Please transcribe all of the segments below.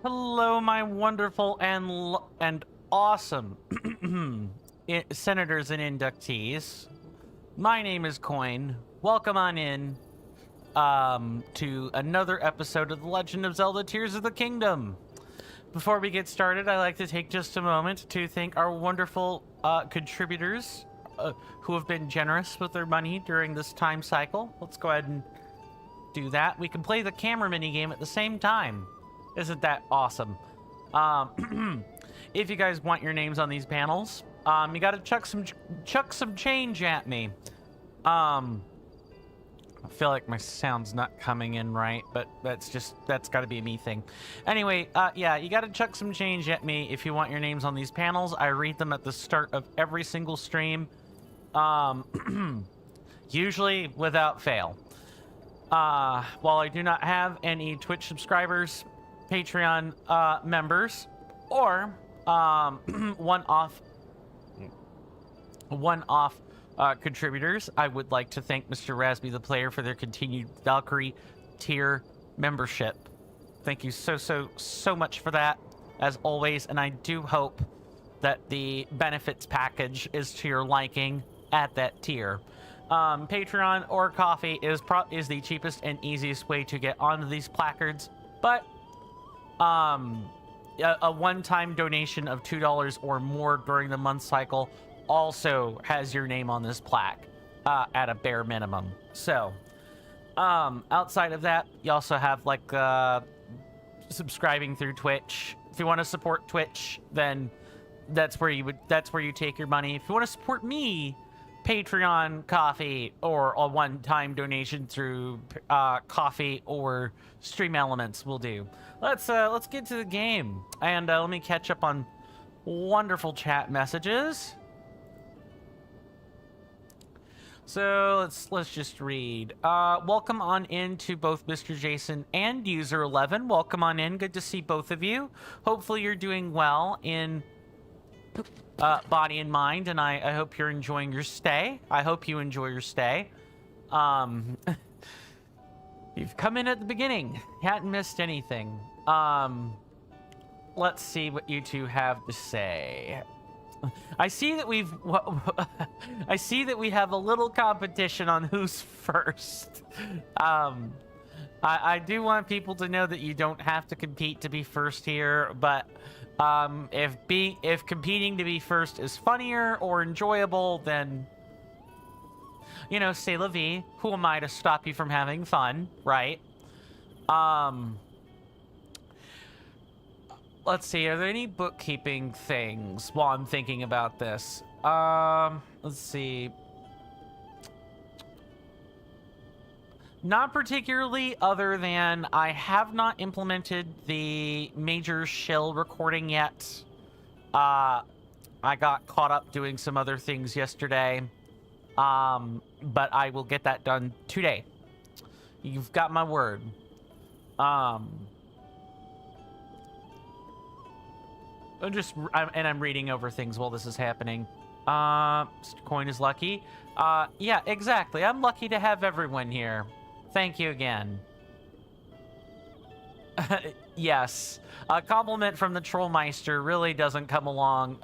Hello, my wonderful and awesome senators and inductees. My name is Coin. Welcome on in to another episode of The Legend of Zelda Tears of the Kingdom. Before we get started, I'd like to take just a moment to thank our wonderful contributors who have been generous with their money during this time cycle. Let's go ahead and do that. We can play the camera minigame at the same time. Isn't that awesome? If you guys want your names on these panels, you gotta chuck some change at me. I feel like my sound's not coming in right, but that's gotta be a me thing. Anyway, yeah, you gotta chuck some change at me if you want your names on these panels. I read them at the start of every single stream, usually without fail. While I do not have any Twitch subscribers, Patreon members, or one-off contributors, I would like to thank Mr. Rasby the Player for their continued Valkyrie tier membership. Thank you so much for that, as always, and I do hope that the benefits package is to your liking at that tier. Patreon or coffee is the cheapest and easiest way to get onto these placards, but a one-time donation of $2 or more during the month cycle also has your name on this plaque at a bare minimum. So outside of that, you also have like subscribing through Twitch. If you want to support Twitch, then that's where you take your money. If you want to support me, Patreon, coffee, or a one-time donation through coffee or Stream Elements will do. Let's get to the game, and let me catch up on wonderful chat messages. So let's just read. Welcome on in to both Mr. Jason and User 11. Welcome on in. Good to see both of you. Hopefully you're doing well in body and mind, and I hope you're enjoying your stay. I hope you enjoy your stay. You've come in at the beginning. You hadn't missed anything. Let's see what you two have to say. I see that we have a little competition on who's first. I do want people to know that you don't have to compete to be first here, but if competing to be first is funnier or enjoyable, then you know, c'est la vie. Who am I to stop you from having fun, right? Let's see, are there any bookkeeping things while I'm thinking about this? Let's see. Not particularly, other than I have not implemented the major shill recording yet. I got caught up doing some other things yesterday. But I will get that done today. You've got my word. I'm reading over things while this is happening. Mr. Coin is lucky. Yeah, exactly. I'm lucky to have everyone here. Thank you again. Yes. A compliment from the Trollmeister really doesn't come along.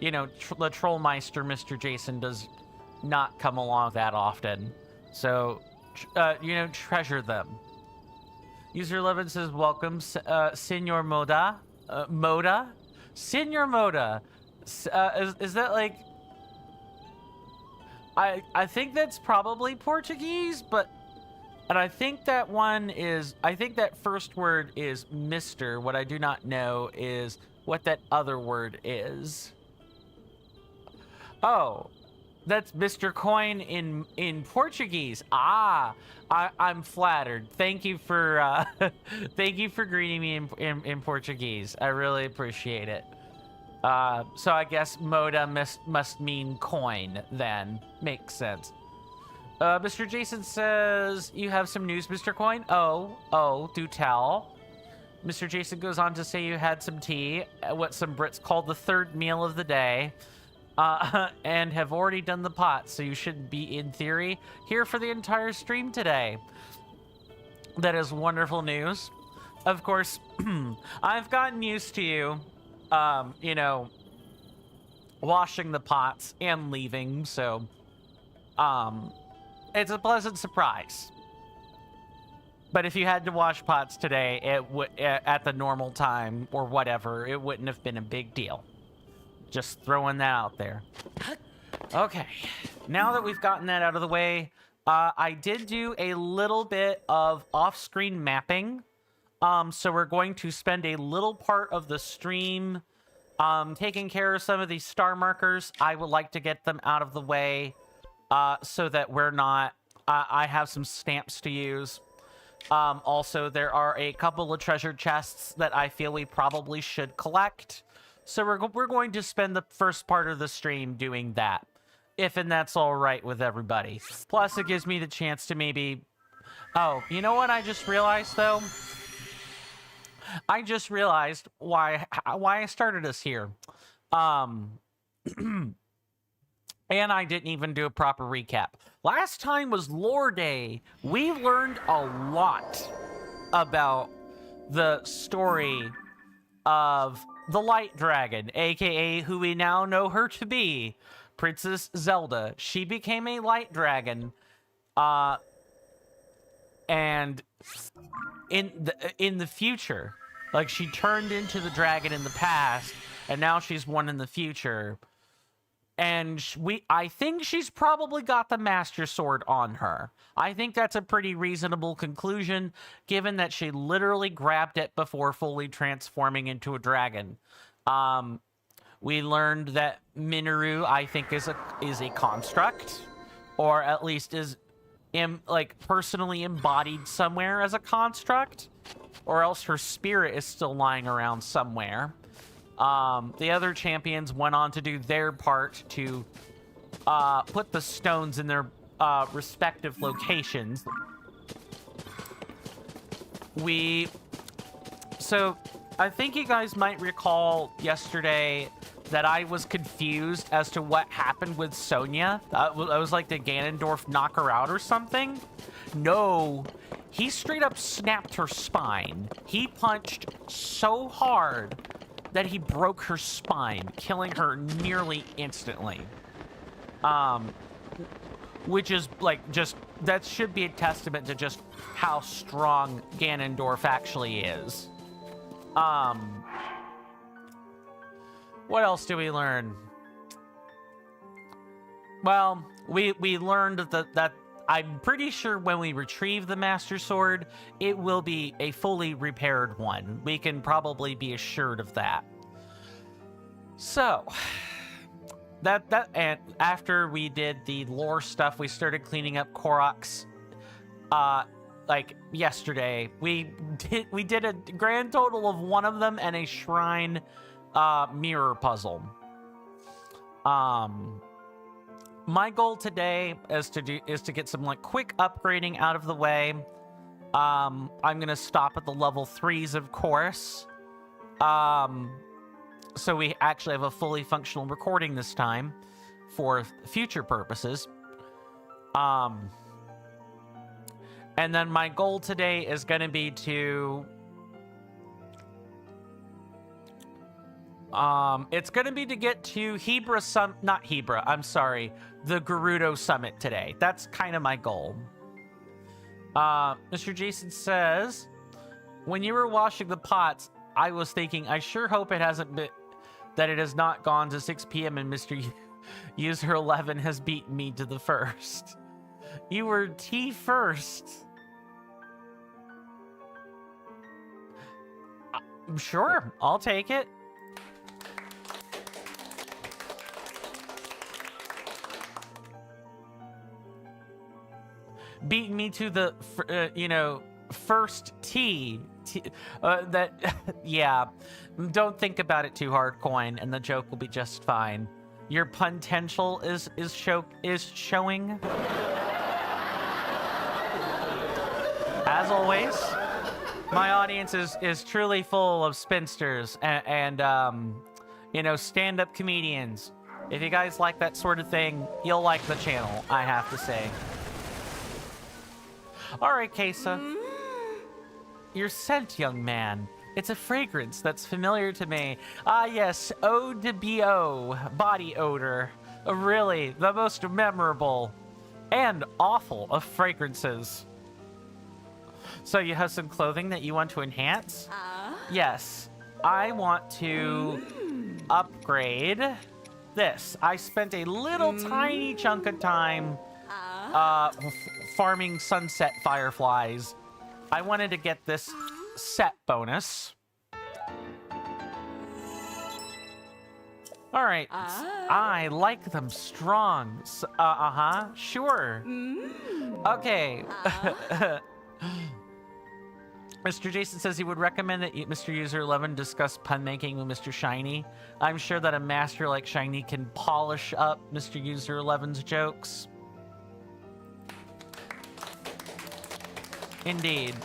You know, the Trollmeister, Mr. Jason, does not come along that often. So, you know, treasure them. User 11 says, welcome, Senor Moda. Moda? Senor Moda. Is that like... I think that's probably Portuguese, but... And I think that one is... I think that first word is Mr. What I do not know is what that other word is. Oh. That's Mr. Coin in Portuguese. Ah, I'm flattered. Thank you for thank you for greeting me in Portuguese. I really appreciate it. So I guess Moda must mean coin then. Makes sense. Mr. Jason says you have some news, Mr. Coin. Oh, do tell. Mr. Jason goes on to say you had some tea, what some Brits call the third meal of the day. And have already done the pot, so you should be, in theory, here for the entire stream today. That is wonderful news. of course, I've gotten used to you, you know, washing the pots and leaving, so, it's a pleasant surprise. But if you had to wash pots today, it would at the normal time or whatever, it wouldn't have been a big deal. Just throwing that out there. Okay, now that we've gotten that out of the way, I did do a little bit of off-screen mapping. So we're going to spend a little part of the stream taking care of some of these star markers. I would like to get them out of the way so that we're not... I have some stamps to use. Also, there are a couple of treasure chests that I feel we probably should collect. So we're going to spend the first part of the stream doing that, if and that's all right with everybody. Plus, it gives me the chance to maybe... Oh, you know what I just realized, though? I just realized why I started us here. And I didn't even do a proper recap. Last time was Lore Day. We learned a lot about the story of the Light Dragon, aka who we now know her to be, Princess Zelda. She became a Light Dragon, and in the future, like, she turned into the dragon in the past, and now she's one in the future. And I think she's probably got the Master Sword on her. I think that's a pretty reasonable conclusion, given that she literally grabbed it before fully transforming into a dragon. We learned that Minoru, I think, is a construct, or at least is personally embodied somewhere as a construct, or else her spirit is still lying around somewhere. The other champions went on to do their part to put the stones in their respective locations. So I think you guys might recall yesterday that I was confused as to what happened with Sonia. I was like, did Ganondorf knock her out or something? No, he straight up snapped her spine. He punched so hard that he broke her spine, killing her nearly instantly. Which is, like, that should be a testament to just how strong Ganondorf actually is. What else do we learn? Well, we learned that I'm pretty sure when we retrieve the Master Sword, it will be a fully repaired one. We can probably be assured of that. So, and after we did the lore stuff, we started cleaning up Korok's, like, yesterday. We did a grand total of one of them and a shrine mirror puzzle. My goal today is to get some, like, quick upgrading out of the way. I'm gonna stop at the level 3s, of course. So we actually have a fully functional recording this time for future purposes. And then my goal today is gonna be to it's gonna be to get to the Gerudo Summit today. That's kind of my goal. Mr. Jason says, when you were washing the pots, I was thinking, I sure hope it has not gone to 6 p.m. and Mr. User 11 has beaten me to the first. You were T first. Sure, I'll take it. Beating me to the, first T. Yeah. Don't think about it too hard, Coin, and the joke will be just fine. Your potential is showing. As always, my audience is truly full of spinsters and stand-up comedians. If you guys like that sort of thing, you'll like the channel, I have to say. All right, Kesa. your scent, young man. It's a fragrance that's familiar to me. Ah, yes, eau de bo, body odor. Really, the most memorable and awful of fragrances. So you have some clothing that you want to enhance? Yes, I want to upgrade this. I spent a little tiny chunk of time farming sunset fireflies. I wanted to get this set bonus. All right, I like them strong. Sure. Okay. Mr. Jason says he would recommend that Mr. User 11 discuss pun making with Mr. Shiny. I'm sure that a master like Shiny can polish up Mr. User 11's jokes. Indeed.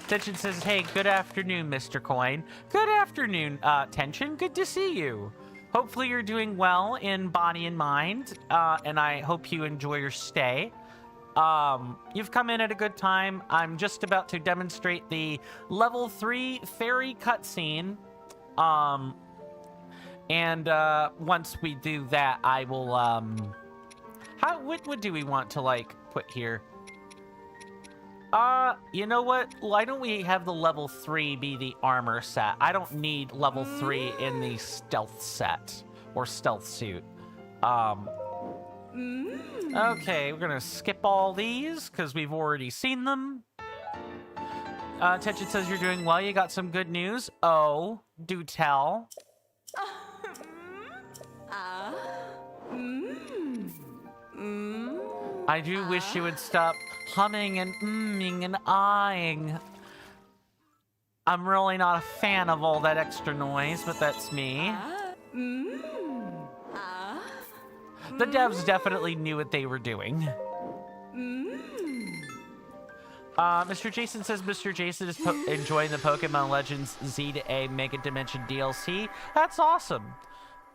Tension says, hey, good afternoon, Mr. Coin. Good afternoon, Tension. Good to see you. Hopefully you're doing well in body and mind, and I hope you enjoy your stay. You've come in at a good time. I'm just about to demonstrate the level 3 fairy cutscene. Once we do that, I will, what do we want to, like, put here? You know what? Why don't we have the level 3 be the armor set? I don't need level 3 in the stealth set or stealth suit. Okay, we're gonna skip all these because we've already seen them. Tension says you're doing well. You got some good news. Oh, do tell. I do wish you would stop humming and mmming and ahhing. I'm really not a fan of all that extra noise, but that's me. The devs definitely knew what they were doing. Mr. Jason says Mr. Jason is enjoying the Pokemon Legends Z to A Mega Dimension DLC. That's awesome.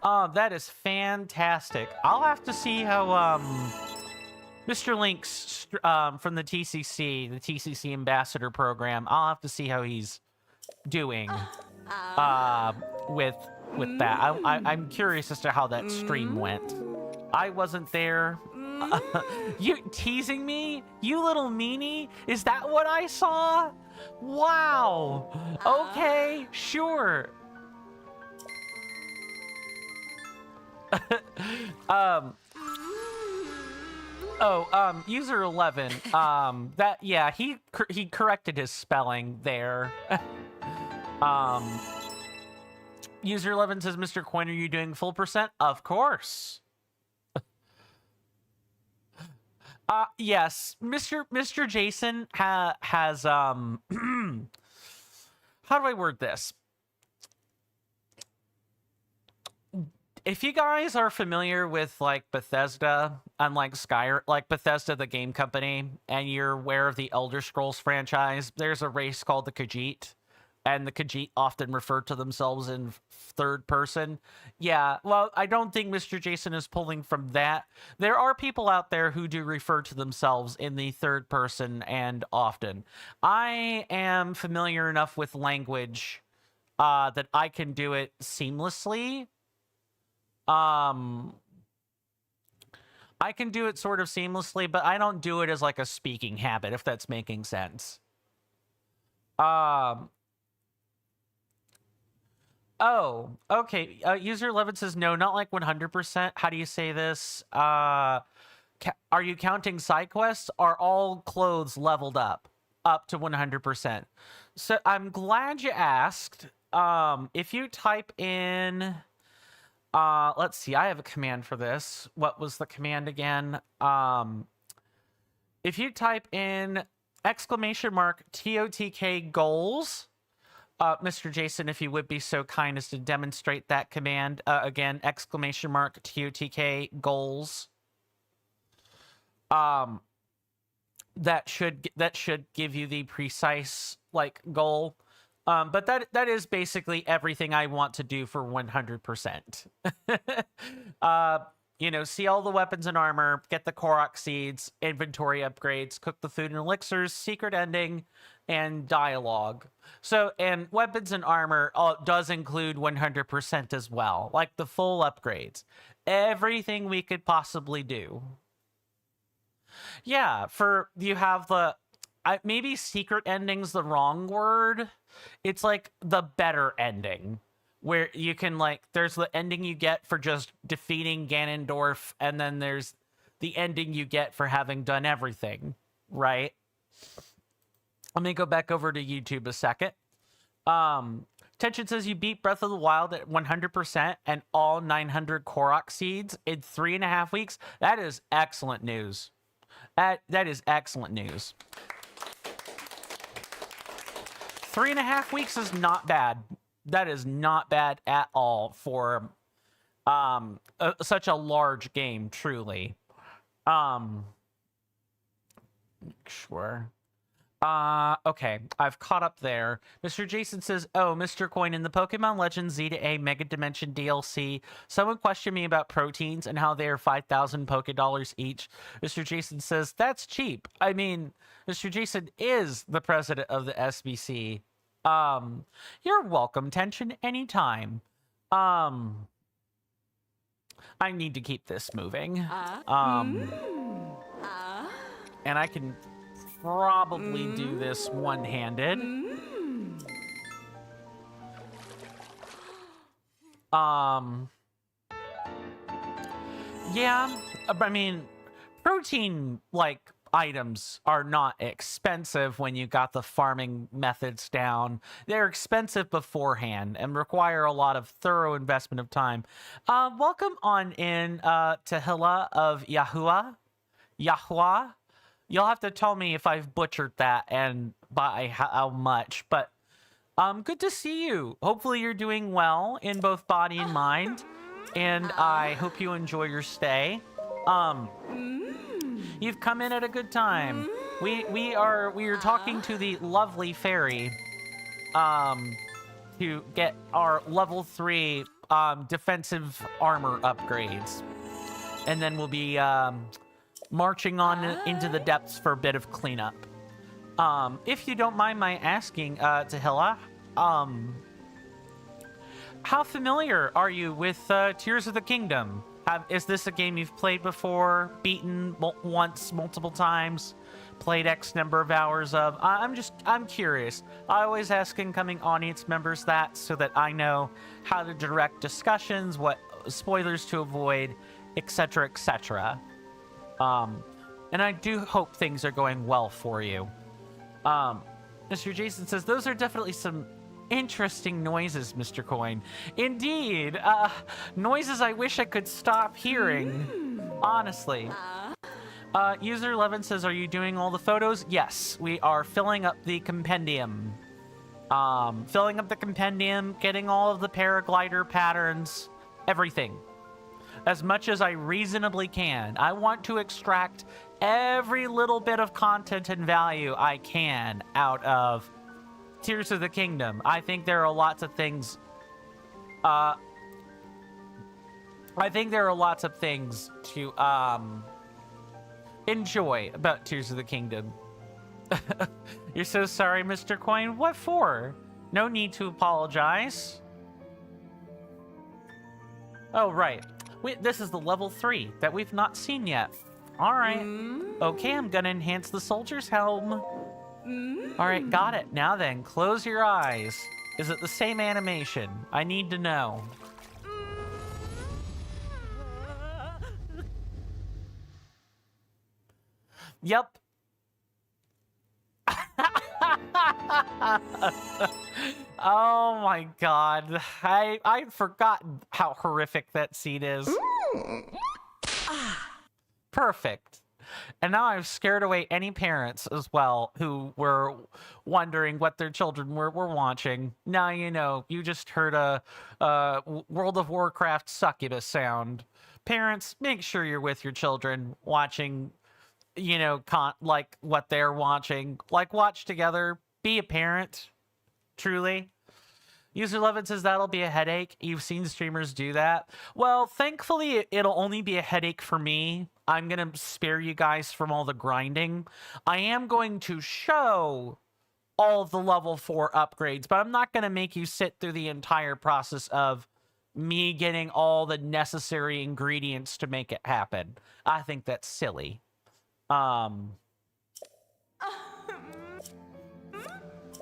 That is fantastic. I'll have to see how Mr. Link's from the TCC Ambassador Program. I'll have to see how he's doing with that. I'm curious as to how that stream went. I wasn't there. You teasing me? You little meanie? Is that what I saw? Wow. Okay, sure. User 11. Yeah, he corrected his spelling there. User 11 says, Mr. Coin, are you doing full percent? Of course. Yes, Mr. Jason has how do I word this? If you guys are familiar with like Bethesda, unlike Skyrim, like Bethesda the game company, and you're aware of the Elder Scrolls franchise, there's a race called the Khajiit, and the Khajiit often refer to themselves in third person. Yeah, well, I don't think Mr. Jason is pulling from that. There are people out there who do refer to themselves in the third person and often. I am familiar enough with language that I can do it seamlessly. I can do it sort of seamlessly, but I don't do it as like a speaking habit, if that's making sense. Oh, okay. User 11 says, no, not like 100%. How do you say this? Are you counting side quests? Are all clothes leveled up to 100%? So I'm glad you asked. If you type in, let's see, I have a command for this. What was the command again? If you type in !TOTK goals, Mr. Jason, if you would be so kind as to demonstrate that command again, !TOTK goals. That should give you the precise like goal. But that is basically everything I want to do for 100%. you know, see all the weapons and armor, get the Korok seeds, inventory upgrades, cook the food and elixirs, secret ending, and dialogue. So, and weapons and armor does include 100% as well, like the full upgrades. Everything we could possibly do. Yeah, you have the, maybe secret ending's the wrong word. It's like the better ending, where you can, like, there's the ending you get for just defeating Ganondorf, and then there's the ending you get for having done everything, right? Let me go back over to YouTube a second. Tension says you beat Breath of the Wild at 100% and all 900 Korok seeds in 3.5 weeks. That is excellent news. That is excellent news. 3.5 weeks is not bad. That is not bad at all for such a large game, truly. Sure. Okay, I've caught up there. Mr. Jason says, oh, Mr. Coin, in the Pokemon Legends Z to A Mega Dimension DLC, someone questioned me about proteins and how they are 5,000 Pokédollars each. Mr. Jason says, that's cheap. I mean, Mr. Jason is the president of the SBC. You're welcome, Tension, anytime. I need to keep this moving. And I can probably do this one-handed. Yeah, I mean, protein, like, items are not expensive when you got the farming methods down. They're expensive beforehand and require a lot of thorough investment of time. Welcome on in to Hilla of Yahuwah. You'll have to tell me if I've butchered that and by how much, but good to see you. Hopefully you're doing well in both body and mind, and I hope you enjoy your stay. You've come in at a good time. We are talking to the lovely fairy to get our level 3 defensive armor upgrades, and then we'll be marching on into the depths for a bit of cleanup. If you don't mind my asking, Tahila, how familiar are you with Tears of the Kingdom? Is this a game you've played before, beaten once, multiple times, played X number of hours of? I'm curious. I always ask incoming audience members that so that I know how to direct discussions, what spoilers to avoid, etc., etc. And I do hope things are going well for you. Mr. Jason says, those are definitely some interesting noises, Mr. Coin. Indeed, noises I wish I could stop hearing, honestly. User 11 says, are you doing all the photos? Yes, we are filling up the compendium. Filling up the compendium, getting all of the paraglider patterns, everything. As much as I reasonably can. I want to extract every little bit of content and value I can out of Tears of the Kingdom. I think there are lots of things to enjoy about Tears of the Kingdom. You're so sorry, Mr. Coin. What for? No need to apologize. Oh, right. This is the level 3 that we've not seen yet. All right. Okay, I'm gonna enhance the soldier's helm. All right, got it. Now then, close your eyes. Is it the same animation? I need to know. Yep. Oh my god. I'd forgotten how horrific that scene is. Perfect. And now I've scared away any parents as well who were wondering what their children were watching. Now you know. You just heard a World of Warcraft succubus sound. Parents, make sure you're with your children watching, you know, like what they're watching. Like, watch together. Be a parent. Truly. User Levin says that'll be a headache. You've seen streamers do that. Well, thankfully, it'll only be a headache for me. I'm going to spare you guys from all the grinding. I am going to show all of the level 4 upgrades, but I'm not going to make you sit through the entire process of me getting all the necessary ingredients to make it happen. I think that's silly.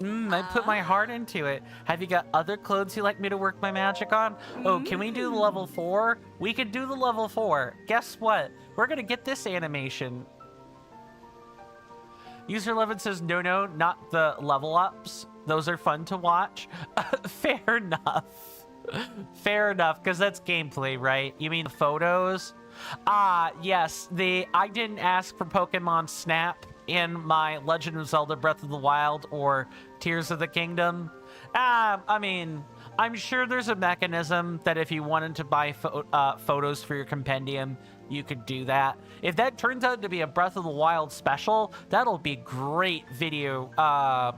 I put my heart into it. Have you got other clothes you'd like me to work my magic on? Oh, can we do the level 4? We could do the level 4. Guess what? We're gonna get this animation. User 11 says, no, not the level ups. Those are fun to watch. Fair enough. Fair enough, because that's gameplay, right? You mean the photos? Yes, I didn't ask for Pokemon Snap in my Legend of Zelda Breath of the Wild or Tears of the Kingdom. I mean, I'm sure there's a mechanism that if you wanted to buy photos for your compendium, you could do that. If that turns out to be a Breath of the Wild special, that'll be great video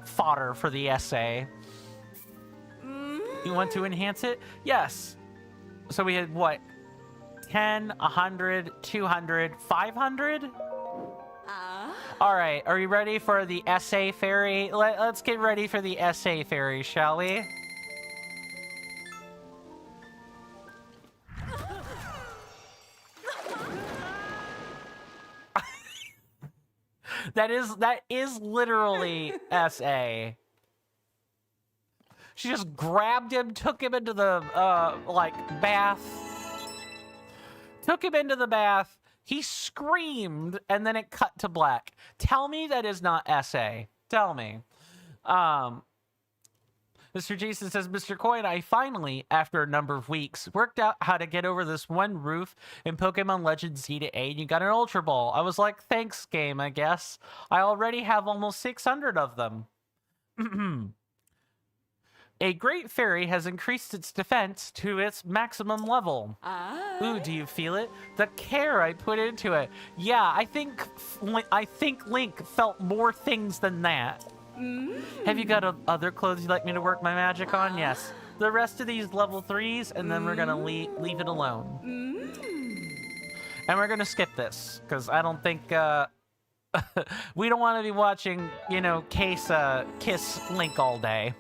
fodder for the essay. You want to enhance it? Yes. So we had what? 10, 100, 200, 500? All right, are you ready for the essay fairy? Let's get ready for the essay fairy, shall we? That is literally SA. She just grabbed him, took him into the bath. Took him into the bath. He screamed, and then it cut to black. Tell me that is not SA. Tell me. Mr. Jason says, Mr. Coin, I finally, after a number of weeks, worked out how to get over this one roof in Pokemon Legends Z to A, and you got an Ultra Ball. I was like, thanks, game, I guess. I already have almost 600 of them. A great fairy has increased its defense to its maximum level. Ooh, do you feel it? The care I put into it. Yeah, I think Link felt more things than that. Have you got other clothes you'd like me to work my magic on? Yes. The rest of these level 3s, and then we're gonna leave it alone. And we're gonna skip this, because I don't think, we don't want to be watching, you know, Kiss Link all day.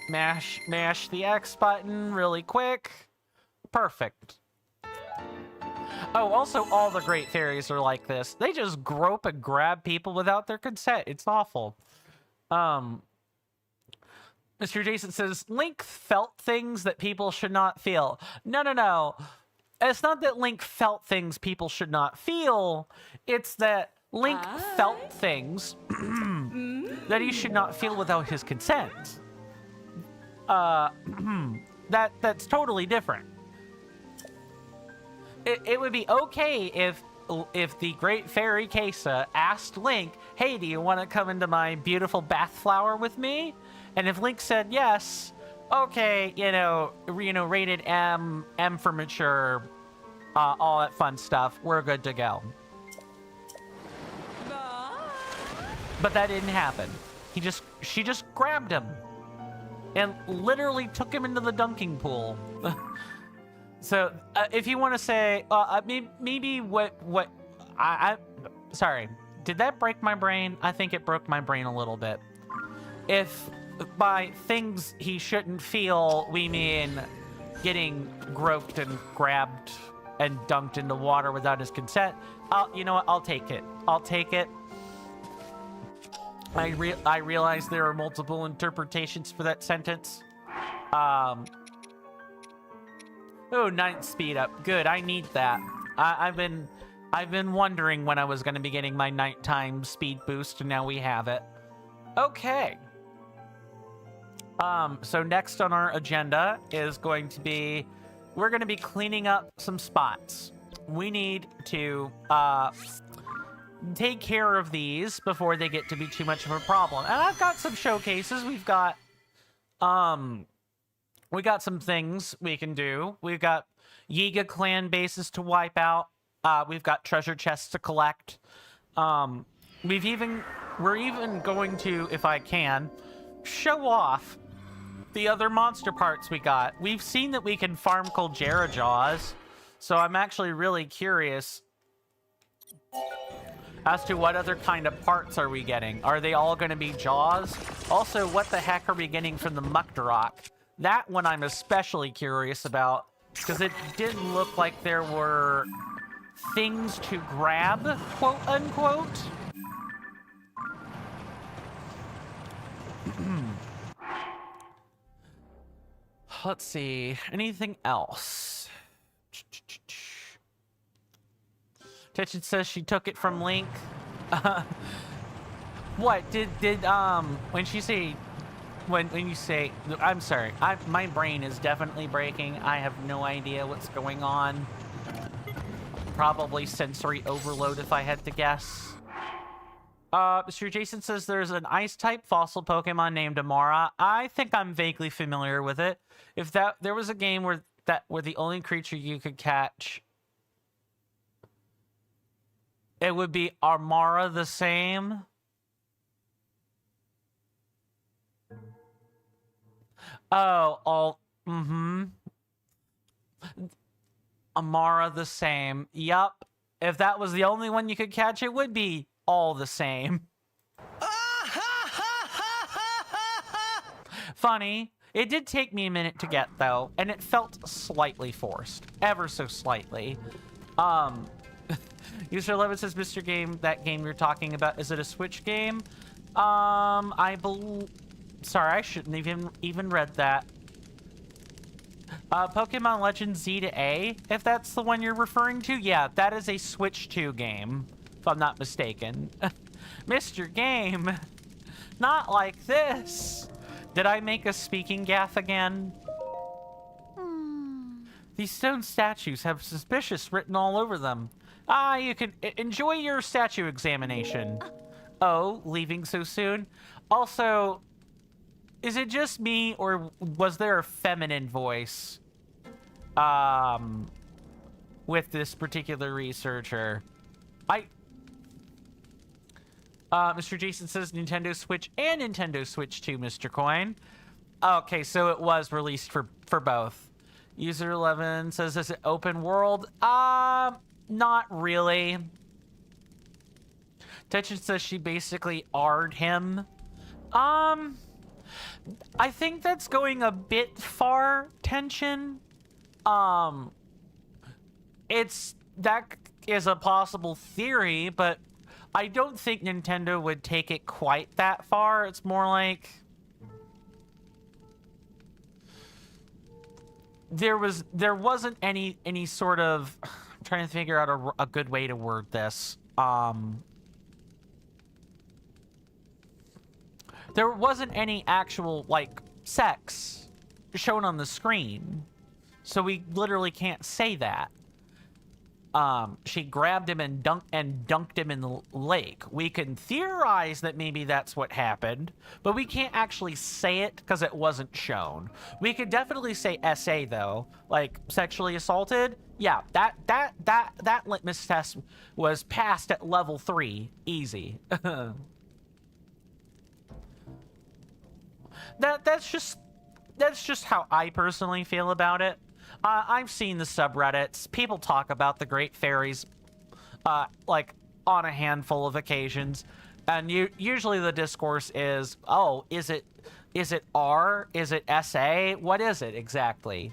Mash the X button really quick. Perfect. Oh, also all the great fairies are like this. They just grope and grab people without their consent. It's awful. Mr. Jason says, Link felt things that people should not feel. No. It's not that Link felt things people should not feel. It's that Link felt things that he should not feel without his consent. That's totally different. It would be okay if the great fairy Kesa asked Link, hey, do you want to come into my beautiful bath flower with me? And if Link said yes, okay, you know, rated M for mature, all that fun stuff, we're good to go. But that didn't happen. She just grabbed him and literally took him into the dunking pool. So if you want to say, maybe sorry, did that break my brain? I think it broke my brain a little bit. If by things he shouldn't feel, we mean getting groped and grabbed and dunked into water without his consent, you know what, I'll take it. I'll take it. I realize there are multiple interpretations for that sentence. Oh, 9th speed up. Good, I need that. I've been wondering when I was going to be getting my nighttime speed boost, and now we have it. Okay. So next on our agenda is going to be, we're going to be cleaning up some spots. We need to take care of these before they get to be too much of a problem. And I've got some showcases. We got some things we can do. We've got Yiga clan bases to wipe out. We've got treasure chests to collect. We're even going to, if I can, show off the other monster parts we got. We've seen that we can farm Kuljera jaws, so I'm actually really curious as to what other kind of parts are we getting. Are they all going to be jaws? Also, what the heck are we getting from the Muktarok? That one I'm especially curious about, because it didn't look like there were things to grab, quote unquote. Let's see, anything else? Tetchin says she took it from Link. What did when you say, I'm sorry, my brain is definitely breaking. I have no idea what's going on. Probably sensory overload if I had to guess. Mr. Jason says there's an ice-type fossil Pokemon named Amara. I think I'm vaguely familiar with it. If there was a game where the only creature you could catch, it would be Amara the same. Oh, Amara the same. Yup. If that was the only one you could catch, it would be all the same. Funny. It did take me a minute to get, though, and it felt slightly forced. Ever so slightly. User 11 says, Mr. Game, that game you're talking about, is it a Switch game? Sorry, I shouldn't even read that. Pokemon Legends Z to A, if that's the one you're referring to. Yeah, that is a Switch 2 game, if I'm not mistaken. Mr. Game, not like this. Did I make a speaking gaffe again? These stone statues have suspicious written all over them. You can enjoy your statue examination. Oh, leaving so soon? Also, is it just me, or was there a feminine voice with this particular researcher? Mr. Jason says Nintendo Switch and Nintendo Switch 2, Mr. Coin. Okay, so it was released for both. User 11 says, is it open world? Not really. Tetchin says she basically R'd him. I think that's going a bit far, Tension. That is a possible theory, but I don't think Nintendo would take it quite that far. It's more like there wasn't any sort of, I'm trying to figure out a good way to word this. There wasn't any actual, like, sex shown on the screen. So we literally can't say that. She grabbed him and dunked him in the lake. We can theorize that maybe that's what happened, but we can't actually say it because it wasn't shown. We could definitely say SA though, like sexually assaulted. Yeah, that litmus test was passed at level 3, easy. That's just how I personally feel about it. I've seen the subreddits. People talk about the Great Fairies, like, on a handful of occasions. And usually the discourse is, oh, is it R? Is it SA? What is it exactly?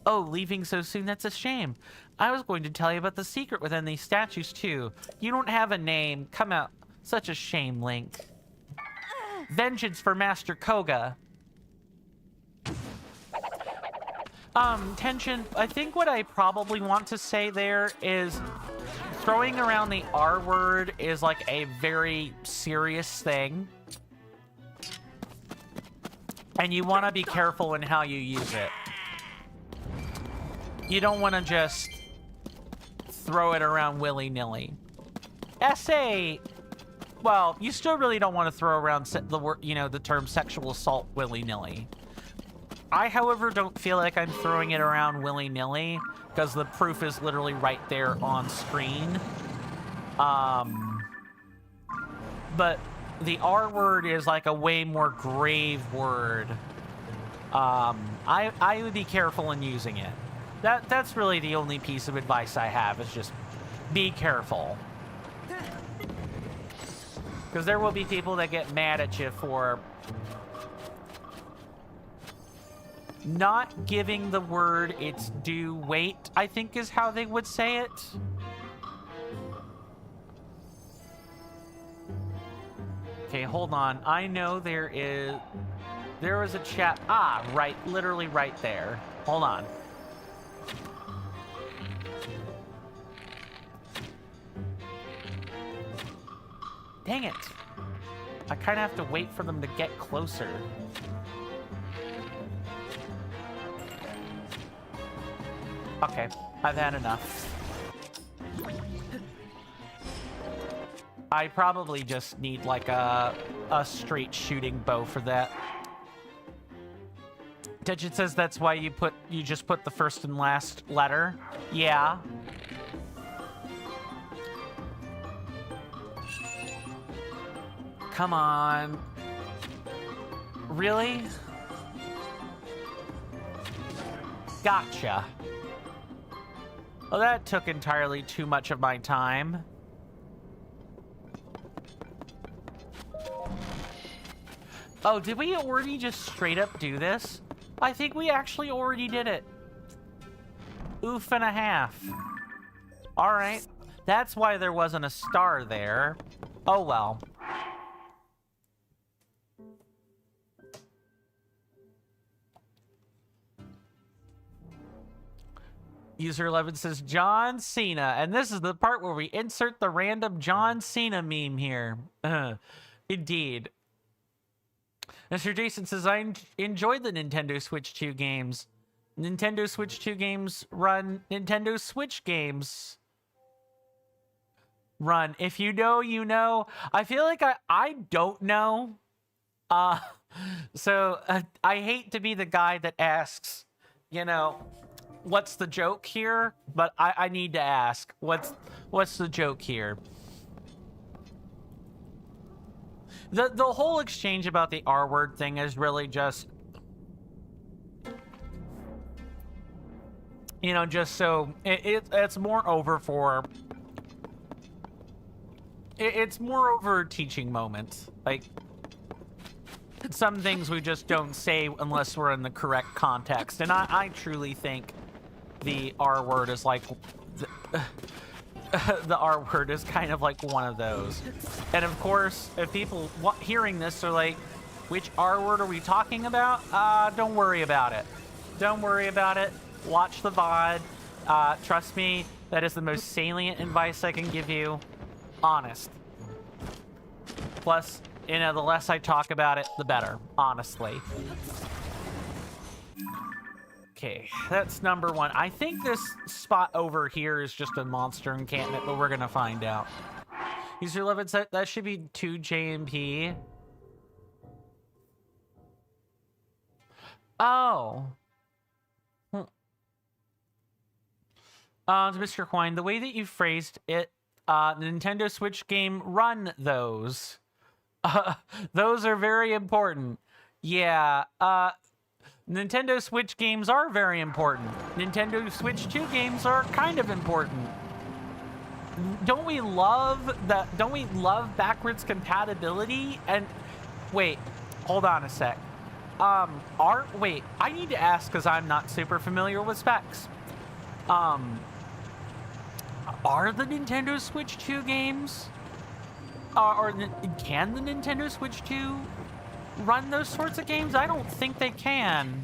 Oh, leaving so soon? That's a shame. I was going to tell you about the secret within these statues, too. You don't have a name. Come out. Such a shame, Link. Vengeance for Master Koga. Tension, I think what I probably want to say there is throwing around the R word is like a very serious thing. And you want to be careful in how you use it. You don't want to just throw it around willy-nilly. SA, well, you still really don't want to throw around the word, the term sexual assault willy-nilly. however, don't feel like I'm throwing it around willy-nilly, because the proof is literally right there on screen. But the R word is like a way more grave word. I would be careful in using it. That's really the only piece of advice I have, is just be careful. Because there will be people that get mad at you for not giving the word its due weight, I think is how they would say it. Okay, hold on. I know there was a chat. Ah, right, literally right there. Hold on. Dang it. I kind of have to wait for them to get closer. Okay, I've had enough. I probably just need like a straight shooting bow for that. Digit says that's why you just put the first and last letter. Yeah. Come on. Really? Gotcha. Well, that took entirely too much of my time. Oh, did we already just straight up do this? I think we actually already did it. Oof and a half. All right. That's why there wasn't a star there. Oh, well. User 11 says John Cena, and this is the part where we insert the random John Cena meme here. Indeed. Mr. Jason says, I enjoyed the Nintendo Switch 2 games. Nintendo Switch 2 games run. Nintendo Switch games run. If you know, you know. I feel like I don't know. So I hate to be the guy that asks, you know, what's the joke here? But I need to ask, what's the joke here? The whole exchange about the R word thing is really just, you know, just so it's more over for, it's more over a teaching moment. Like, some things we just don't say unless we're in the correct context. And I truly think the R word is like, the R word is kind of like one of those. And of course, if people hearing this are like, which R word are we talking about? Don't worry about it. Don't worry about it. Watch the VOD. Trust me, that is the most salient advice I can give you. Honest. Plus, you know, the less I talk about it, the better, honestly. Okay, that's number one. I think this spot over here is just a monster encampment, but we're gonna find out. User 11 said that should be 2 JMP. Oh. To Mr. Coin, the way that you phrased it, Nintendo Switch game, run those. Those are very important. Yeah, Nintendo Switch games are very important. Nintendo Switch 2 games are kind of important. Don't we love that? Don't we love backwards compatibility? And wait, hold on a sec. Wait, I need to ask because I'm not super familiar with specs. Are the Nintendo Switch 2 games, or can the Nintendo Switch 2 run those sorts of games? I don't think they can.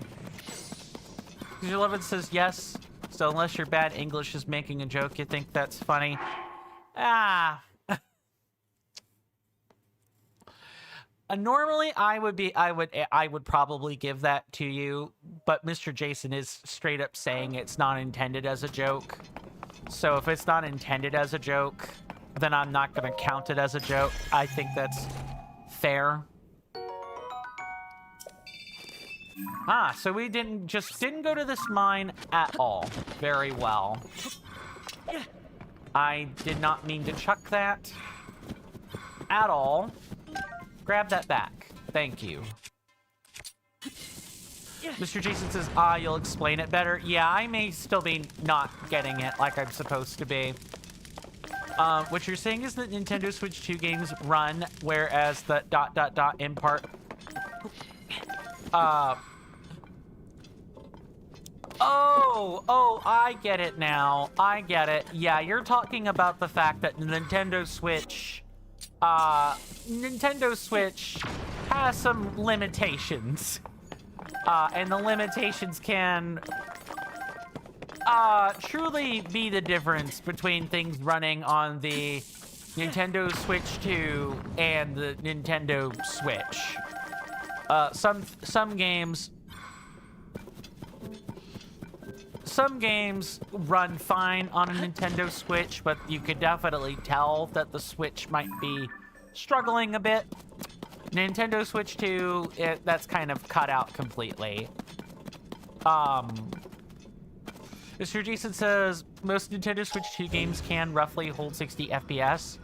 User 11 says yes. So unless your bad English is making a joke, you think that's funny. Ah. Normally I would probably give that to you, but Mr. Jason is straight up saying it's not intended as a joke. So if it's not intended as a joke, then I'm not going to count it as a joke. I think that's fair. Ah, so we didn't go to this mine at all. Very well. I did not mean to chuck that at all. Grab that back. Thank you. Mr. Jason says, you'll explain it better. Yeah, I may still be not getting it like I'm supposed to be. What you're saying is that Nintendo Switch 2 games run, whereas the ... in part... Oh, I get it now. I get it. Yeah, you're talking about the fact that Nintendo Switch has some limitations. And the limitations can truly be the difference between things running on the Nintendo Switch 2 and the Nintendo Switch. Some games run fine on a Nintendo Switch, but you could definitely tell that the Switch might be struggling a bit. Nintendo Switch 2, that's kind of cut out completely. Mr. Jason says, most Nintendo Switch 2 games can roughly hold 60 FPS.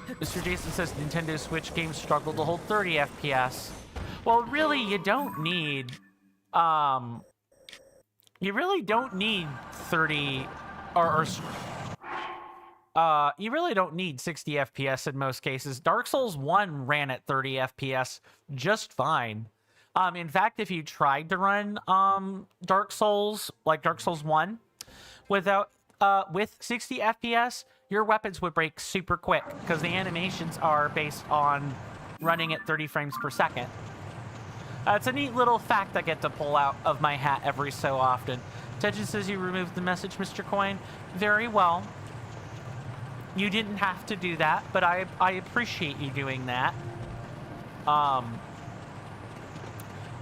Mr. Jason says Nintendo Switch games struggle to hold 30 FPS. Well, really, you don't need, you really don't need 30, you really don't need 60 FPS in most cases. Dark Souls 1 ran at 30 FPS just fine. In fact, if you tried to run Dark Souls, like Dark Souls 1, with 60 FPS, your weapons would break super quick because the animations are based on running at 30 frames per second. It's a neat little fact I get to pull out of my hat every so often. Tegin says you removed the message, Mr. Coin. Very well. You didn't have to do that, but I appreciate you doing that.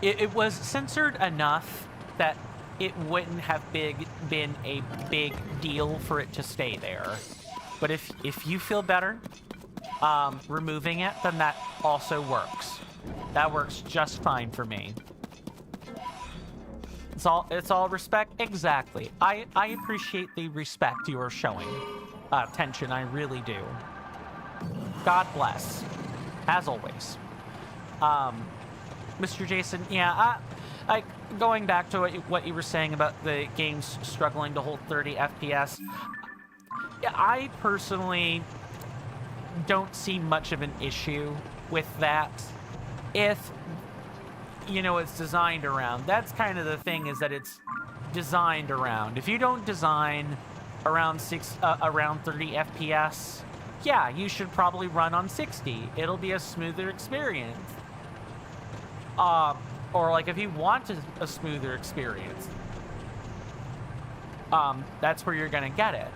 It was censored enough that it wouldn't have been a big deal for it to stay there. But if you feel better removing it, then that also works. That works just fine for me. It's all respect. Exactly. I appreciate the respect you are showing. Tension, I really do. God bless. As always. Mr. Jason, yeah, going back to what you were saying about the games struggling to hold 30 FPS, yeah, I personally don't see much of an issue with that if, you know, it's designed around. That's kind of the thing, is that it's designed around. If you don't design around 30 FPS, yeah, you should probably run on 60. It'll be a smoother experience. Or like if you want a smoother experience, that's where you're gonna get it.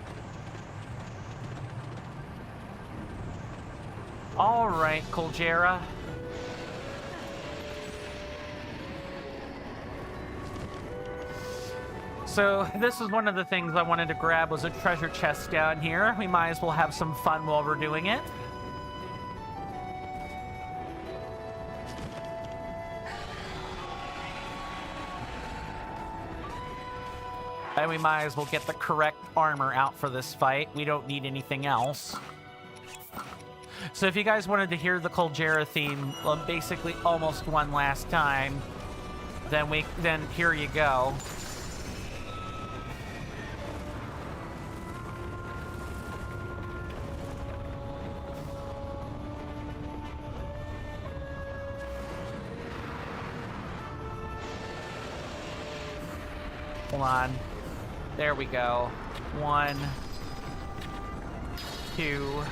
All right, Colgera. So this is one of the things I wanted to grab, was a treasure chest down here. We might as well have some fun while we're doing it. And we might as well get the correct armor out for this fight. We don't need anything else. So if you guys wanted to hear the Colgera theme, basically almost one last time, then here you go. Hold on. There we go. 1, 2.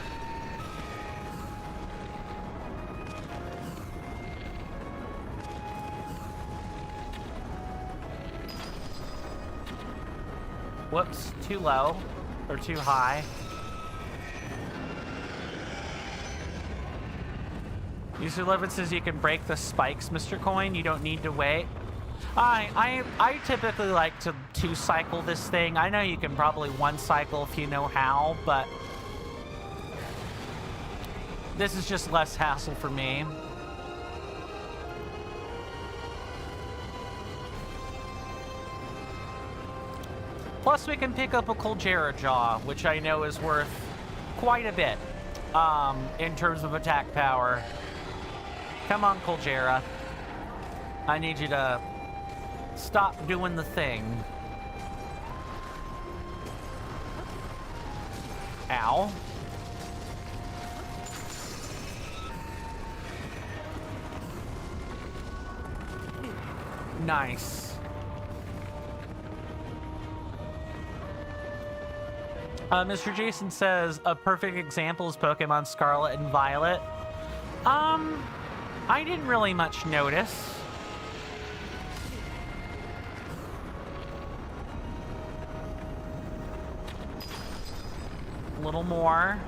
Whoops, too low. Or too high. User 11 says you can break the spikes, Mr. Coin. You don't need to wait. I typically like to 2-cycle this thing. I know you can probably 1-cycle if you know how, but this is just less hassle for me. Plus, we can pick up a Colgera Jaw, which I know is worth quite a bit in terms of attack power. Come on, Colgera. I need you to stop doing the thing. Ow. Nice. Mr. Jason says a perfect example is Pokemon Scarlet and Violet. I didn't really much notice. A little more.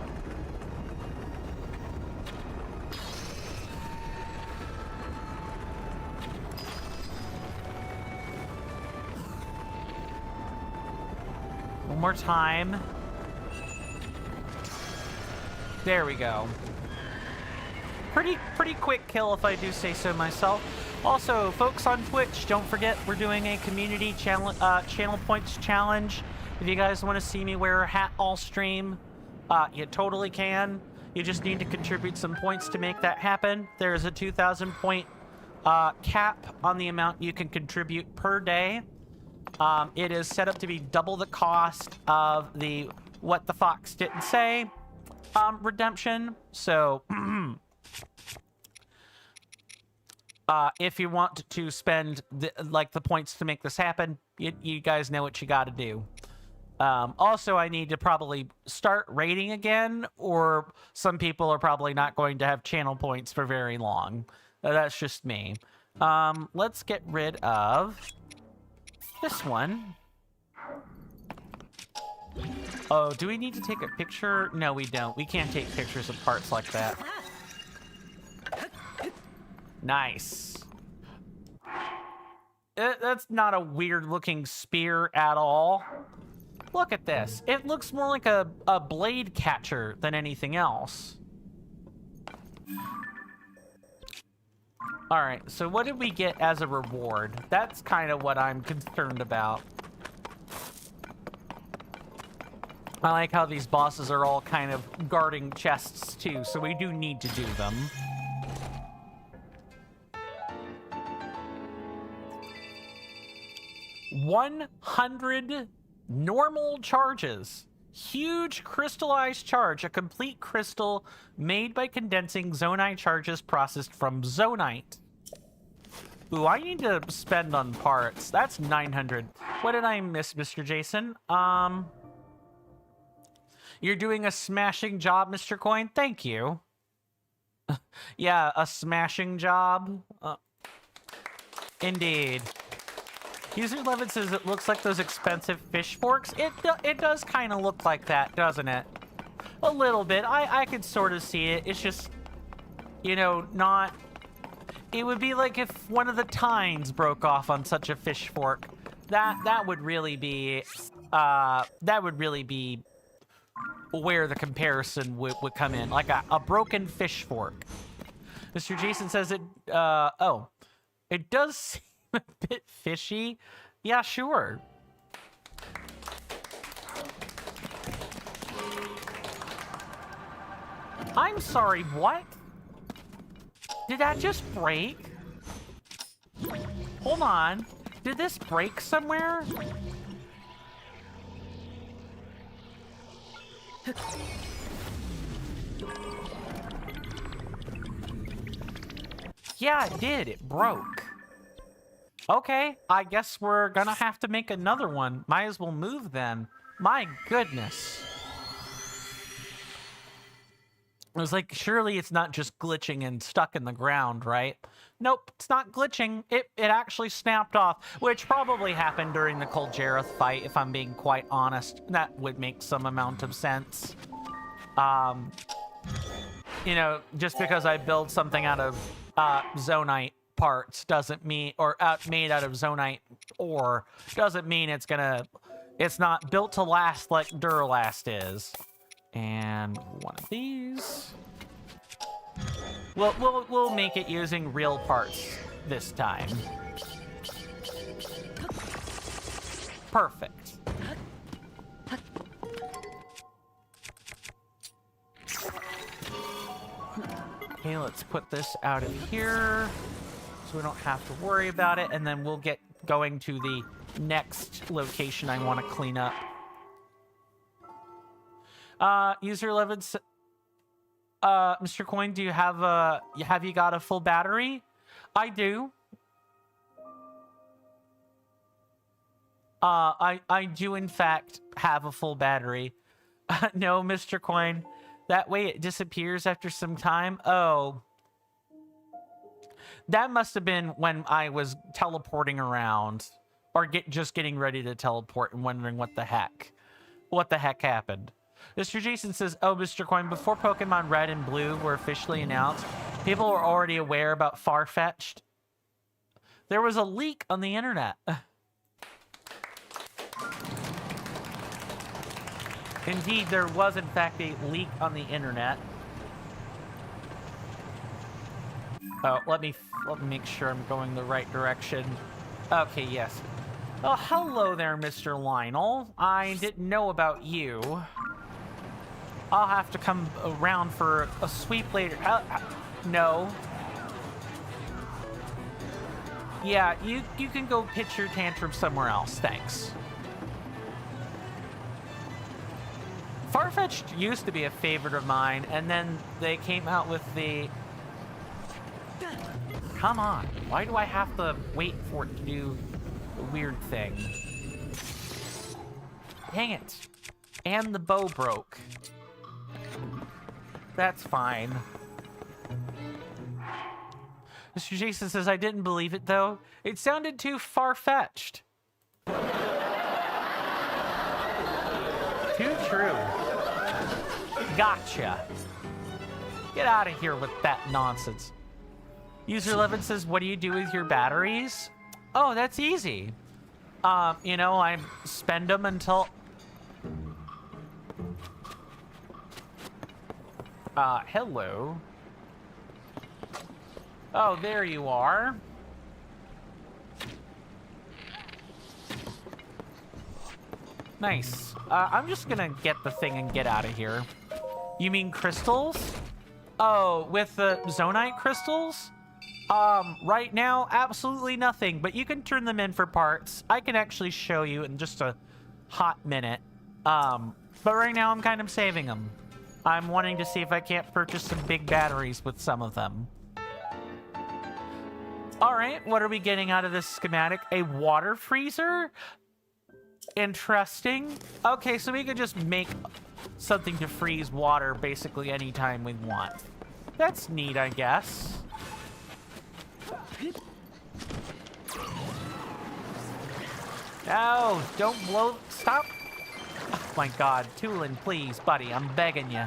One more time. There we go. Pretty quick kill if I do say so myself. Also, folks on Twitch, don't forget we're doing a community channel points challenge. If you guys want to see me wear a hat all stream, you totally can. You just need to contribute some points to make that happen. There is a 2,000 point cap on the amount you can contribute per day. It is set up to be double the cost of the What the Fox Didn't Say redemption. So if you want to spend the points to make this happen, you guys know what you got to do. Also, I need to probably start raiding again, or some people are probably not going to have channel points for very long. That's just me. Let's get rid of this one. Oh, do we need to take a picture? No, we don't. We can't take pictures of parts like that. Nice. That's not a weird-looking spear at all. Look at this. It looks more like a blade catcher than anything else. Alright, so what did we get as a reward? That's kind of what I'm concerned about. I like how these bosses are all kind of guarding chests too, so we do need to do them. $100 normal charges. Huge crystallized charge, a complete crystal made by condensing zonite charges processed from zonite. Ooh, I need to spend on parts. That's 900. What did I miss, Mr. Jason? You're doing a smashing job, Mr. Coin. Thank you. Yeah, a smashing job. Indeed. User 11 says it looks like those expensive fish forks. It does kind of look like that, doesn't it? A little bit. I could sort of see it. It's just, you know, not... It would be like if one of the tines broke off on such a fish fork. That would really be... that would really be where the comparison would come in. Like a broken fish fork. Mr. Jason says it... oh. It does seem a bit fishy. Yeah, sure. I'm sorry, what? Did that just break? Hold on. Did this break somewhere? Yeah, it did. It broke. Okay, I guess we're gonna have to make another one. Might as well move then. My goodness. I was like, surely it's not just glitching and stuck in the ground, right? Nope, it's not glitching. It actually snapped off, which probably happened during the Colgera fight, if I'm being quite honest. That would make some amount of sense. You know, just because I build something out of zonite parts doesn't mean, or made out of zonite ore, doesn't mean it's not built to last like Duralast is. And one of these. We'll make it using real parts this time. Perfect. Okay, let's put this out of here so we don't have to worry about it, and then we'll get going to the next location I want to clean up. User 11, Mr. Coin, do you have you got a full battery? I do. I do in fact have a full battery. No, Mr. Coin. That way it disappears after some time. Oh. That must have been when I was teleporting around. Or just getting ready to teleport and wondering what the heck happened. Mr. Jason says, oh, Mr. Coin, before Pokemon Red and Blue were officially announced, people were already aware about Farfetch'd. There was a leak on the internet. Indeed, there was, in fact, a leak on the internet. Oh, let me make sure I'm going the right direction. Okay, yes. Oh, hello there, Mr. Lionel. I didn't know about you. I'll have to come around for a sweep later. No. Yeah, you can go pitch your tantrum somewhere else. Thanks. Farfetch'd used to be a favorite of mine, and then they came out with the... Come on. Why do I have to wait for it to do the weird thing? Dang it. And the bow broke. That's fine. Mr. Jason says, I didn't believe it, though. It sounded too far-fetched. Too true. Gotcha. Get out of here with that nonsense. User 11 says, what do you do with your batteries? Oh, that's easy. You know, I spend them until... hello. Oh, there you are. Nice. I'm just gonna get the thing and get out of here. You mean crystals? Oh, with the Zonite crystals? Right now, absolutely nothing, but you can turn them in for parts. I can actually show you in just a hot minute. But right now I'm kind of saving them. I'm wanting to see if I can't purchase some big batteries with some of them. All right, what are we getting out of this schematic? A water freezer? Interesting. Okay, so we could just make something to freeze water basically anytime we want. That's neat, I guess. No, don't blow. Stop. Oh my god, Tulin, please, buddy, I'm begging you.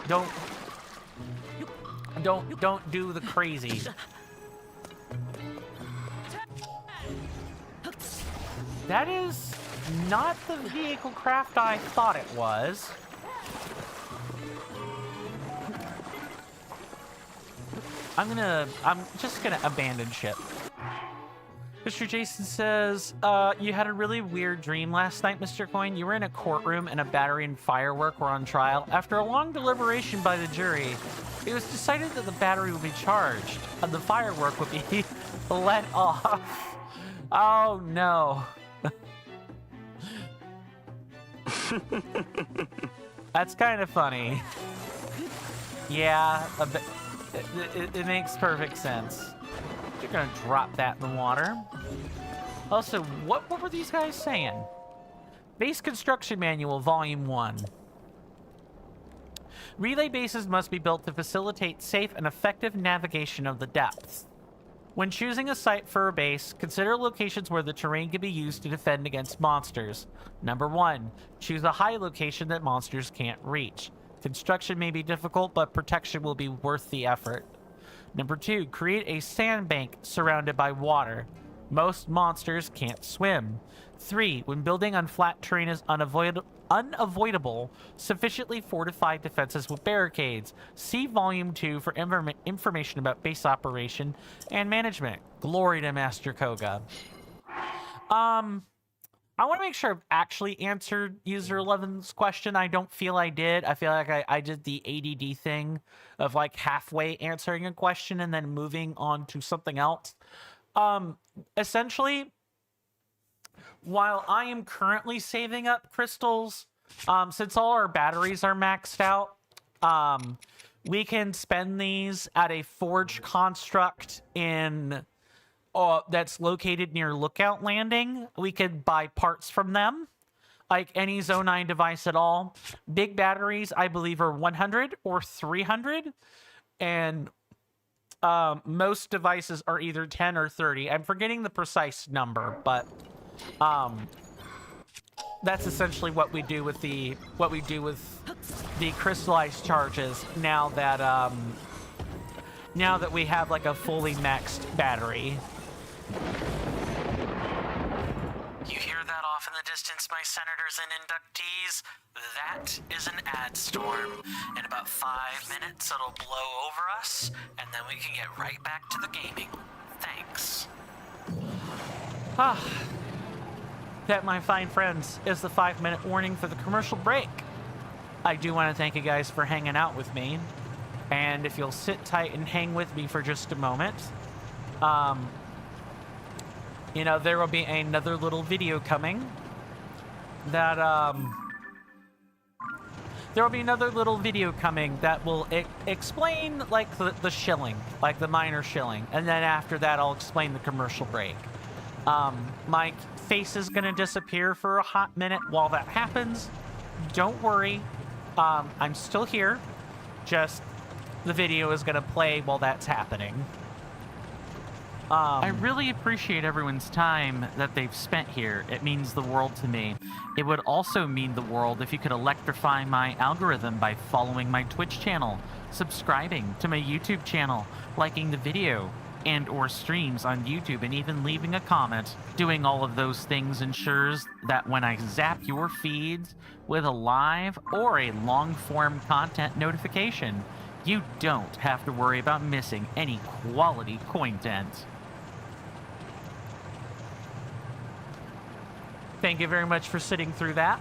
Don't do the crazy. That is not the vehicle craft I thought it was. I'm just gonna abandon ship. Mr. Jason says, you had a really weird dream last night, Mr. Coin. You were in a courtroom and a battery and firework were on trial. After a long deliberation by the jury, it was decided that the battery would be charged and the firework would be let off. Oh, no. That's kind of funny. Yeah, it makes perfect sense. You're gonna drop that in the water. Also, what were these guys saying? Base Construction Manual, Volume 1. Relay bases must be built to facilitate safe and effective navigation of the depths. When choosing a site for a base, consider locations where the terrain can be used to defend against monsters. Number 1, choose a high location that monsters can't reach. Construction may be difficult, but protection will be worth the effort. Number 2, create a sandbank surrounded by water. Most monsters can't swim. 3, when building on flat terrain is unavoidable, sufficiently fortify defenses with barricades. See Volume 2 for information about base operation and management. Glory to Master Koga. I want to make sure I've actually answered user 11's question. I don't feel I did. I feel like I did the ADD thing of like halfway answering a question and then moving on to something else. Essentially, while I am currently saving up crystals, since all our batteries are maxed out, we can spend these at a forge construct in that's located near Lookout Landing. We could buy parts from them, like any Zone 9 device at all. Big batteries, I believe, are 100 or 300, and most devices are either 10 or 30. I'm forgetting the precise number, but that's essentially what we do with the crystallized charges now that we have like a fully maxed battery. You hear that off in the distance, my senators and inductees? That is an ad storm. In about 5 minutes, it'll blow over us, and then we can get right back to the gaming. Thanks. That, my fine friends, is the 5-minute warning for the commercial break. I do want to thank you guys for hanging out with me. And if you'll sit tight and hang with me for just a moment, you know, there will be another little video coming that, will explain, like, the shilling, like the minor shilling. And then after that, I'll explain the commercial break. My face is gonna disappear for a hot minute while that happens. Don't worry. I'm still here. Just the video is gonna play while that's happening. I really appreciate everyone's time that they've spent here. It means the world to me. It would also mean the world if you could electrify my algorithm by following my Twitch channel, subscribing to my YouTube channel, liking the video and or streams on YouTube, and even leaving a comment. Doing all of those things ensures that when I zap your feeds with a live or a long-form content notification, you don't have to worry about missing any quality content. Thank you very much for sitting through that.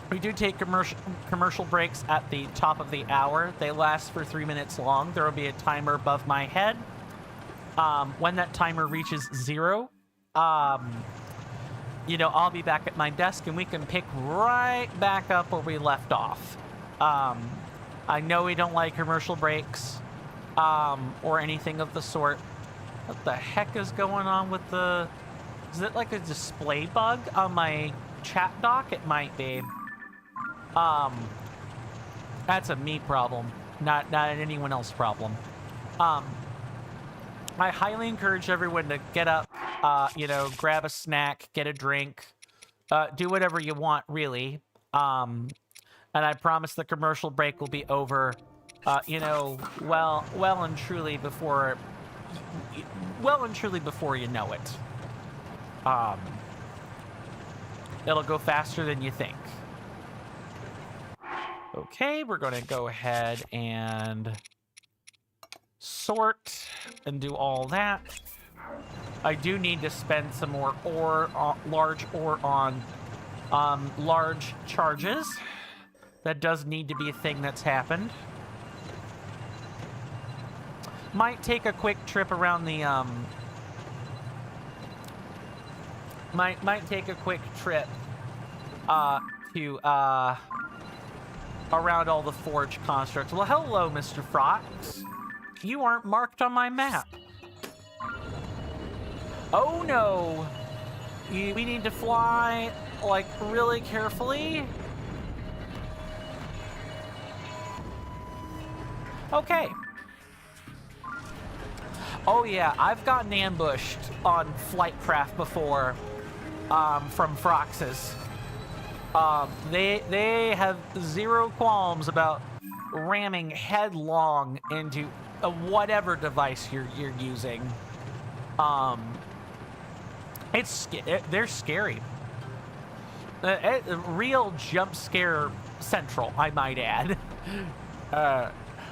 We do take commercial breaks at the top of the hour. They last for 3 minutes long. There will be a timer above my head. When that timer reaches 0, you know, I'll be back at my desk and we can pick right back up where we left off. I know we don't like commercial breaks or anything of the sort. What the heck is going on with the... Is it like a display bug on my chat dock? It might be. That's a me problem, not an anyone else problem. I highly encourage everyone to get up, you know, grab a snack, get a drink, do whatever you want, really. And I promise the commercial break will be over, you know, well and truly before you know it. It'll go faster than you think. Okay, we're going to go ahead and sort and do all that. I do need to spend some more ore, large ore on large charges. That does need to be a thing that's happened. Might take a quick trip around the might take a quick trip to around all the forge constructs. Well, hello, Mr. Frox. You aren't marked on my map. Oh no! We need to fly, like, really carefully. Okay. Oh yeah, I've gotten ambushed on Flightcraft before, from Froxes. They have zero qualms about ramming headlong into whatever device you're using. They're scary. Real jump scare central, I might add.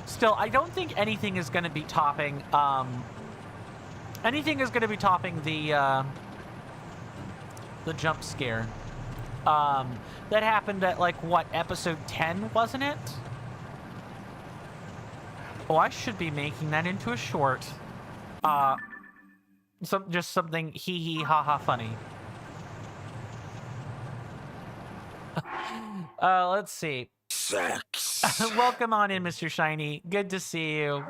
Still, I don't think anything is going to be topping. Anything is going to be topping the the jump scare. That happened at, like, what, episode 10, wasn't it? Oh, I should be making that into a short. Just something hee ha ha funny. Let's see. Sex. Welcome on in, Mr. Shiny. Good to see you.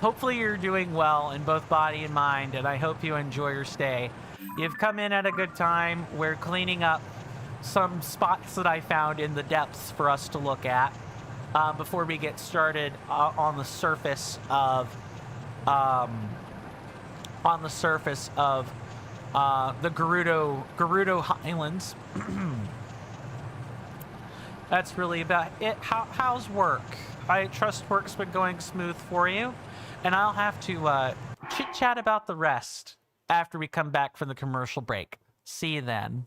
Hopefully you're doing well in both body and mind, and I hope you enjoy your stay. You've come in at a good time. We're cleaning up some spots that I found in the depths for us to look at before we get started on the surface of the Gerudo Highlands. That's really about it. How's work? I trust work's been going smooth for you, and I'll have to chit-chat about the rest after we come back from the commercial break. See you then.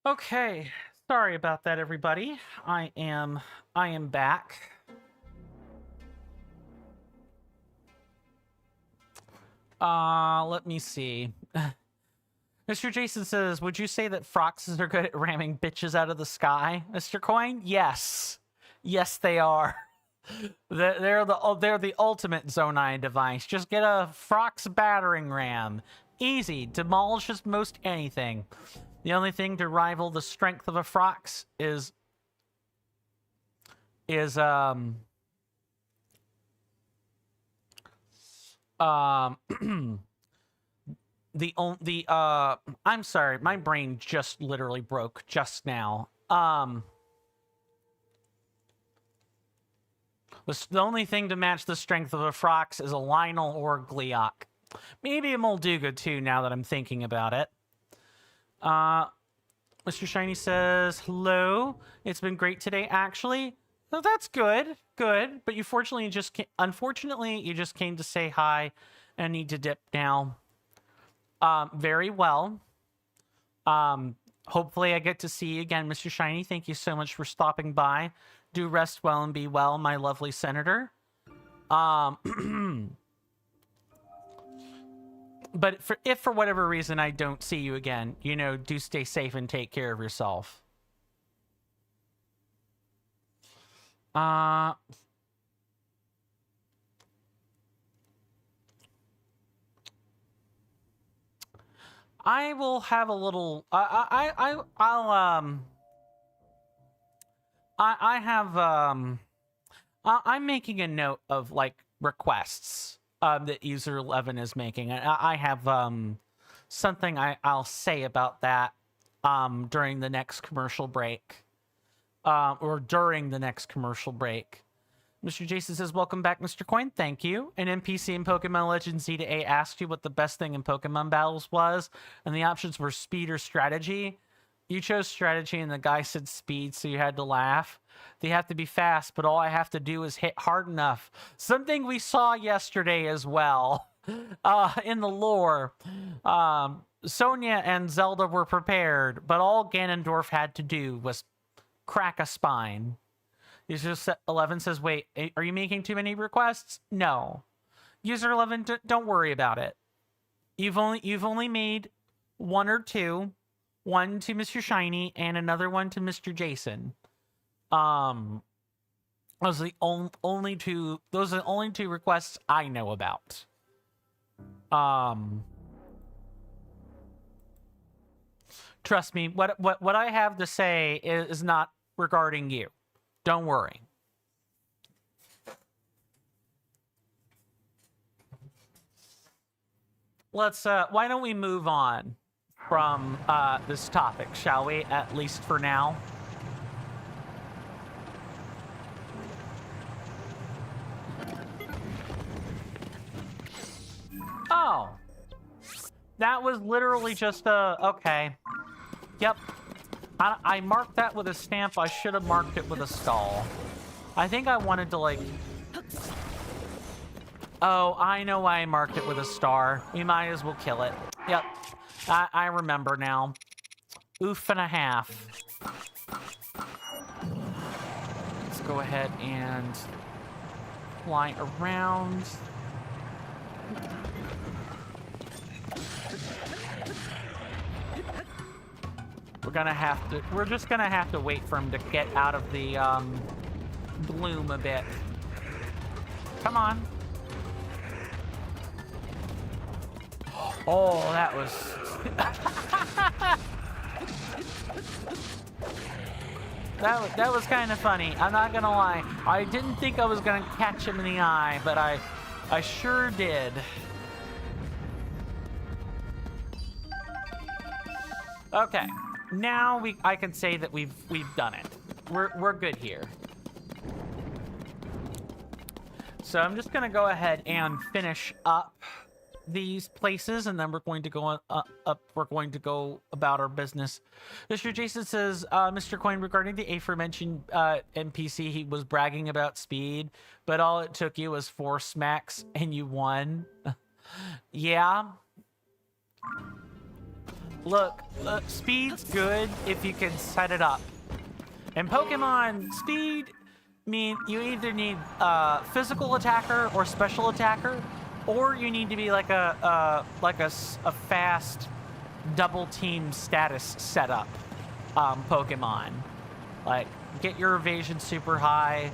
Okay, sorry about that, everybody. I am back. Let me see. Mr. Jason says, would you say that Froxes are good at ramming bitches out of the sky? Mr. Coin? Yes. Yes, they are. They're the ultimate Zonai device. Just get a Frox battering ram. Easy. Demolishes most anything. The only thing to rival the strength of a Frox is I'm sorry, my brain just literally broke just now. The only thing to match the strength of a Frox is a Lionel or a Gleeok. Maybe a Molduga too, now that I'm thinking about it. Mr. Shiny says, hello. It's been great today, actually. Oh, that's good. Good. But you unfortunately, you just came to say hi and need to dip now. Very well. Hopefully I get to see you again, Mr. Shiny. Thank you so much for stopping by. Do rest well and be well, my lovely senator. But if for whatever reason I don't see you again, you know, do stay safe and take care of yourself. I will have a little. I'm making a note of like requests that user 11 is making. I have something I'll say about that during the next commercial break, or during the next commercial break. Mr. Jason says, welcome back, Mr. Coin. Thank you. An NPC in Pokemon Legends Z to A asked you what the best thing in Pokemon battles was, and the options were speed or strategy. You chose strategy, and the guy said speed, so you had to laugh. They have to be fast, but all I have to do is hit hard enough. Something we saw yesterday as well in the lore. Sonia and Zelda were prepared, but all Ganondorf had to do was crack a spine. User 11 says, wait, are you making too many requests? No. User 11, don't worry about it. You've only made one or two. One to Mr. Shiny and another one to Mr. Jason. Those are the only two requests I know about. Trust me, what I have to say is not regarding you. Don't worry. Let's why don't we move on from this topic, shall we? At least for now. Oh. That was literally just a... Okay. Yep. I marked that with a stamp. I should have marked it with a stall. I think I wanted to, like... Oh, I know why I marked it with a star. We might as well kill it. Yep. I remember now. Oof and a half. Let's go ahead and fly around. We're just gonna have to wait for him to get out of the bloom a bit. Come on. Oh, that was... that was kind of funny. I'm not gonna lie. I didn't think I was gonna catch him in the eye, but I sure did. Okay. Now I can say that we've done it. We're good here. So I'm just gonna go ahead and finish up these places, and then we're going to go up. We're going to go about our business. Mr. Jason says, Mr. Coin, regarding the aforementioned NPC, he was bragging about speed, but all it took you was 4 smacks and you won. Yeah. Look, speed's good if you can set it up. In Pokemon, speed mean you either need physical attacker or special attacker, or you need to be like a fast double team status setup Pokemon. Like, get your evasion super high,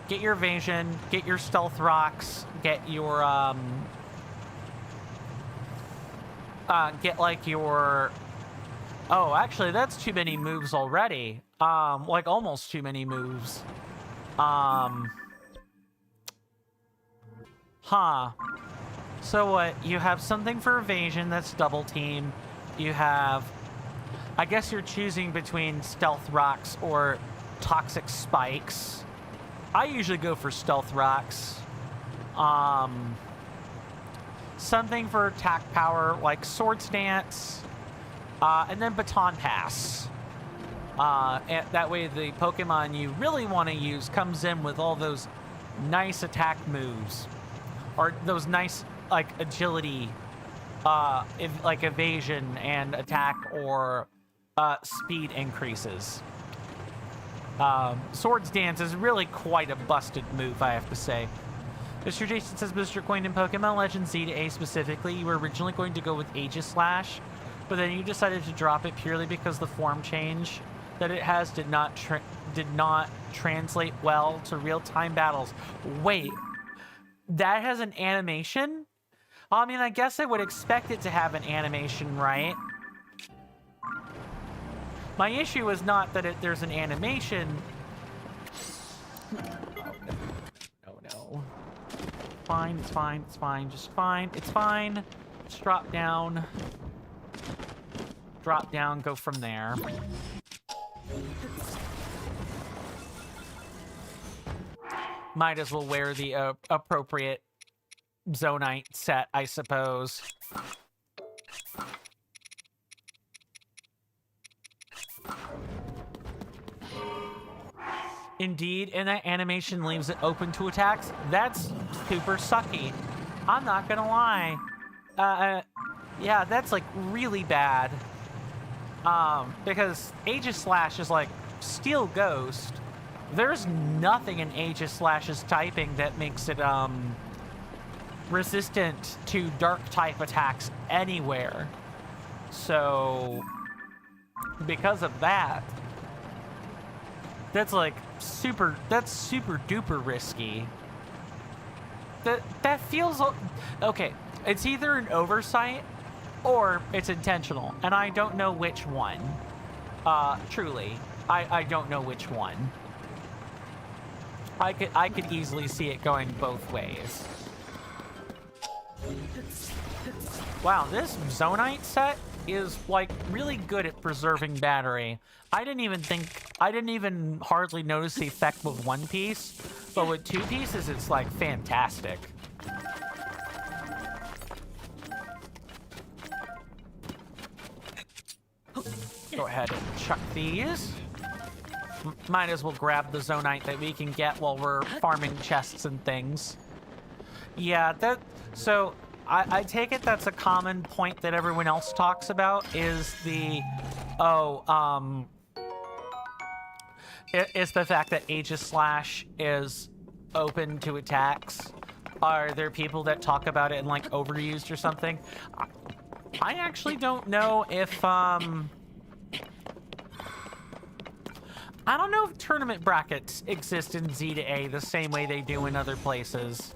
get your evasion, get your stealth rocks, get your get like your... Oh, actually, that's too many moves already. Like almost too many moves. So what? You have something for evasion that's double team. You have... I guess you're choosing between stealth rocks or toxic spikes. I usually go for stealth rocks. Something for attack power like sword stance, and then baton pass. And that way the Pokemon you really want to use comes in with all those nice attack moves, or those nice like agility, like evasion and attack or speed increases. Sword Dance is really quite a busted move, I have to say. Mr. Jason says, Mr. Coin in Pokemon Legends Z to A specifically, you were originally going to go with Aegislash, but then you decided to drop it purely because the form change that it has did not translate well to real-time battles. Wait, that has an animation? I mean, I guess I would expect it to have an animation, right? My issue is not that there's an animation. Oh no. Fine, it's fine, it's fine, just fine, it's fine. Just drop down. Drop down, go from there. Might as well wear the appropriate Zonite set, I suppose. Indeed, and that animation leaves it open to attacks. That's super sucky. I'm not gonna lie. Yeah, that's like really bad. Because Aegislash is like Steel Ghost. There's nothing in Aegislash's typing that makes it resistant to dark type attacks anywhere. So because of that, that's super duper risky. That feels okay. It's either an oversight or it's intentional, and I don't know which one. Truly, I don't know which one. I could easily see it going both ways. Wow, this Zonite set is like really good at preserving battery. I didn't even hardly notice the effect with one piece, but with two pieces, it's like fantastic. Go ahead and chuck these. Might as well grab the Zonite that we can get while we're farming chests and things. Yeah, so I take it that's a common point that everyone else talks about is it's the fact that Aegislash is open to attacks. Are there people that talk about it and like overused or something? I actually don't know if I don't know if tournament brackets exist in Z to A the same way they do in other places.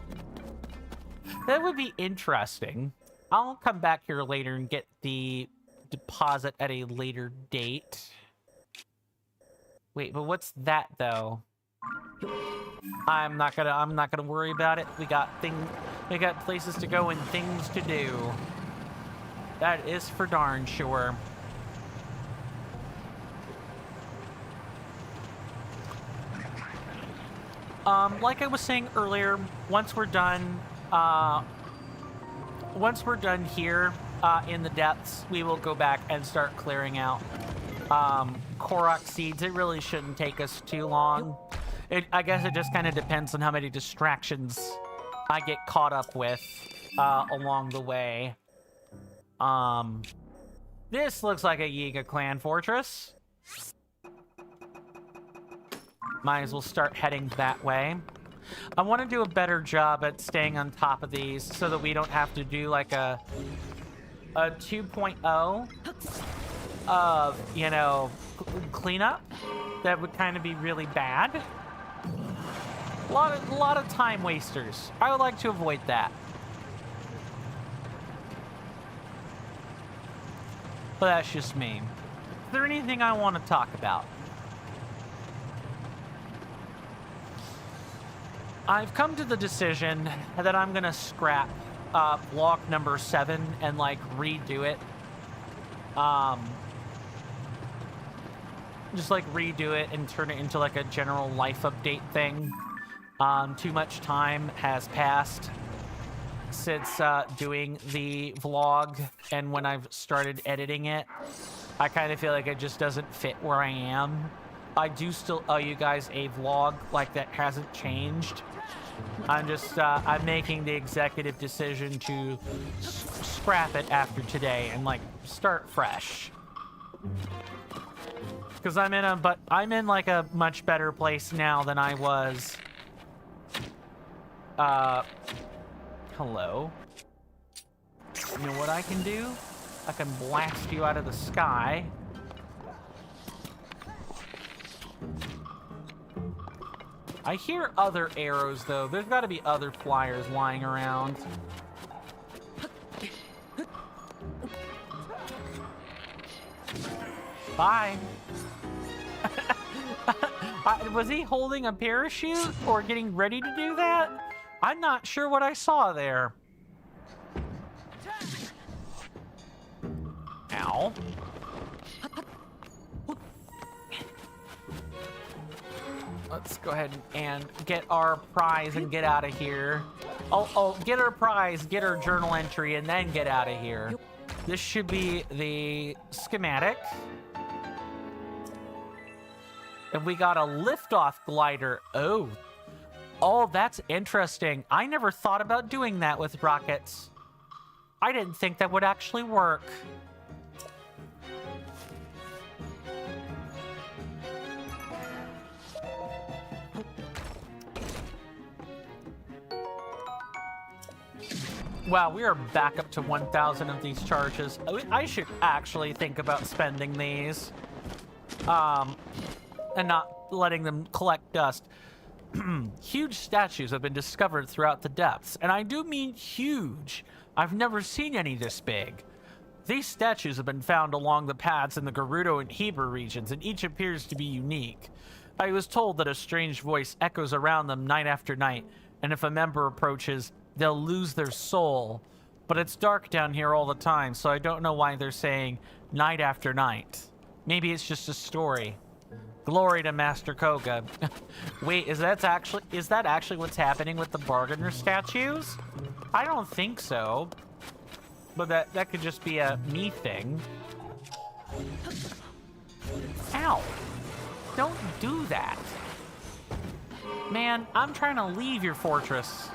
That would be interesting. I'll come back here later and get the deposit at a later date. Wait, but what's that though? I'm not gonna worry about it. We got places to go and things to do. That is for darn sure. Like I was saying earlier, once we're done here in the depths, we will go back and start clearing out Korok seeds. It really shouldn't take us too long. I guess it just kind of depends on how many distractions I get caught up with along the way. This looks like a Yiga clan fortress. Might as well start heading that way. I want to do a better job at staying on top of these so that we don't have to do like a 2.0 of, you know, cleanup. That would kind of be really bad. A lot of time wasters. I would like to avoid that. But that's just me. Is there anything I want to talk about? I've come to the decision that I'm gonna scrap block number 7 and like redo it. just like redo it and turn it into like a general life update thing. Too much time has passed since doing the vlog, and when I've started editing it, I kind of feel like it just doesn't fit where I am. I do still owe you guys a vlog, like that hasn't changed. I'm just, I'm making the executive decision to scrap it after today and like start fresh. Because I'm in like a much better place now than I was. Hello. You know what I can do? I can blast you out of the sky. I hear other arrows, though. There's got to be other flyers lying around. Bye. Was he holding a parachute or getting ready to do that? I'm not sure what I saw there. Ow. Let's go ahead and get our prize and get out of here. Oh, get our prize, get our journal entry, and then get out of here. This should be the schematic. And we got a liftoff glider. Oh, that's interesting. I never thought about doing that with rockets. I didn't think that would actually work. Wow, we are back up to 1,000 of these charges. I should actually think about spending these. And not letting them collect dust. Huge statues have been discovered throughout the depths, and I do mean huge. I've never seen any this big. These statues have been found along the paths in the Gerudo and Heber regions, and each appears to be unique. I was told that a strange voice echoes around them night after night, and if a member approaches, they'll lose their soul. But it's dark down here all the time, so I don't know why they're saying night after night. Maybe it's just a story. Glory to Master Koga. Wait, is that actually what's happening with the bargainer statues? I don't think so. But that could just be a me thing. Ow. Don't do that. Man, I'm trying to leave your fortress.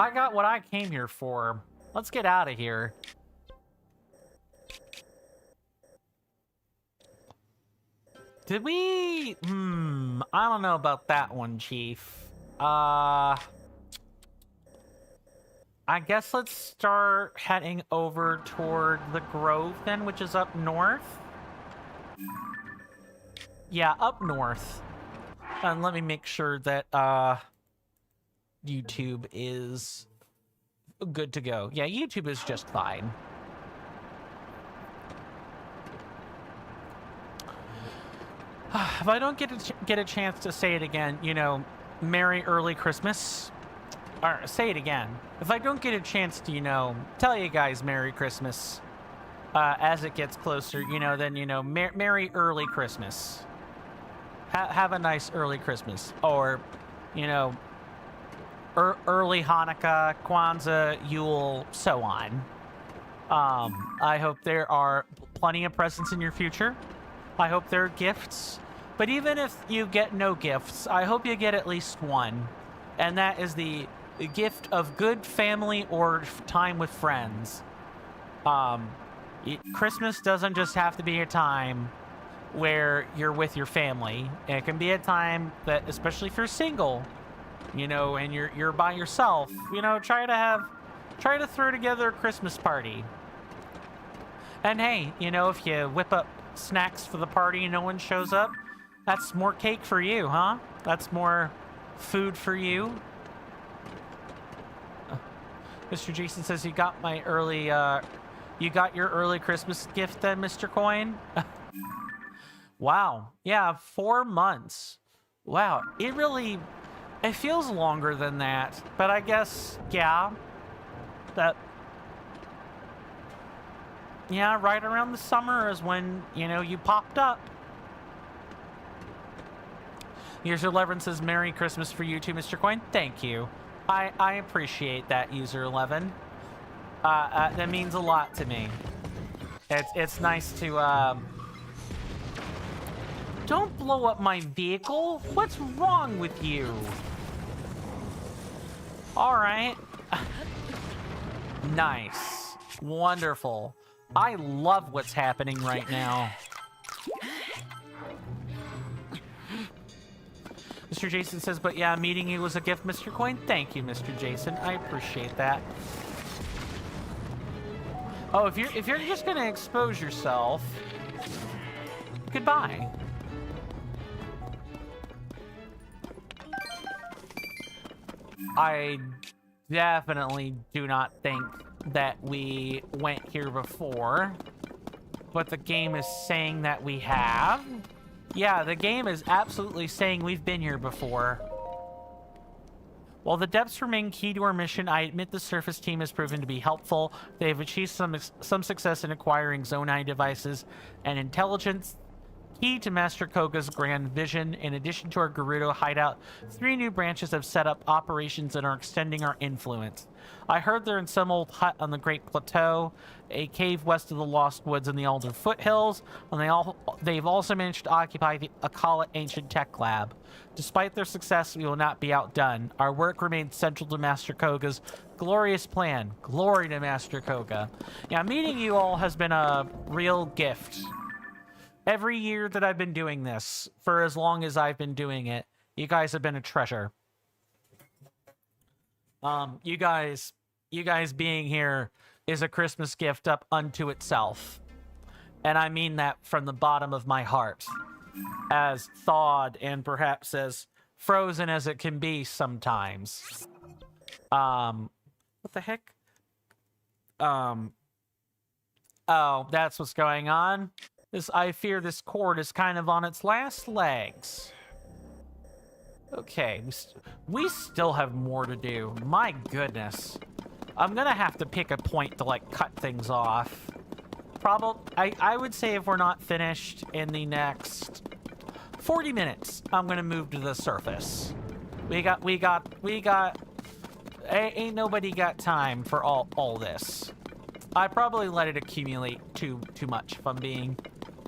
I got what I came here for. Let's get out of here. Did we... I don't know about that one, Chief. I guess let's start heading over toward the Grove then, which is up north. Yeah, up north. And let me make sure that, YouTube is good to go. Yeah, YouTube is just fine. If I don't get a chance to say it again, you know, Merry Early Christmas. Or say it again. If I don't get a chance to, you know, tell you guys Merry Christmas as it gets closer, you know, then, you know, Merry Early Christmas. Have a nice early Christmas. Or, you know, early Hanukkah, Kwanzaa, Yule, so on. I hope there are plenty of presents in your future. I hope there are gifts. But even if you get no gifts, I hope you get at least one. And that is the gift of good family or time with friends. Christmas doesn't just have to be a time where you're with your family. It can be a time that, especially if you're single, you know, and you're by yourself, you know, try to throw together a Christmas party. And hey, you know, if you whip up snacks for the party and no one shows up, that's more cake for you, huh? That's more food for you. Mr. Jason says you got my early, you got your early Christmas gift then, Mr. Coin? Wow. Yeah, 4 months. Wow. It feels longer than that, but I guess, yeah. Yeah, right around the summer is when, you know, you popped up. User 11 says, Merry Christmas for you too, Mr. Coin. Thank you. I appreciate that, User 11. That means a lot to me. It's nice to, Don't blow up my vehicle. What's wrong with you? All right. Nice. Wonderful. I love what's happening right now. Mr. Jason says, but yeah, meeting you was a gift, Mr. Coin. Thank you, Mr. Jason. I appreciate that. Oh, if you're just gonna expose yourself, goodbye. I definitely do not think that we went here before, but the game is saying that we have. Yeah, the game is absolutely saying we've been here before. While the depths remain key to our mission, I admit the surface team has proven to be helpful. They have achieved some success in acquiring Zonai devices and intelligence, key to Master Koga's grand vision. In addition to our Gerudo hideout, 3 new branches have set up operations and are extending our influence. I heard they're in some old hut on the Great Plateau, a cave west of the Lost Woods in the Elder Foothills, and they've also managed to occupy the Akala Ancient Tech Lab. Despite their success, we will not be outdone. Our work remains central to Master Koga's glorious plan. Glory to Master Koga. Yeah, meeting you all has been a real gift. Every year that I've been doing this, for as long as I've been doing it, you guys have been a treasure. You guys being here is a Christmas gift up unto itself. And I mean that from the bottom of my heart. As thawed and perhaps as frozen as it can be sometimes. What the heck? Oh, that's what's going on. I fear this cord is kind of on its last legs. Okay, we still have more to do. My goodness. I'm gonna have to pick a point to, like, cut things off. I would say if we're not finished in the next 40 minutes, I'm gonna move to the surface. Ain't nobody got time for all this. I probably let it accumulate too much, if I'm being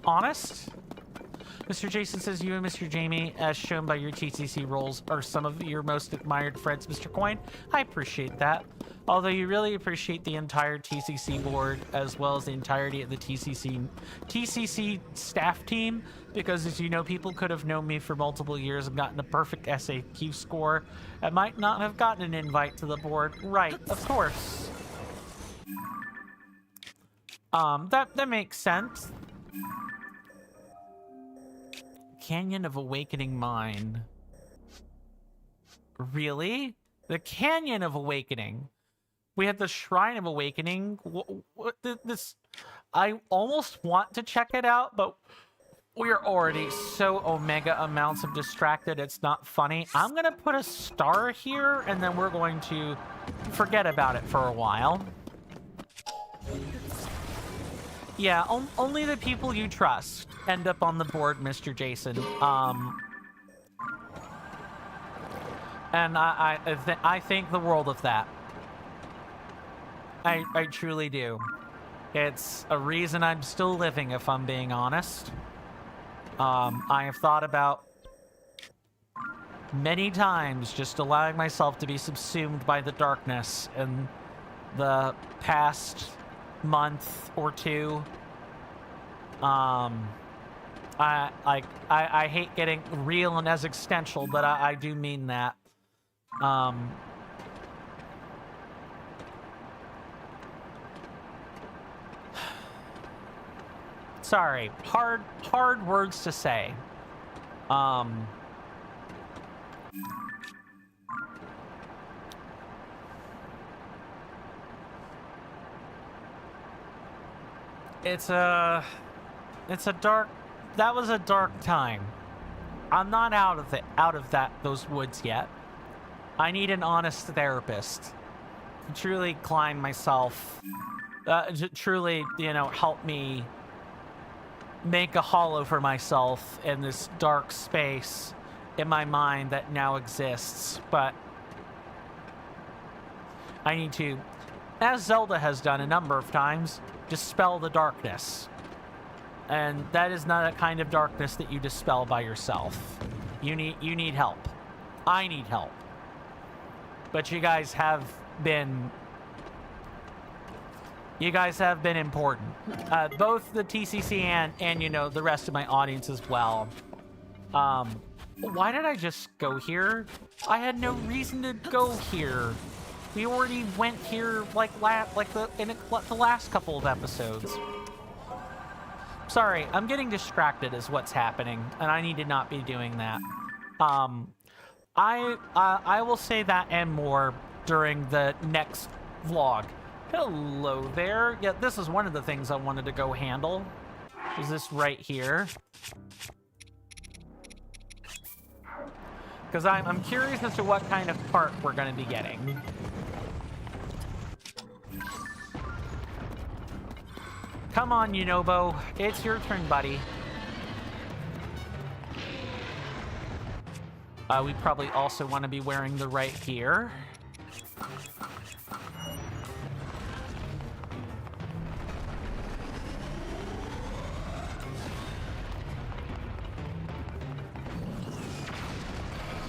honest. Mr. Jason says, you and Mr. Jamie, as shown by your TCC roles, are some of your most admired friends, Mr. Coin. I appreciate that. Although you really appreciate the entire TCC board, as well as the entirety of the TCC staff team, because as you know, people could have known me for multiple years and gotten a perfect SAQ score and might not have gotten an invite to the board. Right, of course. That makes sense. Canyon of Awakening Mine. Really? The Canyon of Awakening. We had the Shrine of Awakening. What this? I almost want to check it out, but we're already so omega amounts of distracted, it's not funny. I'm gonna put a star here, and then we're going to forget about it for a while. Yeah, only the people you trust end up on the board, Mr. Jason. And I think the world of that. I truly do. It's a reason I'm still living, if I'm being honest. I have thought about many times just allowing myself to be subsumed by the darkness in the past month or two. I hate getting real and existential, but I do mean that. Sorry, hard words to say. It's a dark, that was a dark time. I'm not out of those woods yet. I need an honest therapist to truly climb myself, to truly, help me make a hollow for myself in this dark space in my mind that now exists, but I need to, as Zelda has done a number of times, dispel the darkness. And that is not a kind of darkness that you dispel by yourself. You need help. I need help. But you guys have been important. Both the TCC and you know, the rest of my audience as well. Why did I just go here? I had no reason to go here. We already went here like the last couple of episodes. Sorry, I'm getting distracted is what's happening, and I need to not be doing that. I will say that and more during the next vlog. Hello there. Yeah, this is one of the things I wanted to go handle. Is this right here? Because I'm curious as to what kind of part we're going to be getting. Come on, Yunobo. It's your turn, buddy. We probably also want to be wearing the right gear.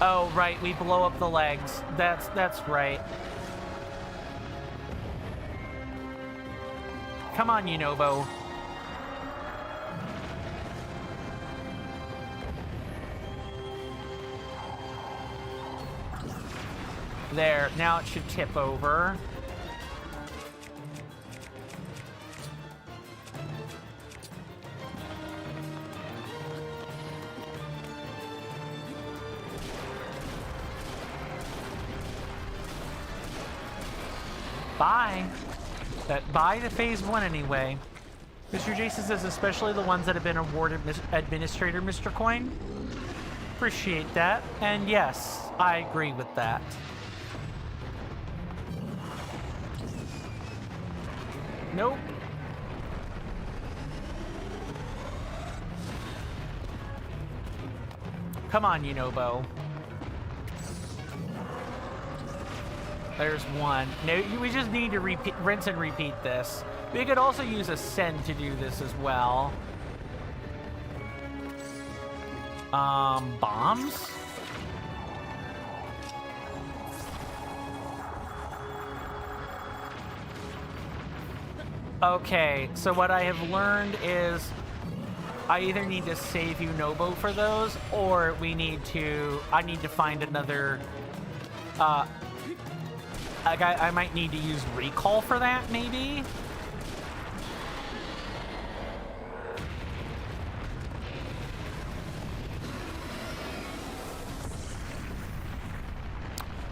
Oh, right, we blow up the legs. That's right. Come on, Yunobo. There, now it should tip over. Bye. Bye to phase 1 anyway. Mr. Jason says, especially the ones that have been awarded Administrator, Mr. Coin. Appreciate that. And yes, I agree with that. Nope. Come on, Yunobo. There's one. No, we just need to rinse and repeat this. We could also use a send to do this as well. Bombs? Okay, so what I have learned is I either need to save Yunobo for those, or I need to find another, I might need to use recall for that, maybe?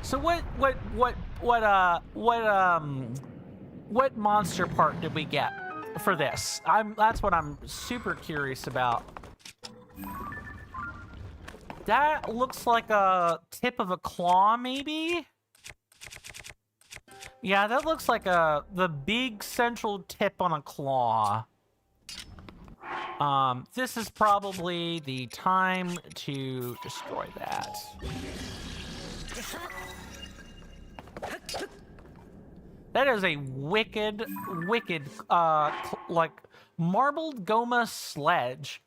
So what monster part did we get for this? That's what I'm super curious about. That looks like a tip of a claw, maybe? Yeah, that looks like the big central tip on a claw. This is probably the time to destroy that. That is a wicked, like, marbled Goma sledge.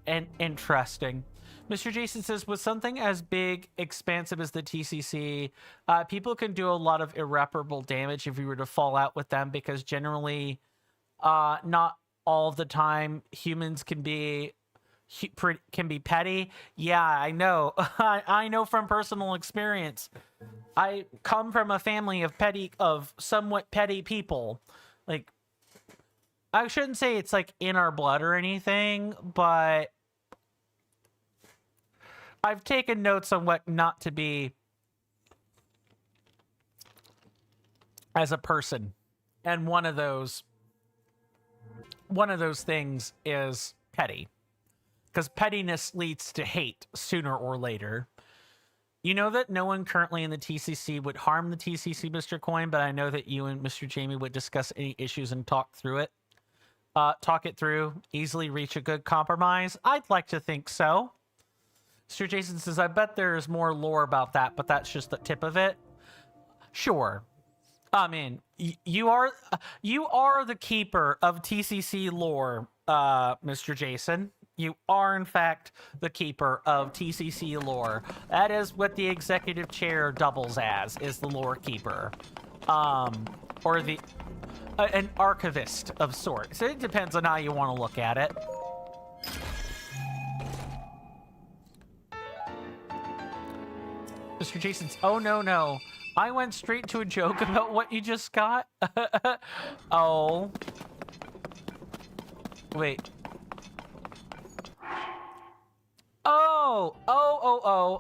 And interesting. Mr. Jason says, with something as big, expansive as the TCC, people can do a lot of irreparable damage if you were to fall out with them, because generally, not all of the time, humans can be petty. Yeah, I know. I know from personal experience. I come from a family of somewhat petty people. Like, I shouldn't say it's like in our blood or anything, but I've taken notes on what not to be as a person. And one of those things is petty. Because pettiness leads to hate sooner or later. You know that no one currently in the TCC would harm the TCC, Mr. Coin, but I know that you and Mr. Jamie would discuss any issues and talk through it. Talk it through, easily reach a good compromise. I'd like to think so. Mr. Jason says, I bet there's more lore about that, but that's just the tip of it. Sure. I mean, you are the keeper of TCC lore, Mr. Jason. You are, in fact, the keeper of TCC lore. That is what the executive chair doubles as, is the lore keeper. Or the an archivist of sorts. It depends on how you want to look at it. Mr. Jason's, oh no. I went straight to a joke about what you just got. Oh. Wait. Oh.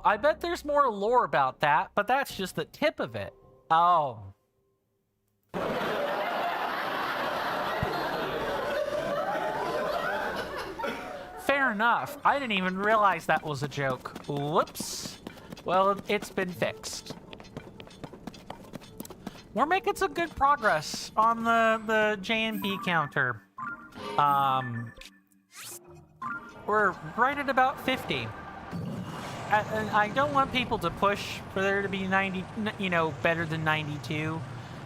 I bet there's more lore about that, but that's just the tip of it. Oh. Fair enough. I didn't even realize that was a joke. Whoops. Well, it's been fixed. We're making some good progress on the JMP counter. We're right at about 50. And I don't want people to push for there to be 90, better than 92.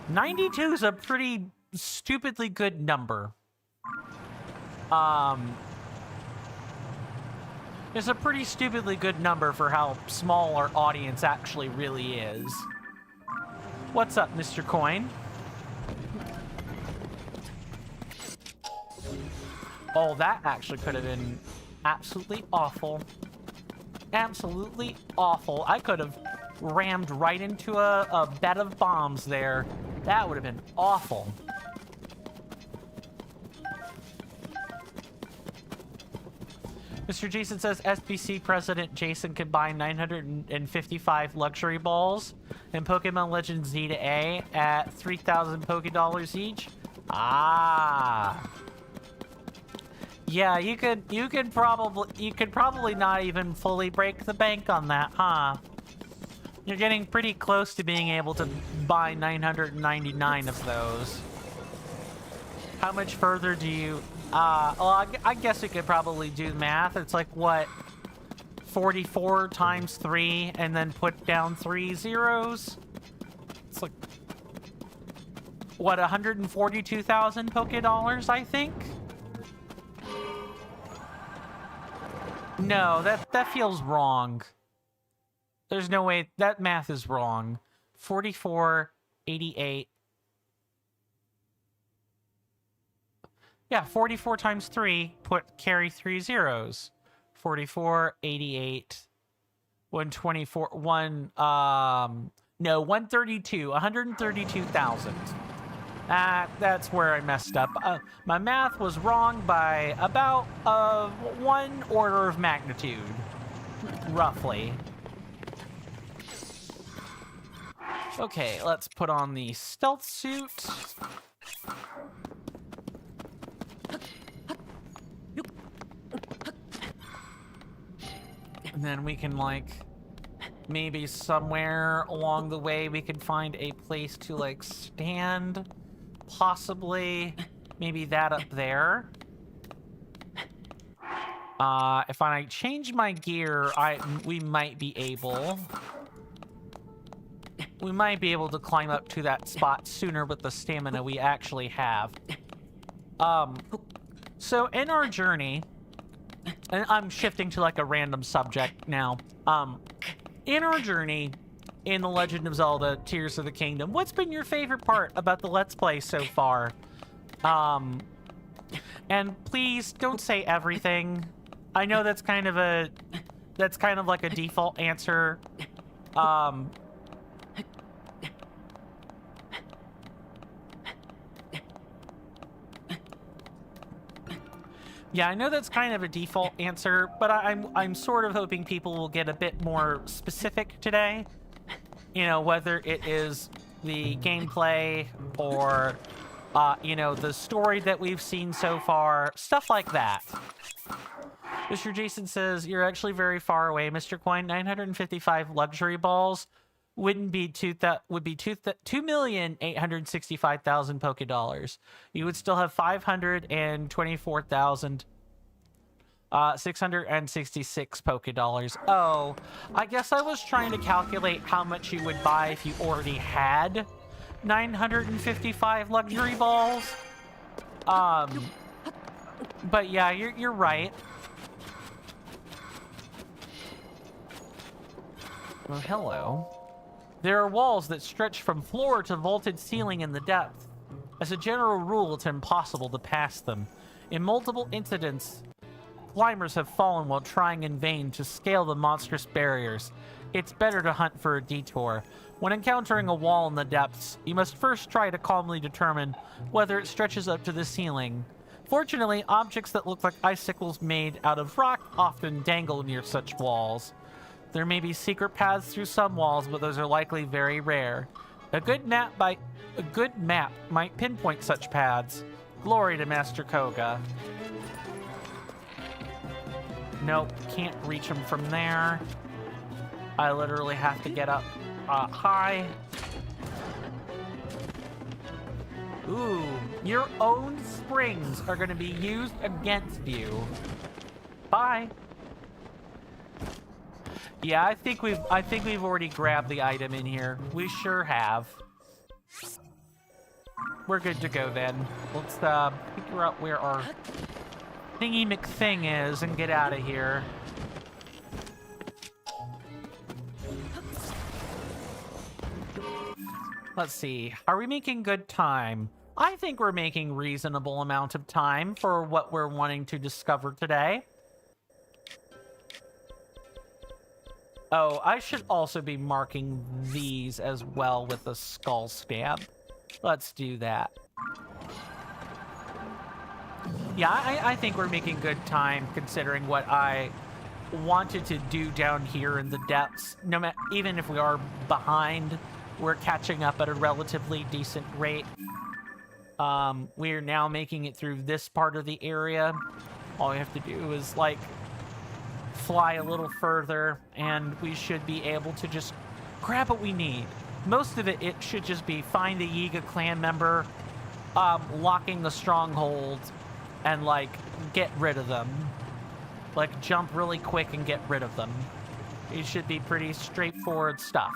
92 is a pretty stupidly good number. It's a pretty stupidly good number for how small our audience actually really is. What's up, Mr. Coin? Oh, that actually could have been absolutely awful. Absolutely awful. I could have rammed right into a bed of bombs there. That would have been awful. Mr. Jason says SBC President Jason can buy 955 luxury balls and Pokemon Legends Z to A at 3,000 Pokédollars each. Ah. Yeah, you could probably not even fully break the bank on that, huh? You're getting pretty close to being able to buy 999 of those. How much further do you... well, I guess we could probably do math. It's like, what? 44 times 3, and then put down 3 zeros? It's like... what, 142,000 Pokédollars, I think? No, that feels wrong. There's no way... that math is wrong. 44, 88... yeah, 44 times 3, carry 3 zeros. 44, 88, 124, 132, 132,000. That's where I messed up. My math was wrong by about 1 order of magnitude, roughly. Okay, let's put on the stealth suit. And then we can, like, maybe somewhere along the way we can find a place to, like, stand. Possibly. Maybe that up there. If I change my gear, we might be able... we might be able to climb up to that spot sooner with the stamina we actually have. So in our journey... and I'm shifting to like a random subject now. In our journey in The Legend of Zelda Tears of the Kingdom, what's been your favorite part about the Let's Play so far? And please don't say everything. I know that's kind of like a default answer. Yeah, I know that's kind of a default answer, but I'm sort of hoping people will get a bit more specific today. You know, whether it is the gameplay or, the story that we've seen so far, stuff like that. Mr. Jason says, you're actually very far away, Mr. Coin. 955 luxury balls would be 2,865,000 Pokédollars. You would still have 524,000 666 Poké Dollars. Oh, I guess I was trying to calculate how much you would buy if you already had 955 luxury balls. But yeah, you're right. Well, hello. There are walls that stretch from floor to vaulted ceiling in the depth. As a general rule, it's impossible to pass them. In multiple incidents, climbers have fallen while trying in vain to scale the monstrous barriers. It's better to hunt for a detour. When encountering a wall in the depths, you must first try to calmly determine whether it stretches up to the ceiling. Fortunately, objects that look like icicles made out of rock often dangle near such walls. There may be secret paths through some walls, but those are likely very rare. A good map might pinpoint such paths. Glory to Master Koga. Nope, can't reach him from there. I literally have to get up high. Ooh, your own springs are going to be used against you. Bye. Yeah, I think we've already grabbed the item in here. We sure have. We're good to go then. Let's figure out where our thingy McThing is and get out of here. Let's see. Are we making good time? I think we're making reasonable amount of time for what we're wanting to discover today. Oh, I should also be marking these as well with a skull stamp. Let's do that. Yeah, I think we're making good time considering what I wanted to do down here in the depths. No matter, even if we are behind, we're catching up at a relatively decent rate. We are now making it through this part of the area. All we have to do is like fly a little further and we should be able to just grab what we need. Most of it should just be find a Yiga clan member, locking the stronghold, and like get rid of them. Like jump really quick and get rid of them. It should be pretty straightforward stuff.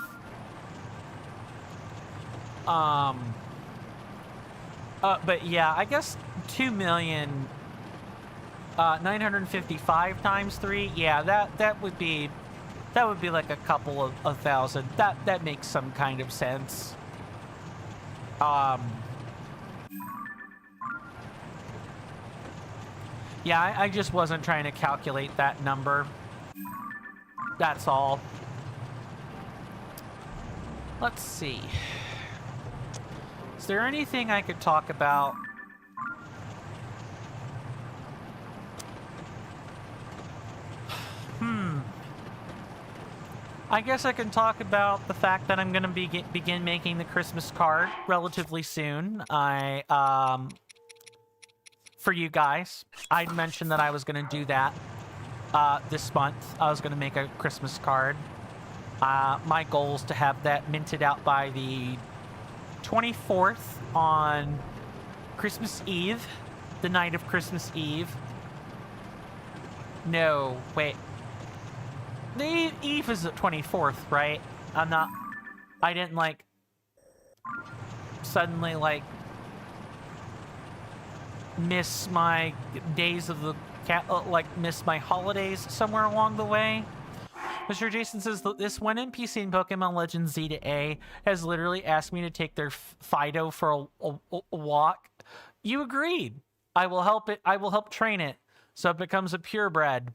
But yeah, I guess 2,955 times 3. Yeah, that would be like a couple of thousand. That makes some kind of sense. Yeah, I just wasn't trying to calculate that number. That's all. Let's see. Is there anything I could talk about? I guess I can talk about the fact that I'm going to begin making the Christmas card relatively soon. For you guys, I'd mentioned that I was going to do that this month. I was going to make a Christmas card. My goal is to have that minted out by the 24th on Christmas Eve, the night of Christmas Eve. No, wait. The Eve is the 24th, right? I didn't like suddenly like miss my days of the miss my holidays somewhere along the way. Mr. Jason says that this one NPC in Pokemon Legends Z to A has literally asked me to take their Fido for a walk. You agreed. I will help it. I will help train it so it becomes a purebred.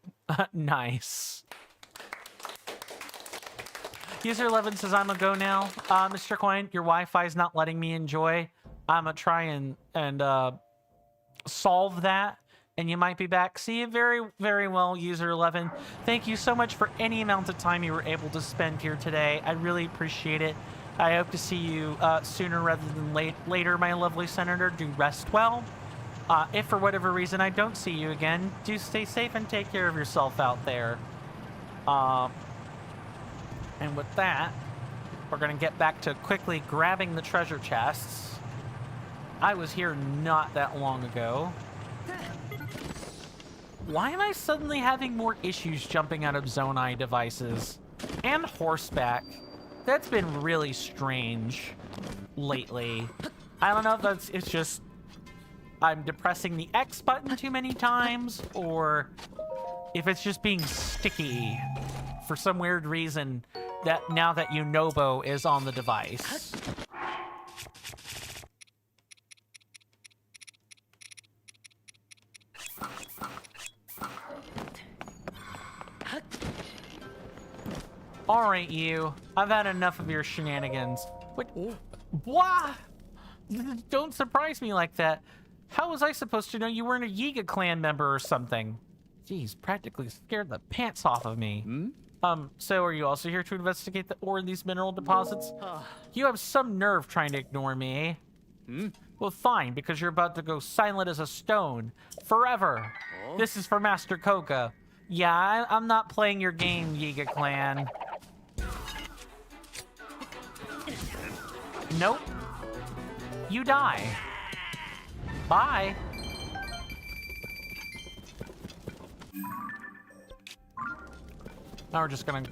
Nice. User 11 says I'm a go now. Mr. Coin, your Wi-Fi is not letting me enjoy. I'm gonna try and solve that, and you might be back. See you very, very well, User 11. Thank you so much for any amount of time you were able to spend here today. I really appreciate it. I hope to see you sooner rather than later, my lovely senator. Do rest well. If for whatever reason I don't see you again, do stay safe and take care of yourself out there. And with that, we're going to get back to quickly grabbing the treasure chests. I was here not that long ago. Why am I suddenly having more issues jumping out of zone eye devices? And horseback. That's been really strange lately. I don't know if it's just I'm depressing the X button too many times, or if it's just being sticky for some weird reason that now that Unobo is on the device. Alright, you. I've had enough of your shenanigans. What? Don't surprise me like that. How was I supposed to know you weren't a Yiga clan member or something? Jeez, practically scared the pants off of me. So are you also here to investigate the ore in these mineral deposits? You have some nerve trying to ignore me, eh? Well, fine, because you're about to go silent as a stone. Forever. This is for Master Koga. Yeah, I'm not playing your game, Yiga clan. Nope. You die. Bye. Now we're just gonna...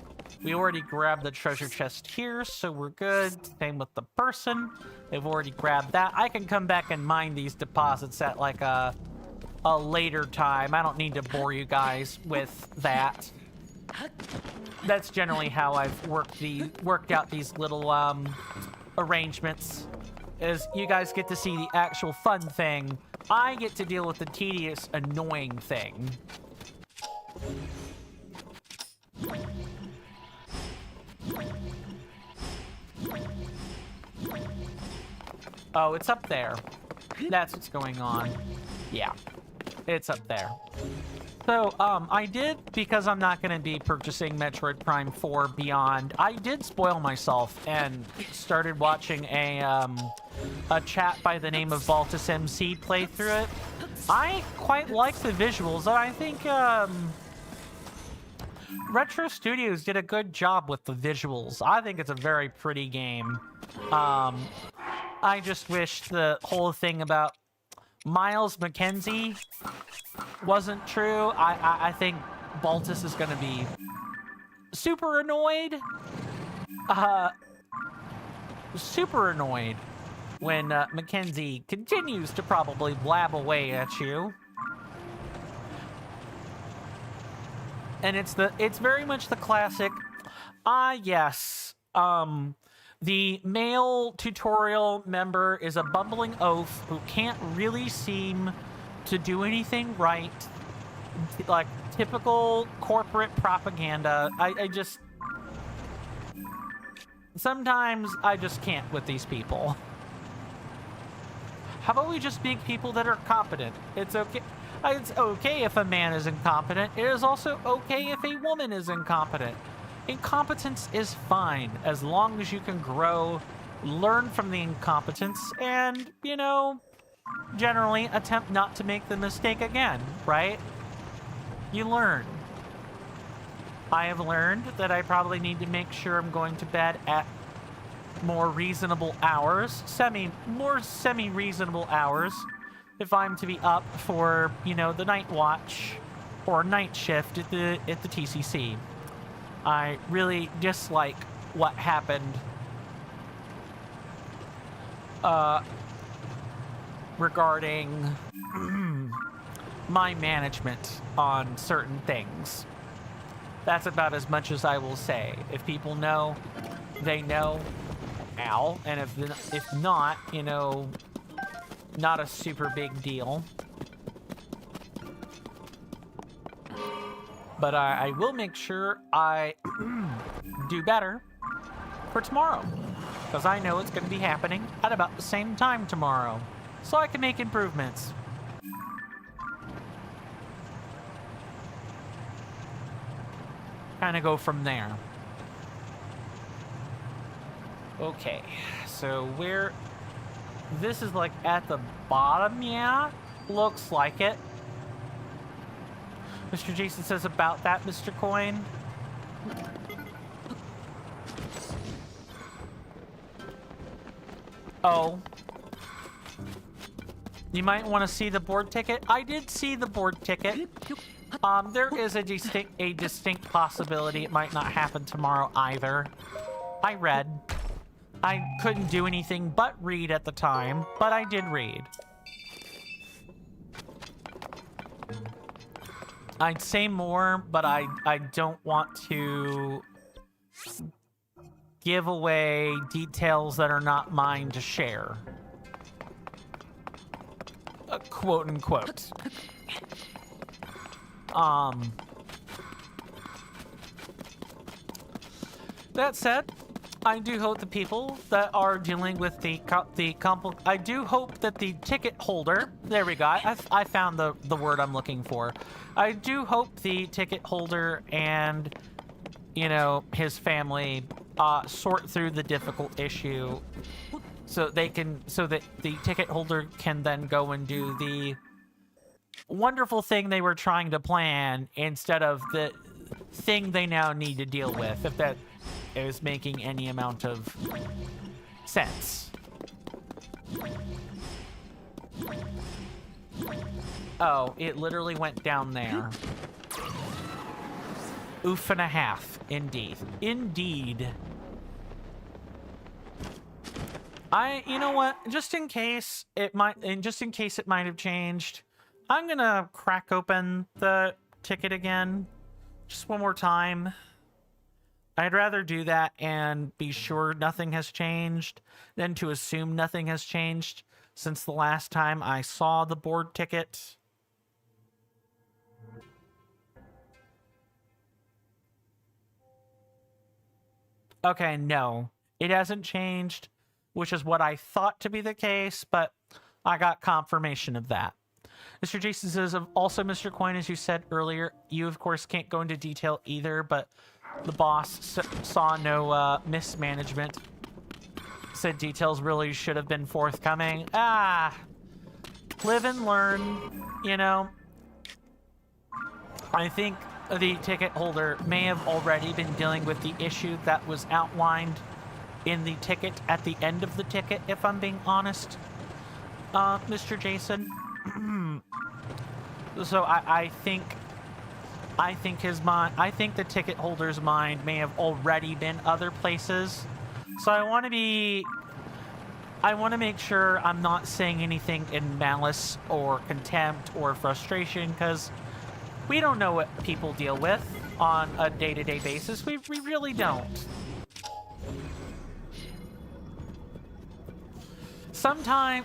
We already grabbed the treasure chest here, so we're good. Same with the person. They've already grabbed that. I can come back and mine these deposits at like a later time. I don't need to bore you guys with that. That's generally how I've worked out these little arrangements. Is you guys get to see the actual fun thing. I get to deal with the tedious, annoying thing. Oh, it's up there. That's what's going on. Yeah, it's up there. So, I did, because I'm not going to be purchasing Metroid Prime 4 Beyond, I did spoil myself and started watching a chat by the name of Baltus MC play through it. I quite like the visuals, and I think, Retro Studios did a good job with the visuals. I think it's a very pretty game. I just wish the whole thing about Miles McKenzie wasn't true. I think Baltus is going to be super annoyed. Super annoyed when Mackenzie continues to probably blab away at you. And it's very much the classic, yes, the male tutorial member is a bumbling oaf who can't really seem to do anything right. Like, typical corporate propaganda. I just... Sometimes I just can't with these people. How about we just be people that are competent? It's okay. It's okay if a man is incompetent. It is also okay if a woman is incompetent. Incompetence is fine, as long as you can grow, learn from the incompetence, and, you know, generally attempt not to make the mistake again, right? You learn. I have learned that I probably need to make sure I'm going to bed at more reasonable hours, more semi-reasonable hours, if I'm to be up for, you know, the night watch or night shift at the TCC. I really dislike what happened regarding my management on certain things. That's about as much as I will say. If people know, they know. Ow. And if not, you know, not a super big deal. But I will make sure I do better for tomorrow. Because I know it's going to be happening at about the same time tomorrow. So I can make improvements. Kind of go from there. Okay, so where... This is like at the bottom, yeah? Looks like it. Mr. Jason says about that, Mr. Coin. Oh. You might want to see the board ticket. I did see the board ticket. There is a distinct possibility it might not happen tomorrow either. I read. I couldn't do anything but read at the time, but I did read. I'd say more, but I don't want to give away details that are not mine to share. Quote unquote. That said, I do hope the people that are dealing with I do hope that the ticket holder, there we go, I found the word I'm looking for. I do hope the ticket holder and, you know, his family sort through the difficult issue so that the ticket holder can then go and do the wonderful thing they were trying to plan instead of the thing they now need to deal with, if that is making any amount of sense. Oh, it literally went down there. Oof and a half, indeed. Indeed. You know what? Just in case it might have changed, I'm gonna crack open the ticket again, just one more time. I'd rather do that and be sure nothing has changed than to assume nothing has changed since the last time I saw the board ticket. Okay, no, it hasn't changed, which is what I thought to be the case, but I got confirmation of that. Mr. Jason says, also, Mr. Coin, as you said earlier, you, of course, can't go into detail either, but the boss saw no mismanagement. Said details really should have been forthcoming. Live and learn, you know. I think the ticket holder may have already been dealing with the issue that was outlined in the ticket at the end of the ticket, if I'm being honest, Mr. Jason. So I think the ticket holder's mind may have already been other places. So I want to make sure I'm not saying anything in malice or contempt or frustration, because we don't know what people deal with on a day-to-day basis. We really don't. Sometimes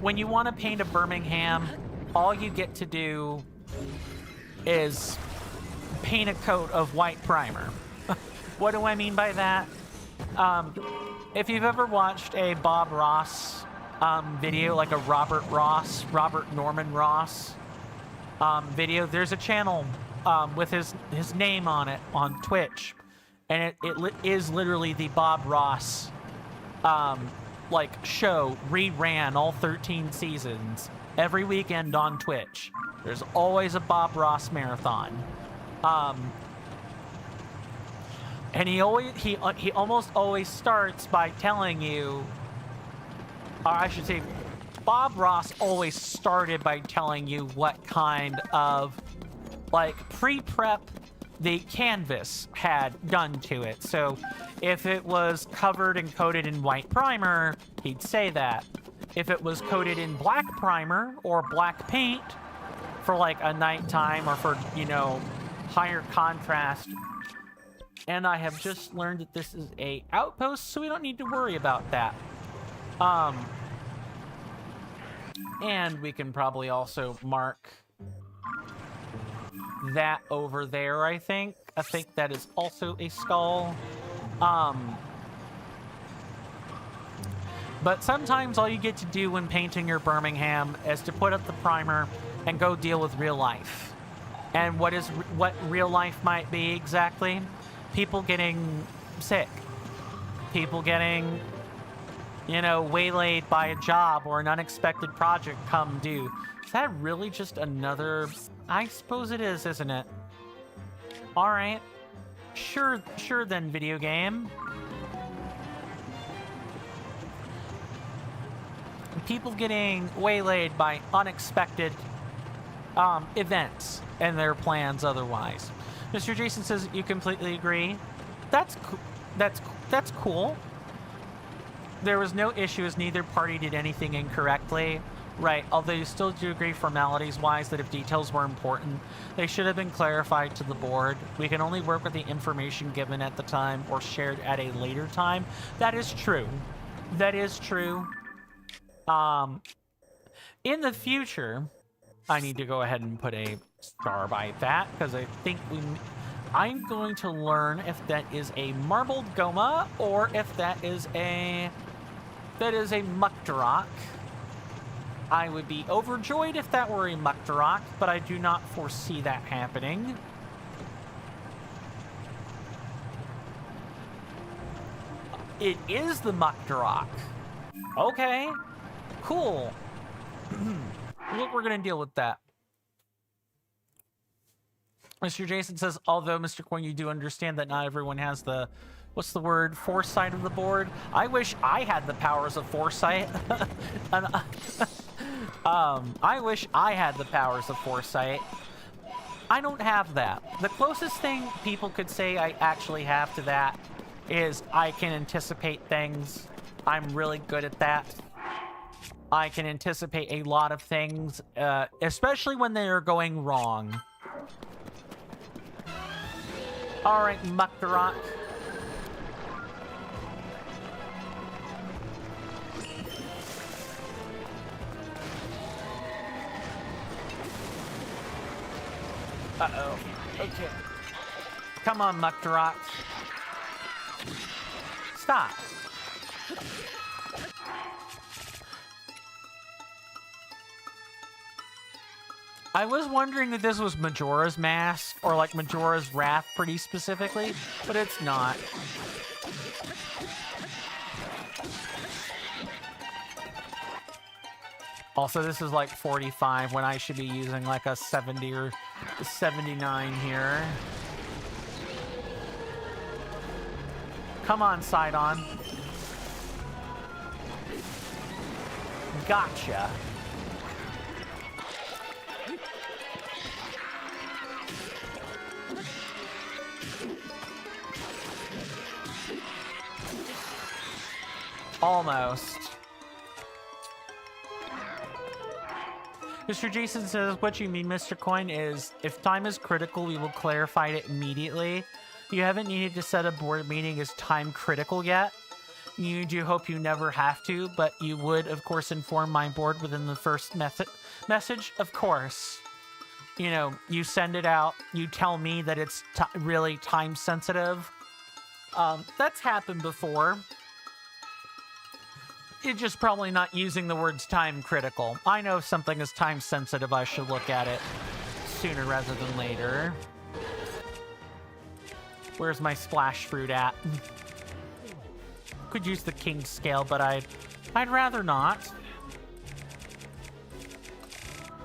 when you want to paint a Birmingham, all you get to do is paint a coat of white primer. What do I mean by that? If you've ever watched a Bob Ross video, like a Robert Norman Ross video, there's a channel with his name on it on Twitch, and it is literally the Bob Ross show, reran all 13 seasons every weekend on Twitch. There's always a Bob Ross marathon. And he almost always starts by telling you, or I should say, Bob Ross always started by telling you what kind of pre-prep the canvas had done to it. So if it was covered and coated in white primer, he'd say that. If it was coated in black primer or black paint for a nighttime or for, higher contrast. And I have just learned that this is a outpost, so we don't need to worry about that. And we can probably also mark that over there, I think. I think that is also a skull. But sometimes all you get to do when painting your Birmingham is to put up the primer and go deal with real life. And what real life might be exactly? People getting sick. People getting, waylaid by a job or an unexpected project come due. Is that really just another... I suppose it is, isn't it? Alright. Sure then, video game. People getting waylaid by unexpected events and their plans otherwise. Mr. Jason says you completely agree. That's cool. There was no issue as neither party did anything incorrectly. Right, although you still do agree formalities-wise that if details were important, they should have been clarified to the board. We can only work with the information given at the time or shared at a later time. That is true. That is true. In the future, I need to go ahead and put a star by that, because I think I'm going to learn if that is a marbled goma or if that is a Muktarok. I would be overjoyed if that were a Muktarok, but I do not foresee that happening. It is the Muktarok. Okay, cool. Look, we're gonna deal with that. Mr. Jason says, although, Mr. Coin, you do understand that not everyone has the, what's the word, foresight of the board? I wish I had the powers of foresight. I wish I had the powers of foresight. I don't have that. The closest thing people could say I actually have to that is I can anticipate things. I'm really good at that. I can anticipate a lot of things, especially when they are going wrong. All right, Muktarok. Uh-oh. Okay. Come on, Muktarok. Stop. I was wondering if this was Majora's Mask, or like Majora's Wrath pretty specifically, but it's not. Also, this is like 45 when I should be using like a 70 or 79 here. Come on, Sidon. Gotcha. Almost. Mr. Jason says, what you mean, Mr. Coin, is if time is critical, we will clarify it immediately. You haven't needed to set a board meeting as time critical yet. You do hope you never have to, but you would, of course, inform my board within the first message. Of course. You know, you send it out, you tell me that it's really time sensitive. That's happened before. It's just probably not using the words time critical. I know if something is time sensitive, I should look at it sooner rather than later. Where's my splash fruit at? Could use the king scale, but I'd rather not.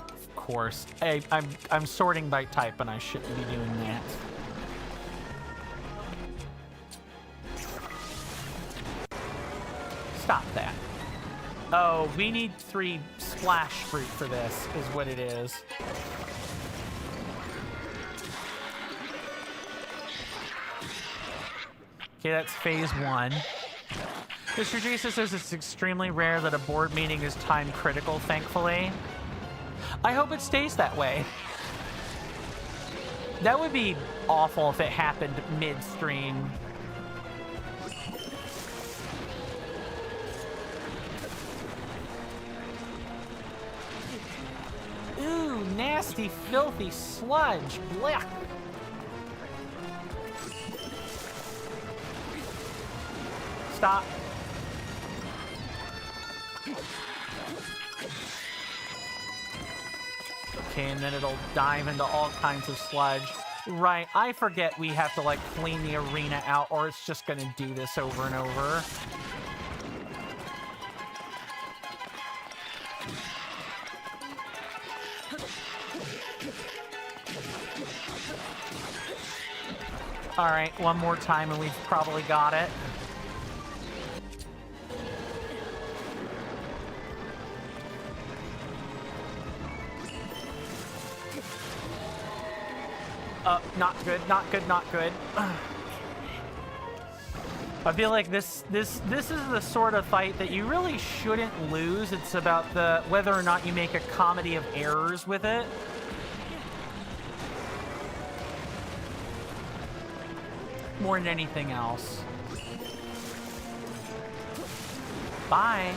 Of course. I'm sorting by type and I shouldn't be doing that. Stop that. Oh, we need 3 splash fruit for this, is what it is. Okay, that's phase 1. Mr. Jesus says it's extremely rare that a board meeting is time critical, thankfully. I hope it stays that way. That would be awful if it happened mid-stream. Ooh, nasty, filthy sludge. Blech. Stop. Okay, and then it'll dive into all kinds of sludge. Right, I forget we have to, like, clean the arena out, or it's just gonna do this over and over. Alright, one more time and we've probably got it. Not good, not good, not good. I feel like this is the sort of fight that you really shouldn't lose. It's about whether or not you make a comedy of errors with it. More than anything else. Bye.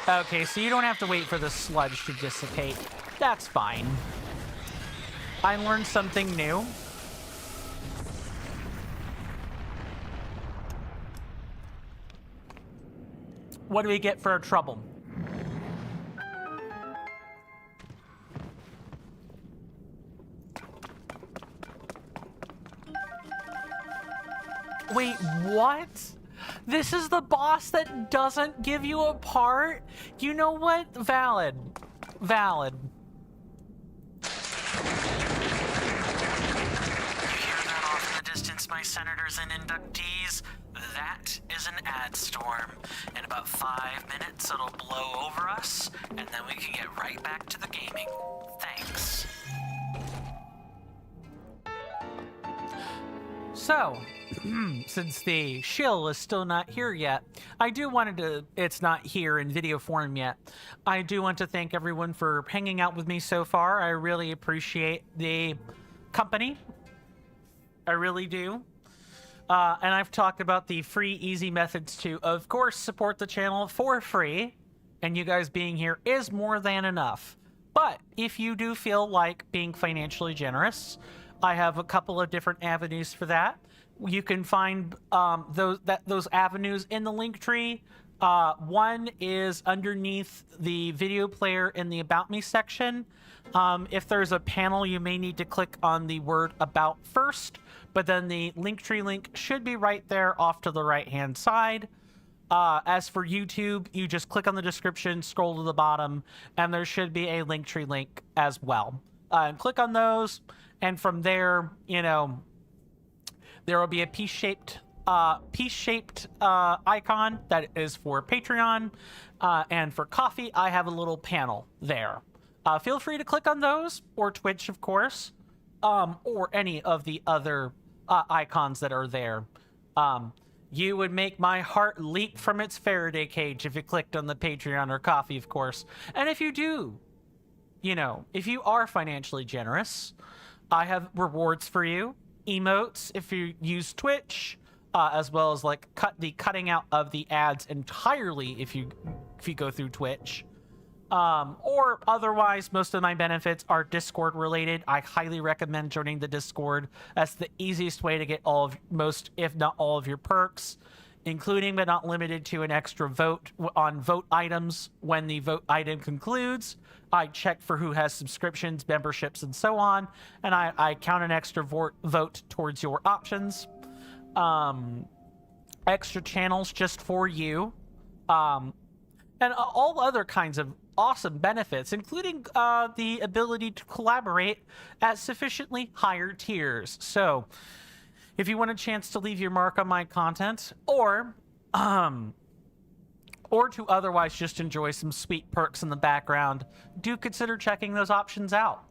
Okay, so you don't have to wait for the sludge to dissipate. That's fine. I learned something new. What do we get for our trouble? Wait, what? This is the boss that doesn't give you a part? You know what? Valid. Valid. You hear that off in the distance, my senators and inductees? That is an ad storm. In about 5 minutes, it'll blow over us, and then we can get right back to the gaming. Thanks. So, since the shill is still not here yet, it's not here in video form yet. I do want to thank everyone for hanging out with me so far. I really appreciate the company. I really do. And I've talked about the free, easy methods to, of course, support the channel for free. And you guys being here is more than enough. But if you do feel like being financially generous, I have a couple of different avenues for that. You can find those avenues in the link tree. One is underneath the video player in the About Me section. If there's a panel, you may need to click on the word About first, but then the Linktree link should be right there off to the right-hand side. As for YouTube, you just click on the description, scroll to the bottom, and there should be a Linktree link as well. And click on those, and from there, you know, there will be a piece-shaped icon that is for Patreon, and for Coffee, I have a little panel there. Feel free to click on those, or Twitch, of course, or any of the other icons that are there. You would make my heart leap from its Faraday cage if you clicked on the Patreon or Coffee, of course. And if you do, you know, if you are financially generous, I have rewards for you. Emotes if you use Twitch, as well as like cutting out of the ads entirely if you go through Twitch. Or otherwise, most of my benefits are Discord related. I highly recommend joining the Discord. That's the easiest way to get most, if not all of your perks, including but not limited to an extra vote on vote items when the vote item concludes. I check for who has subscriptions, memberships, and so on, and I count an extra vote towards your options. Extra channels just for you, and all other kinds of awesome benefits, including the ability to collaborate at sufficiently higher tiers. So if you want a chance to leave your mark on my content, or to otherwise just enjoy some sweet perks in the background, do consider checking those options out.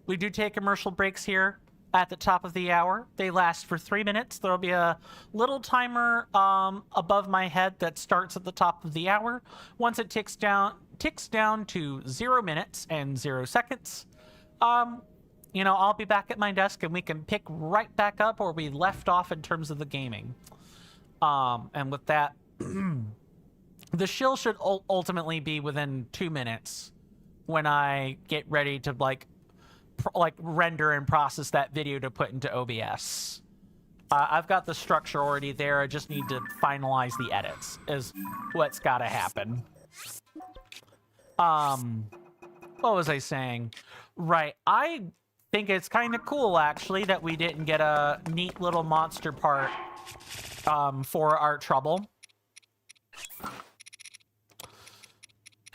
We do take commercial breaks here at the top of the hour. They last for 3 minutes. There'll be a little timer above my head that starts at the top of the hour. Once it ticks down to 0 minutes and 0 seconds, you know, I'll be back at my desk and we can pick right back up where we left off in terms of the gaming. And with that, the shill should ultimately be within 2 minutes when I get ready to like render and process that video to put into OBS. I've got the structure already there. I just need to finalize the edits is what's got to happen. What was I saying? Right, I think it's kind of cool actually that we didn't get a neat little monster part for our trouble,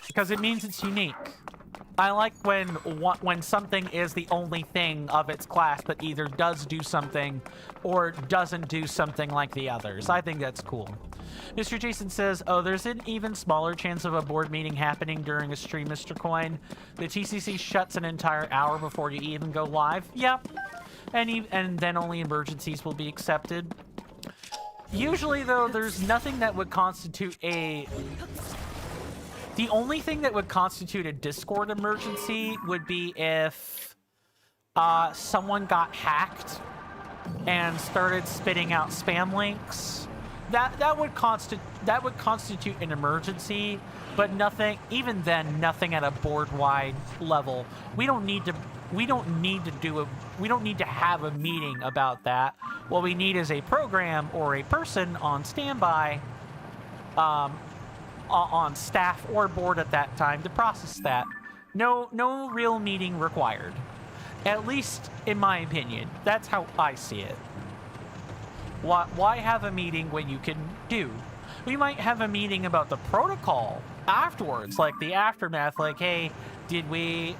because it means it's unique. I like when something is the only thing of its class that either does do something or doesn't do something like the others. I think that's cool. Mr. Jason says, oh, there's an even smaller chance of a board meeting happening during a stream, Mr. Coin. The TCC shuts an entire hour before you even go live. Yep. And then only emergencies will be accepted. Usually, though, there's nothing that would constitute a... The only thing that would constitute a Discord emergency would be if someone got hacked and started spitting out spam links. That would constitute an emergency, but nothing. Even then, nothing at a board-wide level. We don't need to have a meeting about that. What we need is a program or a person on standby, on staff or board at that time to process that. No real meeting required. At least in my opinion. That's how I see it. Why have a meeting when you can do? We might have a meeting about the protocol afterwards, like the aftermath, like, hey, did what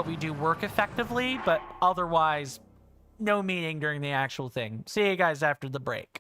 we do work effectively? But otherwise, no meeting during the actual thing. See you guys after the break.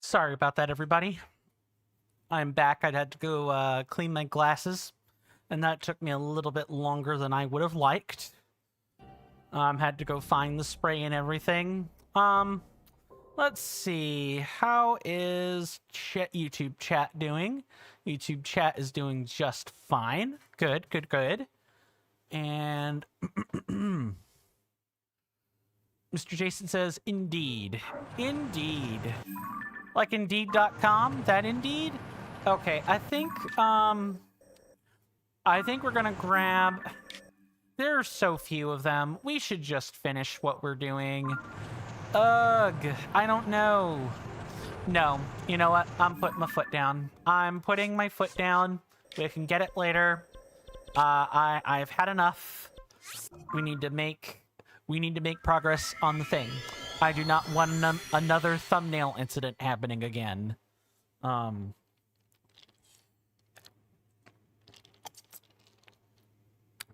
Sorry about that, everybody. I'm back. I'd had to go clean my glasses, and that took me a little bit longer than I would have liked. Had to go find the spray and everything. Let's see. How is YouTube chat doing? YouTube chat is doing just fine. Good, good, good. And Mr. Jason says, indeed. Indeed. Like Indeed.com? That Indeed? Okay, I think we're gonna grab... There are so few of them. We should just finish what we're doing. Ugh, I don't know. No, you know what? I'm putting my foot down. I'm putting my foot down. We can get it later. I've had enough. We need to make progress on the thing. I do not want another thumbnail incident happening again.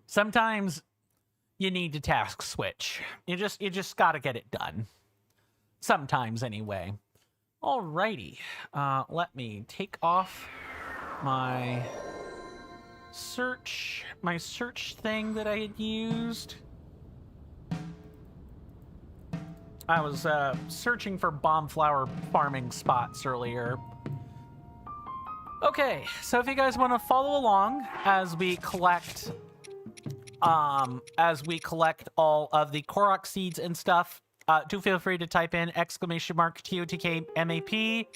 Sometimes you need to task switch. You just gotta get it done. Sometimes, anyway. Alrighty. Let me take off my search thing that I had used. I was searching for bomb flower farming spots earlier. Okay, so if you guys want to follow along as we collect all of the Korok seeds and stuff, do feel free to type in !TOTK MAP.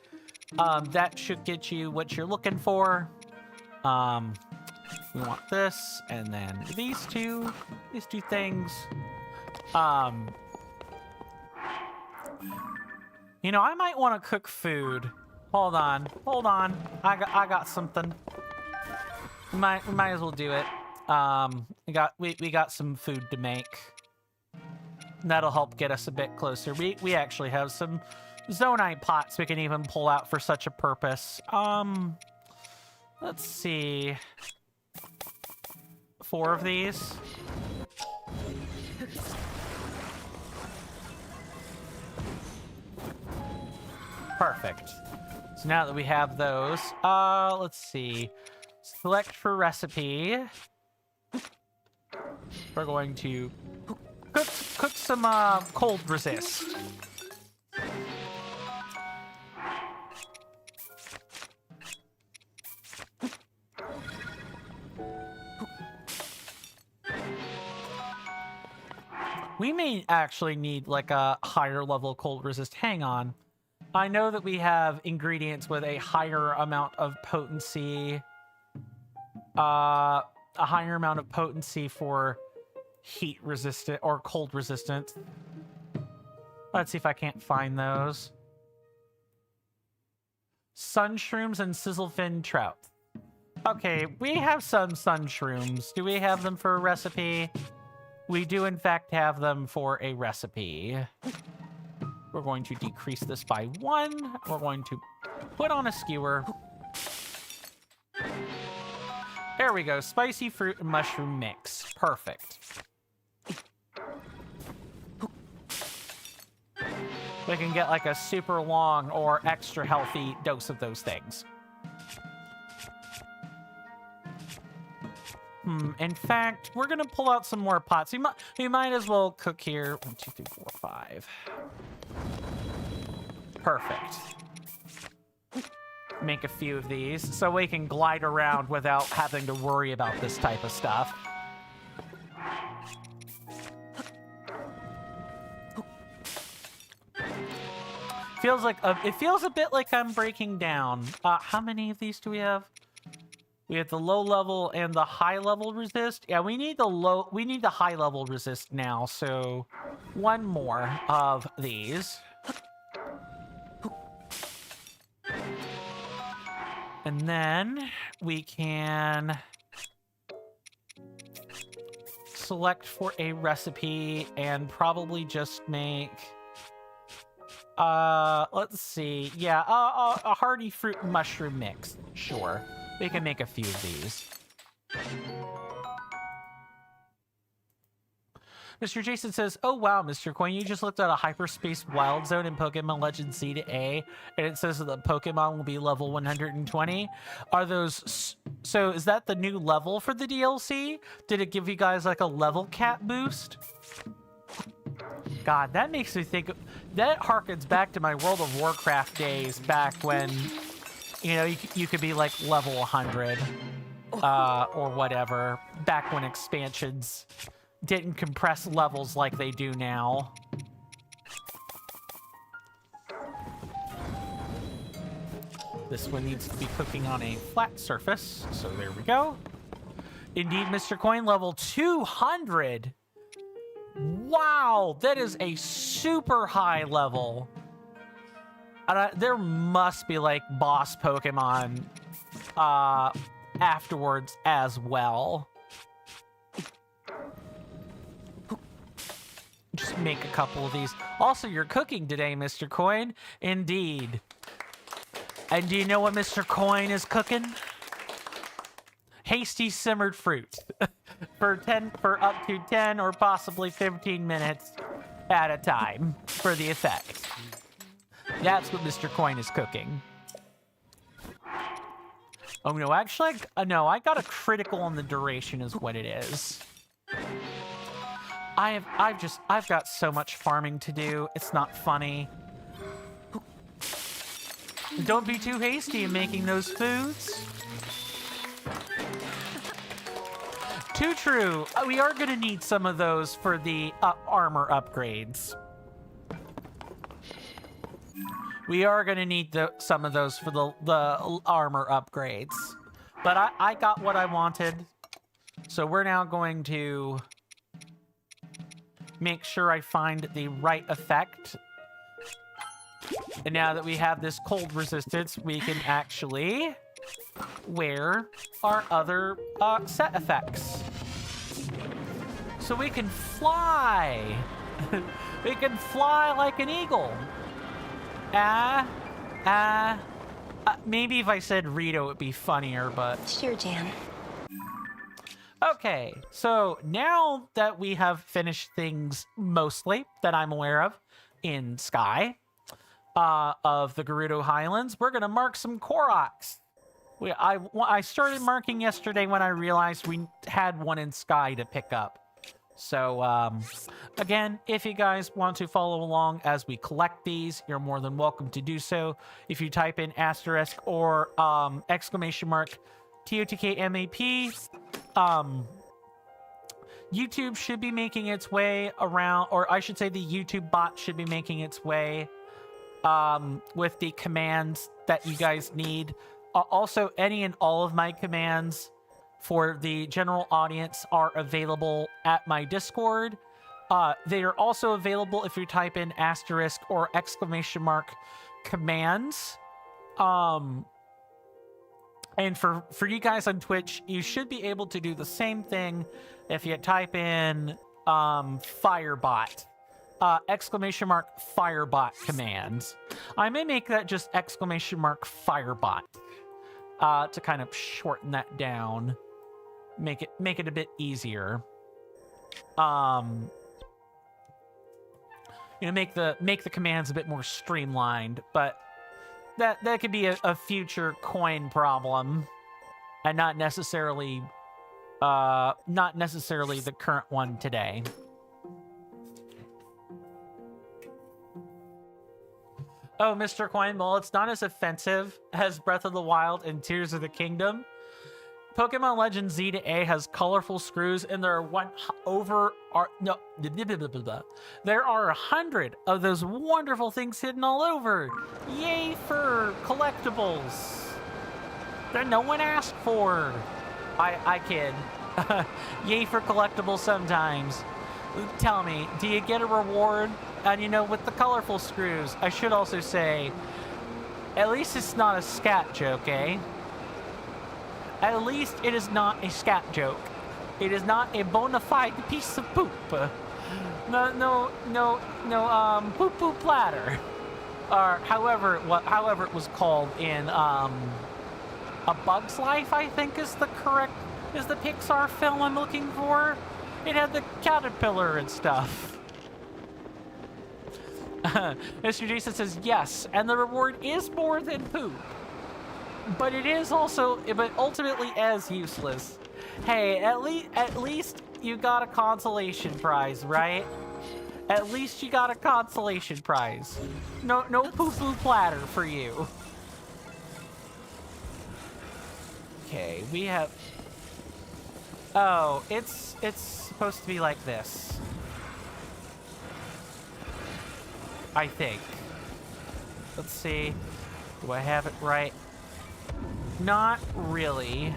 That should get you what you're looking for. We want this, and then these two things. You know, I might want to cook food. Hold on. I got something. We might as well do it. We got some food to make. That'll help get us a bit closer. We actually have some zonite pots we can even pull out for such a purpose. Let's see. 4 of these. Perfect. So now that we have those, let's see. Select for recipe. We're going to cook some cold resist. We may actually need like a higher level cold resist. Hang on. I know that we have ingredients with a higher amount of potency. A higher amount of potency for heat resistant or cold resistant. Let's see if I can't find those. Sun shrooms and sizzlefin trout. Okay, we have some sun shrooms. Do we have them for a recipe? We do in fact have them for a recipe. We're going to decrease this by 1. We're going to put on a skewer. There we go. Spicy fruit and mushroom mix. Perfect. We can get like a super long or extra healthy dose of those things. In fact, we're going to pull out some more pots. We might as well cook here. 1, 2, 3, 4, 5. Perfect. Make a few of these so we can glide around without having to worry about this type of stuff. It feels a bit like I'm breaking down. How many of these do we have? We have the low level and the high level resist. Yeah, we need the high level resist now, so 1 more of these. And then we can select for a recipe and probably just make let's see. Yeah, a hearty fruit and mushroom mix. Sure. We can make a few of these. Mr. Jason says, oh wow, Mr. Coin, you just looked at a hyperspace wild zone in Pokemon Legends Z to A, and it says that the Pokemon will be level 120. Are those... So is that the new level for the DLC? Did it give you guys like a level cap boost? God, that makes me think... That harkens back to my World of Warcraft days back when, you know, you could be like level 100 or whatever, back when expansions didn't compress levels like they do now. This one needs to be cooking on a flat surface, so there we go. Indeed, Mr. Coin, level 200. Wow, that is a super high level. And there must be like boss Pokemon afterwards as well. Just make a couple of these. Also, you're cooking today, Mr. Coin. Indeed. And do you know what Mr. Coin is cooking? Hasty simmered fruit for up to 10 or possibly 15 minutes at a time for the effect. That's what Mr. Coin is cooking. Oh no, actually, no, I got a critical on the duration is what it is. I've got so much farming to do. It's not funny. Don't be too hasty in making those foods. Too true. We are going to need some of those for the armor upgrades. We are going to need some of those for the armor upgrades. But I got what I wanted. So we're now going to make sure I find the right effect. And now that we have this cold resistance, we can actually wear our other set effects. So we can fly. We can fly like an eagle. Maybe if I said Rito, it'd be funnier, but... Sure, Jan. Okay, so now that we have finished things mostly that I'm aware of in Sky of the Gerudo Highlands, we're going to mark some Koroks. I started marking yesterday when I realized we had one in Sky to pick up. So, again, if you guys want to follow along as we collect these, you're more than welcome to do so. If you type in asterisk or exclamation mark TOTK MAP, YouTube should be making its way around, or I should say the YouTube bot should be making its way with the commands that you guys need. Also, any and all of my commands for the general audience are available at my Discord. They are also available if you type in asterisk or exclamation mark commands. And for you guys on Twitch, you should be able to do the same thing if you type in Firebot. Exclamation mark Firebot commands. I may make that just exclamation mark Firebot to kind of shorten that down. Make it a bit easier. You know, make the commands a bit more streamlined, but that could be a future coin problem, and not necessarily the current one today. Oh, Mr. Coin, well, it's not as offensive as Breath of the Wild and Tears of the Kingdom. Pokemon Legends Z to A has colorful screws, and there are there are 100 of those wonderful things hidden all over. Yay for collectibles that no one asked for. I kid. Yay for collectibles sometimes. Tell me, do you get a reward? And you know, with the colorful screws, I should also say, at least it's not a scat joke, eh? At least it is not a scat joke. It is not a bona fide piece of poop. No, poo-poo platter. Or however it was called in A Bug's Life, I think is the Pixar film I'm looking for. It had the caterpillar and stuff. Mr. Jason says yes, and the reward is more than poop. But it is also, but ultimately as useless. Hey, at least you got a consolation prize, right? At least you got a consolation prize. No poo-poo platter for you. Okay, we have... Oh, it's supposed to be like this. I think. Let's see. Do I have it right? Not really.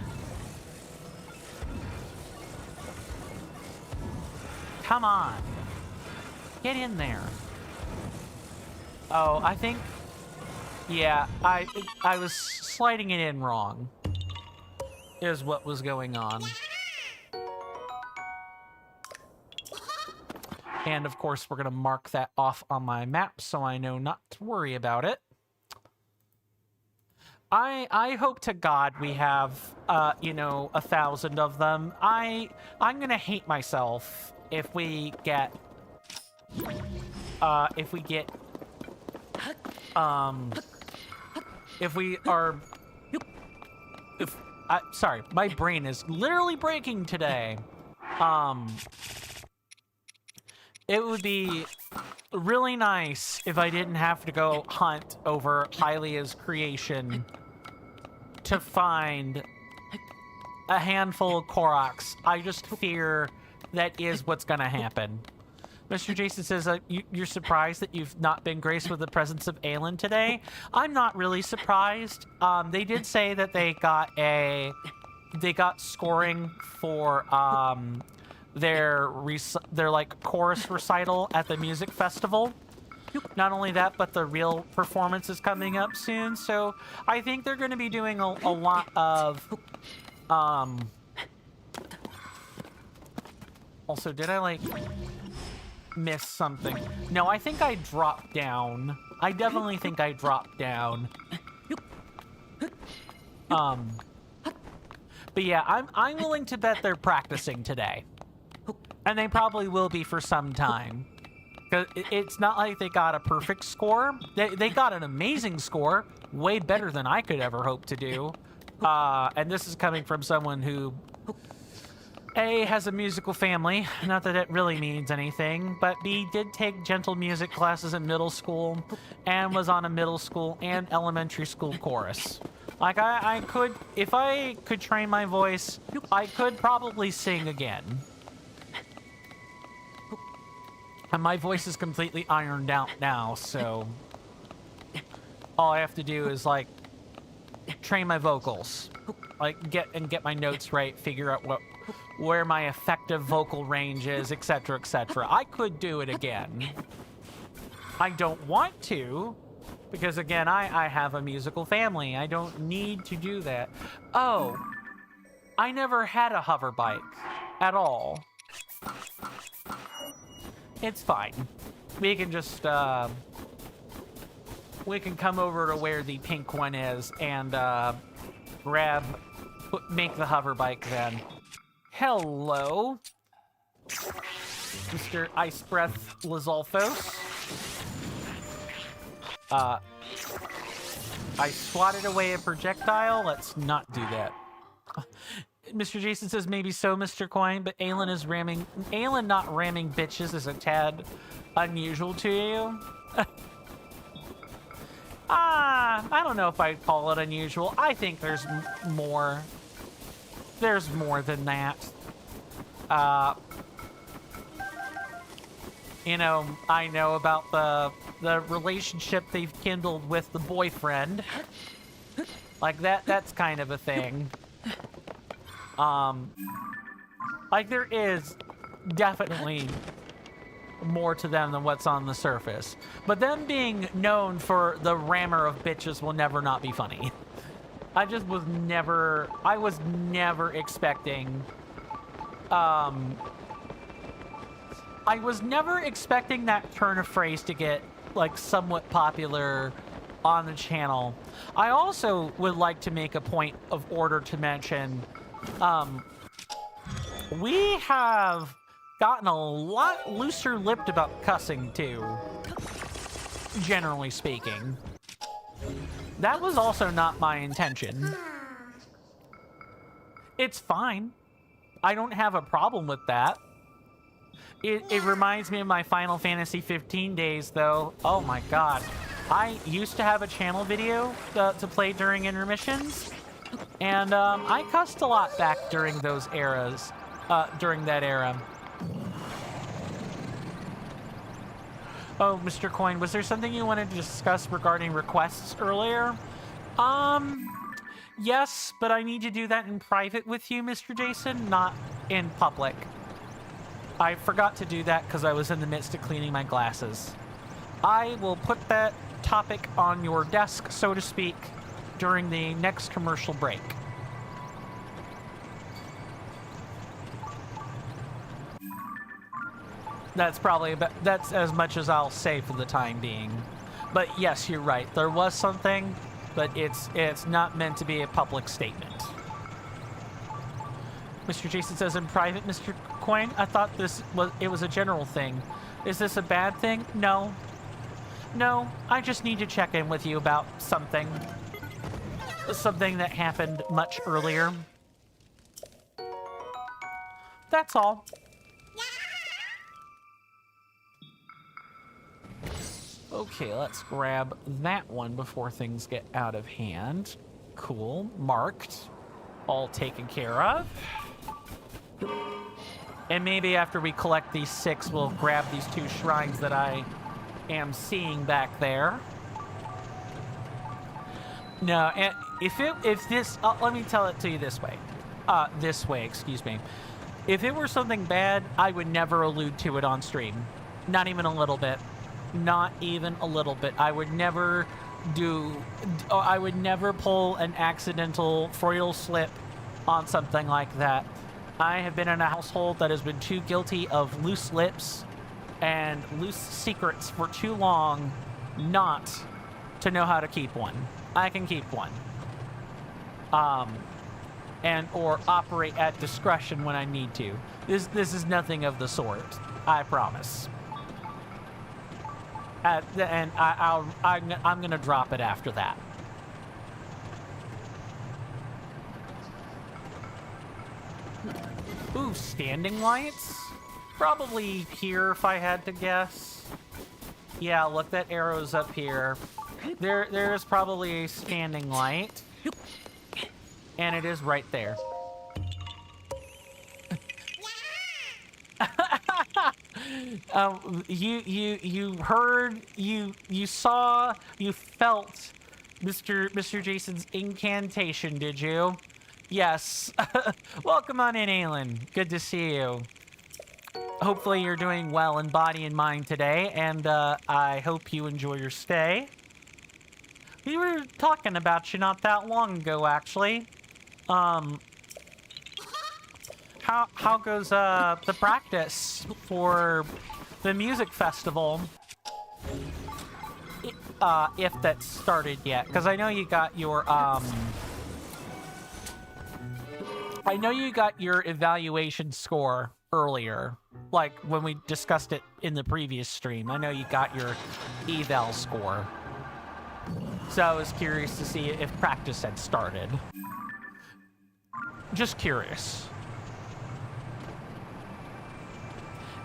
Come on. Get in there. Oh, I think... Yeah, I was sliding it in wrong. Is what was going on. And of course, we're going to mark that off on my map so I know not to worry about it. I hope to God we have, you know, 1,000 of them. I'm going to hate myself if we get, if we are, sorry, my brain is literally breaking today. It would be really nice if I didn't have to go hunt over Hylia's creation to find a handful of Koroks. I just fear that is what's gonna happen. Mr. Jason says, you're surprised that you've not been graced with the presence of Aelin today? I'm not really surprised. They did say that they got scoring for, their like chorus recital at the music festival. Not only that, but the real performance is coming up soon, so I think they're going to be doing a lot of also, did I like miss something? No, I think I dropped down. I definitely think I dropped down. But yeah, I'm willing to bet they're practicing today. And they probably will be for some time. Because it's not like they got a perfect score. They got an amazing score. Way better than I could ever hope to do. And this is coming from someone who, A, has a musical family. Not that it really means anything. But B, did take gentle music classes in middle school. And was on a middle school and elementary school chorus. Like, I could, if I could train my voice, I could probably sing again. And my voice is completely ironed out now, so all I have to do is, like, train my vocals. Like, get my notes right, figure out where my effective vocal range is, etc., etc. I could do it again. I don't want to, because, again, I have a musical family. I don't need to do that. Oh, I never had a hover bike at all. It's fine. We can just, we can come over to where the pink one is and, make the hover bike then. Hello, Mr. Ice Breath Lizalfos. I swatted away a projectile. Let's not do that. Mr. Jason says maybe so, Mr. Coin, but Aelin not ramming bitches is a tad unusual to you. I don't know if I'd call it unusual. I think there's more. There's more than that. You know, I know about the relationship they've kindled with the boyfriend. Like that's kind of a thing. Like there is definitely more to them than what's on the surface. But them being known for the rammer of bitches will never not be funny. I was never expecting, I was never expecting that turn of phrase to get, like, somewhat popular on the channel. I also would like to make a point of order to mention, we have gotten a lot looser-lipped about cussing, too. Generally speaking. That was also not my intention. It's fine. I don't have a problem with that. It reminds me of my Final Fantasy 15 days, though. Oh my god. I used to have a channel video to play during intermissions, and I cussed a lot back during those eras, during that era. Oh, Mr. Coin, was there something you wanted to discuss regarding requests earlier? Yes, but I need to do that in private with you, Mr. Jason, not in public. I forgot to do that because I was in the midst of cleaning my glasses. I will put that topic on your desk, so to speak, during the next commercial break. That's as much as I'll say for the time being. But yes, you're right. There was something, but it's not meant to be a public statement. Mr. Jason says in private, Mr. Coin, I thought it was a general thing. Is this a bad thing? No. No, I just need to check in with you about something. Something that happened much earlier. That's all. Okay, let's grab that one before things get out of hand. Cool. Marked. All taken care of. And maybe after we collect these 6, we'll grab these 2 shrines that I am seeing back there. No, and if this, let me tell it to you this way. Excuse me. If it were something bad, I would never allude to it on stream. Not even a little bit. Not even a little bit. I would never pull an accidental Freudian slip on something like that. I have been in a household that has been too guilty of loose lips and loose secrets for too long not to know how to keep one. I can keep one. Or operate at discretion when I need to. This is nothing of the sort. I promise. And I'm gonna drop it after that. Ooh, standing lights? Probably here if I had to guess. Yeah, look, that arrow's up here. There is probably a standing light. And it is right there. You heard, you saw, you felt Mr. Jason's incantation, did you? Yes. Welcome on in, Aelin. Good to see you. Hopefully you're doing well in body and mind today, and I hope you enjoy your stay. We were talking about you not that long ago, actually. How goes the practice for the music festival? If that's started yet, because I know you got your evaluation score earlier, like when we discussed it in the previous stream. I know you got your eval score. So I was curious to see if practice had started. Just curious.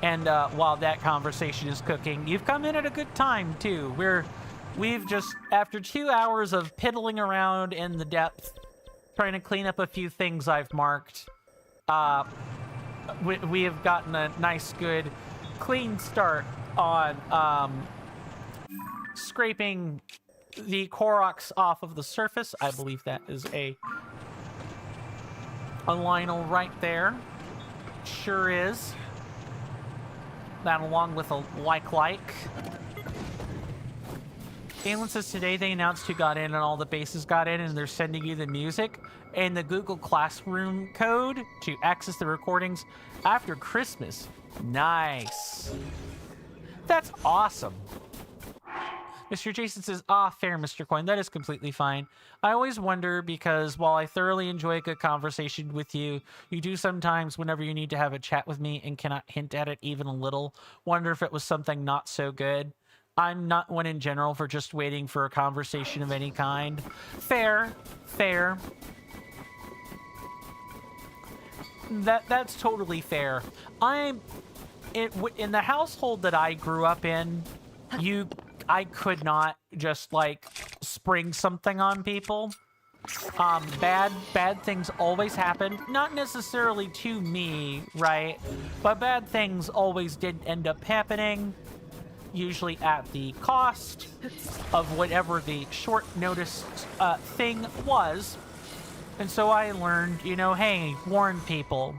And while that conversation is cooking, you've come in at a good time too. We've just, after 2 hours of piddling around in the depth, trying to clean up a few things I've marked, we have gotten a nice, good, clean start on scraping the Koroks off of the surface. I believe that is a Lionel right there. Sure is. That along with a like. Aelin says today they announced who got in and all the bases got in, and they're sending you the music and the Google Classroom code to access the recordings after Christmas. Nice. That's awesome. Mr. Jason says, fair, Mr. Coin. That is completely fine. I always wonder because while I thoroughly enjoy a good conversation with you, you do sometimes, whenever you need to have a chat with me and cannot hint at it even a little, wonder if it was something not so good. I'm not one in general for just waiting for a conversation of any kind. Fair. Fair. That's totally fair. In the household that I grew up in, I could not just like spring something on people. Bad things always happened. Not necessarily to me, right? But bad things always did end up happening. Usually at the cost of whatever the short notice thing was. And so I learned, you know, hey, warn people.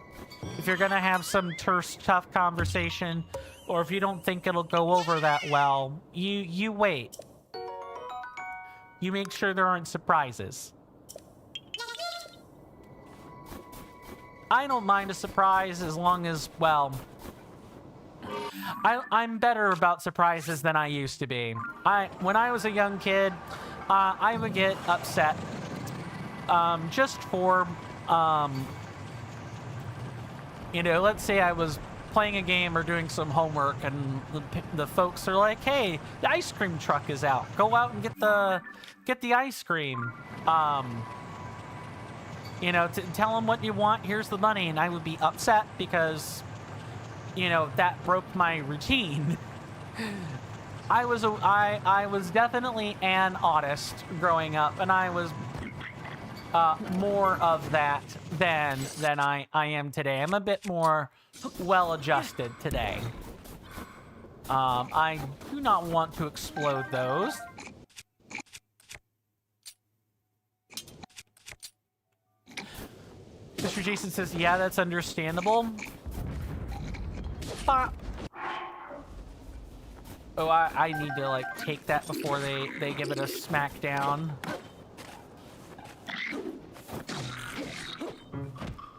If you're gonna have some terse, tough conversation, or if you don't think it'll go over that well, you wait. You make sure there aren't surprises. I don't mind a surprise as long as, well, I'm better about surprises than I used to be. When I was a young kid, I would get upset just for, you know, let's say I was playing a game or doing some homework and the folks are like, hey, the ice cream truck is out. Go out and get the ice cream. You know, tell them what you want. Here's the money. And I would be upset because, you know, that broke my routine. I was definitely an autist growing up, and I was more of that than I am today. I'm a bit more well-adjusted today. I do not want to explode those. Mr. Jason says, yeah, that's understandable. Oh, I need to, like, take that before they give it a smackdown.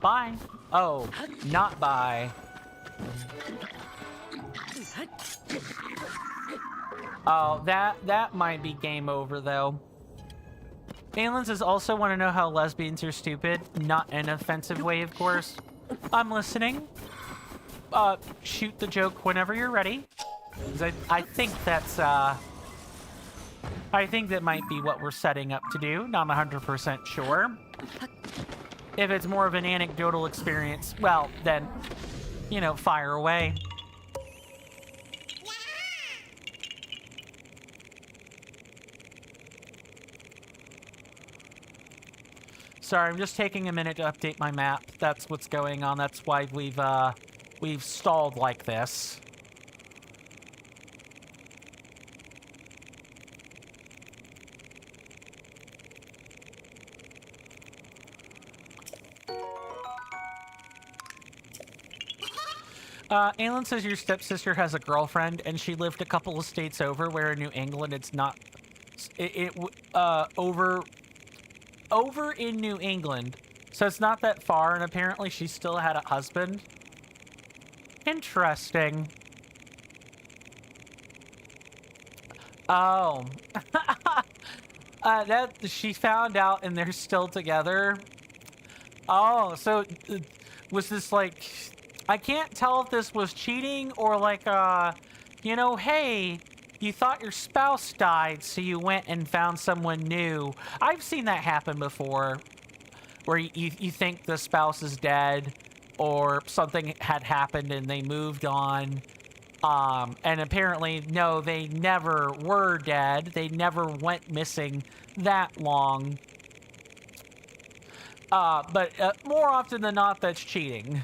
Bye. Oh, not bye. Oh, that might be game over, though. Alan says, also want to know how lesbians are stupid. Not in an offensive way, of course. I'm listening. Shoot the joke whenever you're ready. 'Cause I think that's, I think that might be what we're setting up to do. Not 100% sure. If it's more of an anecdotal experience, well, then, you know, fire away. Sorry, I'm just taking a minute to update my map. That's what's going on. That's why we've stalled like this. Alan says your stepsister has a girlfriend, and she lived a couple of states over, where in New England it's not... Over in New England. So it's not that far, and apparently she still had a husband. Interesting. Oh. That she found out and they're still together. Oh, so was this like... I can't tell if this was cheating or like, you know, hey, you thought your spouse died, so you went and found someone new. I've seen that happen before, where you think the spouse is dead or something had happened and they moved on. And apparently, no, they never were dead. They never went missing that long. But more often than not, that's cheating.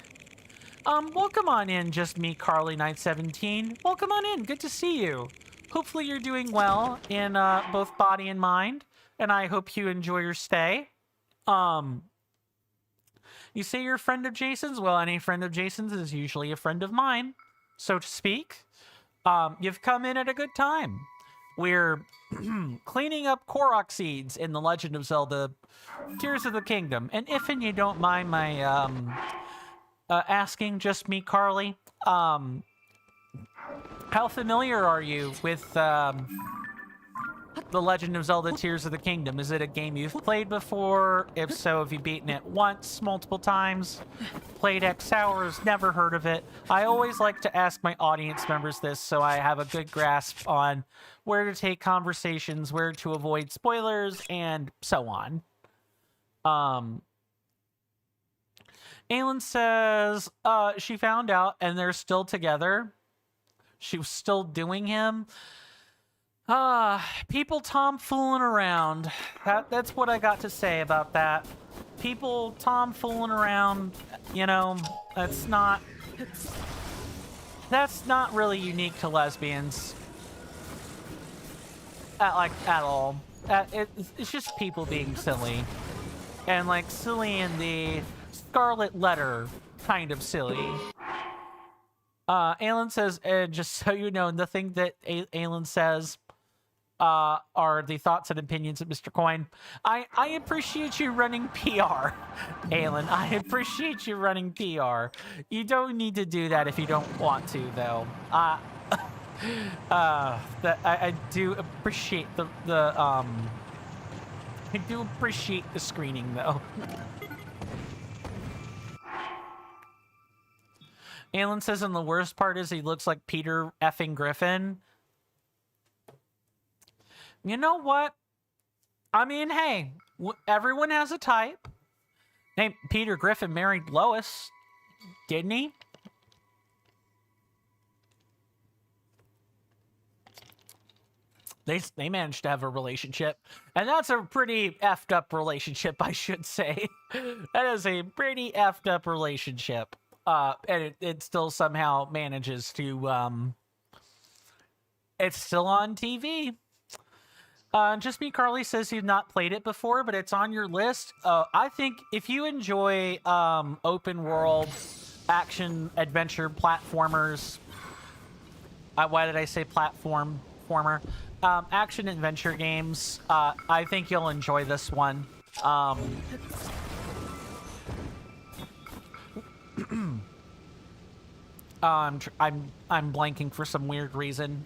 Welcome on in, Just Me, Carly Knight 17. Welcome on in, good to see you. Hopefully you're doing well in both body and mind, and I hope you enjoy your stay. You say you're a friend of Jason's? Well, any friend of Jason's is usually a friend of mine, so to speak. You've come in at a good time. We're cleaning up Korok seeds in The Legend of Zelda Tears of the Kingdom. And if and you don't mind my asking, Just Me, Carly, how familiar are you with The Legend of Zelda Tears of the Kingdom. Is it a game you've played before? If so, have you beaten it once, multiple times? Played X hours, never heard of it. I always like to ask my audience members this so I have a good grasp on where to take conversations, where to avoid spoilers, and so on. Aylin says she found out and they're still together. She was still doing him. People tomfooling around. That's what I got to say about that. People tomfooling around, you know, that's not really unique to lesbians. At all. It's just people being silly. And, like, silly in the Scarlet Letter kind of silly. Aylin says, just so you know, nothing that Aylin says are the thoughts and opinions of Mr. Coin. I appreciate you running PR, Aylin. I appreciate you running PR. You don't need to do that if you don't want to, though. I do appreciate I do appreciate the screening, though. Aylin says, and the worst part is he looks like Peter effing Griffin. You know what? I mean, hey, everyone has a type. Hey, Peter Griffin married Lois, didn't he? They managed to have a relationship, and that's a pretty effed up relationship, I should say. That is a pretty effed up relationship. And it still somehow manages to, it's still on TV. Just Me Carly says you've not played it before, but it's on your list. I think if you enjoy, open world, action, adventure, platformers, why did I say platformer? Action adventure games, I think you'll enjoy this one. I'm blanking for some weird reason.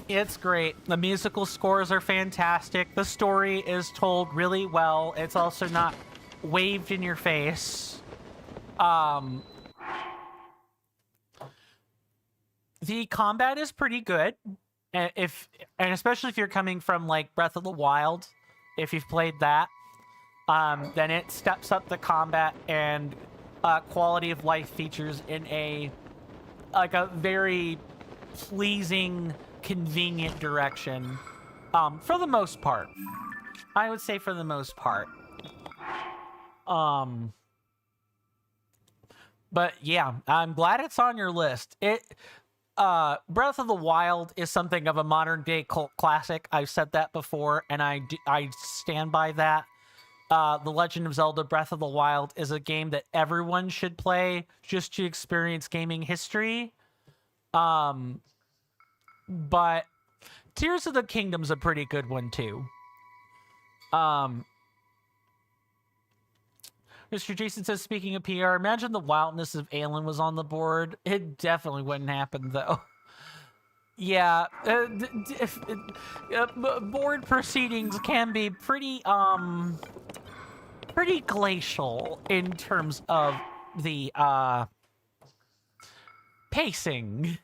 It's great. The musical scores are fantastic. The story is told really well. It's also not waved in your face. The combat is pretty good. And especially if you're coming from like Breath of the Wild, if you've played that, then it steps up the combat and quality of life features in a very pleasing, convenient direction. For the most part, I would say for the most part. But yeah, I'm glad it's on your list. Breath of the Wild is something of a modern day cult classic. I've said that before, and I stand by that. The Legend of Zelda Breath of the Wild is a game that everyone should play just to experience gaming history. But Tears of the Kingdom's a pretty good one too. Mr. Jason says, speaking of PR, imagine the wildness if Aylin was on the board. It definitely wouldn't happen, though. Yeah, board proceedings can be pretty glacial in terms of the, pacing.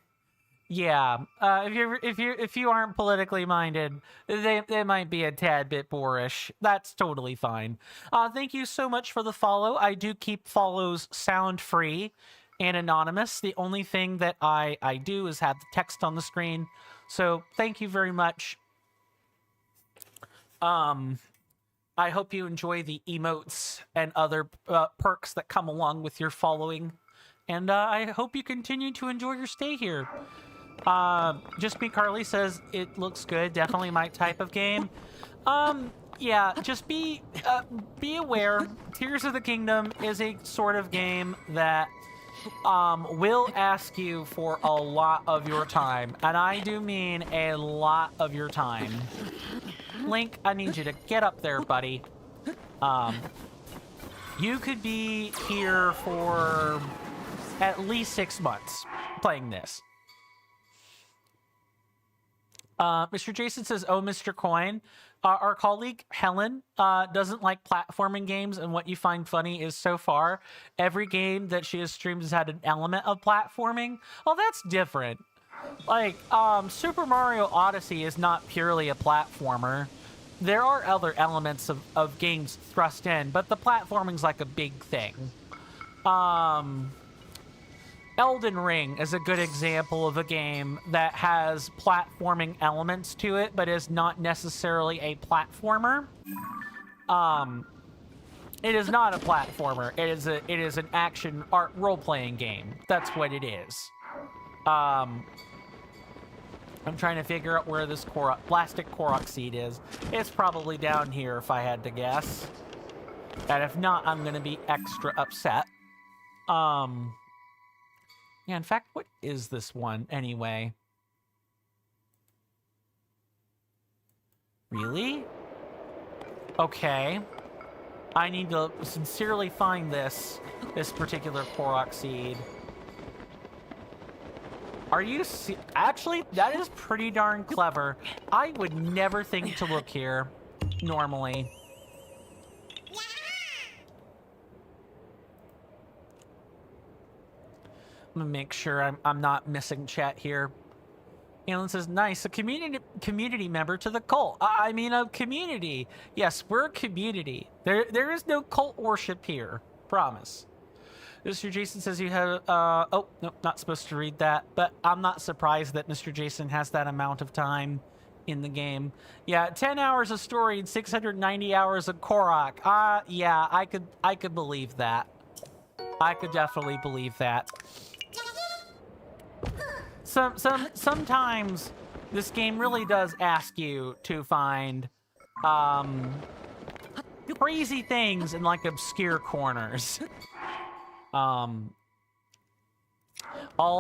Yeah, if you aren't politically minded, they might be a tad bit boorish. That's totally fine. Thank you so much for the follow. I do keep follows sound free and anonymous. The only thing that I do is have the text on the screen. So thank you very much. I hope you enjoy the emotes and other perks that come along with your following. And I hope you continue to enjoy your stay here. Just Me Carly says it looks good. Definitely my type of game. Yeah, just be aware. Tears of the Kingdom is a sort of game that will ask you for a lot of your time, and I do mean a lot of your time. Link, I need you to get up there, buddy. You could be here for at least 6 months playing this. Mr. Jason says, "Oh, Mr. Coin." Our colleague Helen doesn't like platforming games, and what you find funny is so far every game that she has streamed has had an element of platforming. Well, that's different. Like, Super Mario Odyssey is not purely a platformer. There are other elements of games thrust in, but the platforming's like a big thing. Elden Ring is a good example of a game that has platforming elements to it, but is not necessarily a platformer. It is not a platformer. It is an action art role-playing game. That's what it is. I'm trying to figure out where this plastic Korok seed is. It's probably down here if I had to guess. And if not, I'm gonna be extra upset. Yeah, in fact, what is this one anyway? Really? Okay. I need to sincerely find this particular Korok seed. Are you actually, that is pretty darn clever. I would never think to look here normally. I'm gonna make sure I'm not missing chat here. Alan says, "Nice, a community member to the cult." I mean, a community. Yes, we're a community. There is no cult worship here. Promise. Mr. Jason says you have. Oh no, not supposed to read that. But I'm not surprised that Mr. Jason has that amount of time in the game. Yeah, 10 hours of story and 690 hours of Korok. Yeah, I could believe that. I could definitely believe that. Sometimes this game really does ask you to find crazy things in like obscure corners. All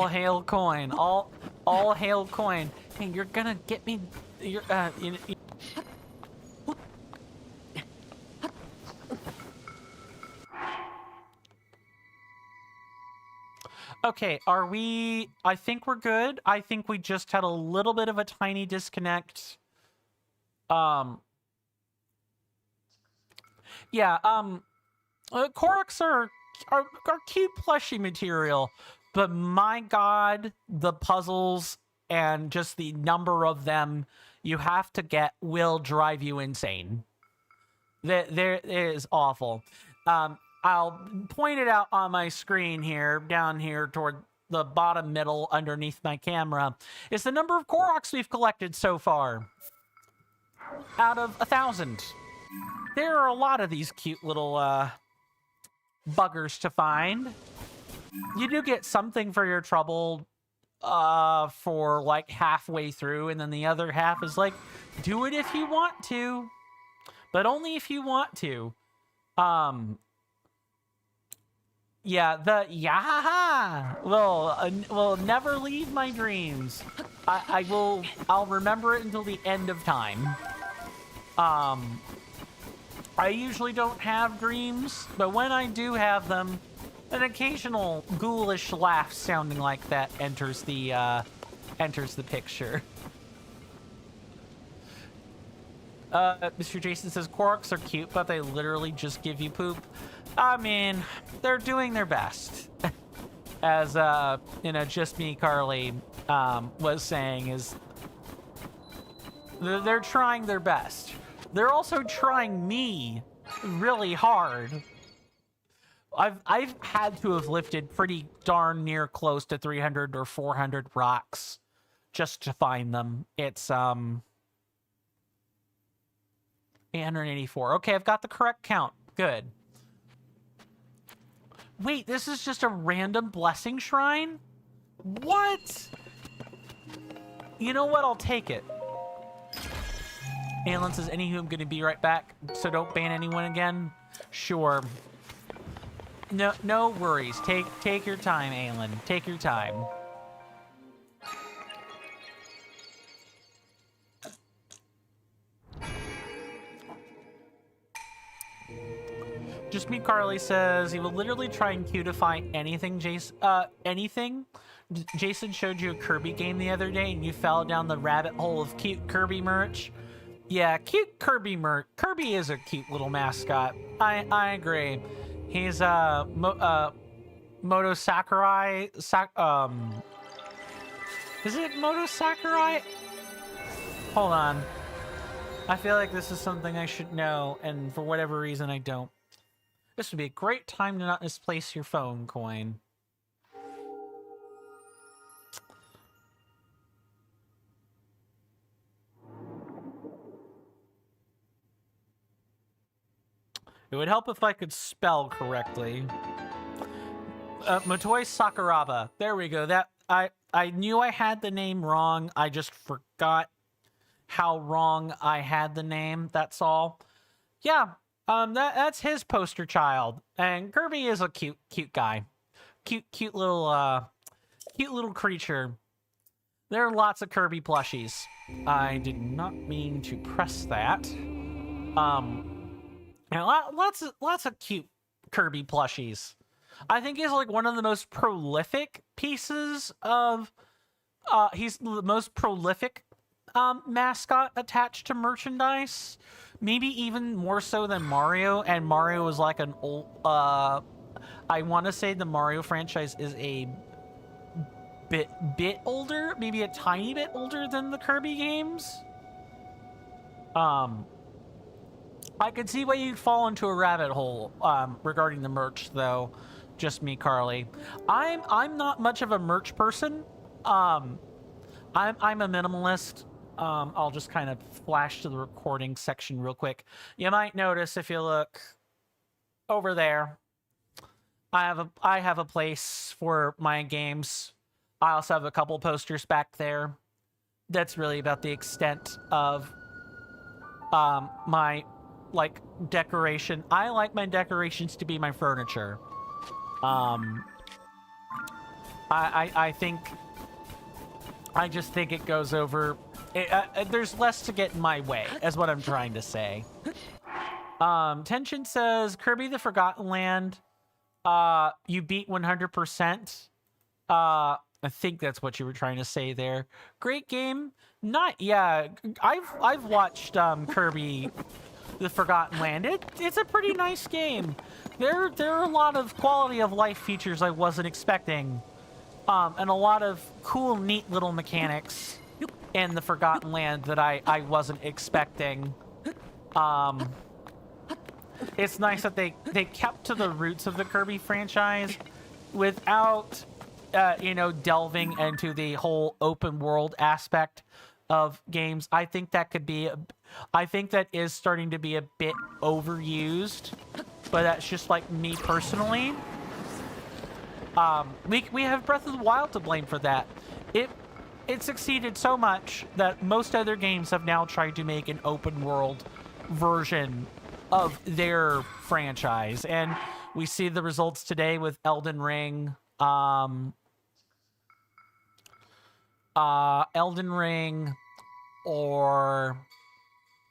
hail coin. All hail coin. Hey, you're gonna get me. You're Okay, are we... I think we're good. I think we just had a little bit of a tiny disconnect. Yeah, Koroks are cute plushy material, but my god, the puzzles and just the number of them you have to get will drive you insane. There is awful. I'll point it out on my screen here, down here toward the bottom middle underneath my camera, is the number of Koroks we've collected so far. Out of 1,000. There are a lot of these cute little buggers to find. You do get something for your trouble for like halfway through, and then the other half is like, do it if you want to, but only if you want to. Yeah, the yahaha will never leave my dreams. I'll remember it until the end of time. I usually don't have dreams, but when I do have them, an occasional ghoulish laugh sounding like that enters the picture. Mr. Jason says, Koroks are cute, but they literally just give you poop. I mean, they're doing their best. As, Just Me Carly was saying, is they're trying their best. They're also trying me really hard. I've had to have lifted pretty darn near close to 300 or 400 rocks just to find them. It's 884. Okay, I've got the correct count. Good. Wait, this is just a random blessing shrine? What? You know what? I'll take it. Alan says, anywho, I'm gonna be right back, so don't ban anyone again. Sure. No worries. Take your time, Alan. Take your time. Just Me Carly says he will literally try and cutify anything, Jason. Anything Jason showed you a Kirby game the other day and you fell down the rabbit hole of cute Kirby merch. Yeah, cute Kirby merch. Kirby is a cute little mascot. I agree. He's Moto Sakurai. Is it Moto Sakurai? Hold on. I feel like this is something I should know, and for whatever reason I don't. This would be a great time to not misplace your phone, Coin. It would help if I could spell correctly. Motoi Sakuraba. There we go. That I knew I had the name wrong. I just forgot how wrong I had the name. That's all. Yeah. That's his poster child. And Kirby is a cute guy. Cute little creature. There are lots of Kirby plushies. I did not mean to press that. And lots of cute Kirby plushies. I think he's like one of the most prolific pieces of he's the most prolific mascot attached to merchandise. Maybe even more so than Mario, and Mario is like an old I want to say the Mario franchise is a bit older, maybe a tiny bit older than the Kirby games. I could see why you'd fall into a rabbit hole regarding the merch, though. Just me, Carly. I'm not much of a merch person. I'm a minimalist. I'll just kind of flash to the recording section real quick. You might notice if you look over there, I have a place for my games. I also have a couple posters back there. That's really about the extent of my like decoration. I like my decorations to be my furniture. I just think it goes over. There's less to get in my way, is what I'm trying to say. Tension says Kirby the Forgotten Land. You beat 100%. I think that's what you were trying to say there. Great game. Yeah. I've watched Kirby the Forgotten Land. It's a pretty nice game. There are a lot of quality of life features I wasn't expecting, and a lot of cool, neat little mechanics in the Forgotten Land that I wasn't expecting. It's nice that they kept to the roots of the Kirby franchise without delving into the whole open world aspect of games. I think that is starting to be a bit overused, but that's just like me personally. We have Breath of the Wild to blame for that. It succeeded so much that most other games have now tried to make an open world version of their franchise, and we see the results today with Elden Ring. Elden Ring, or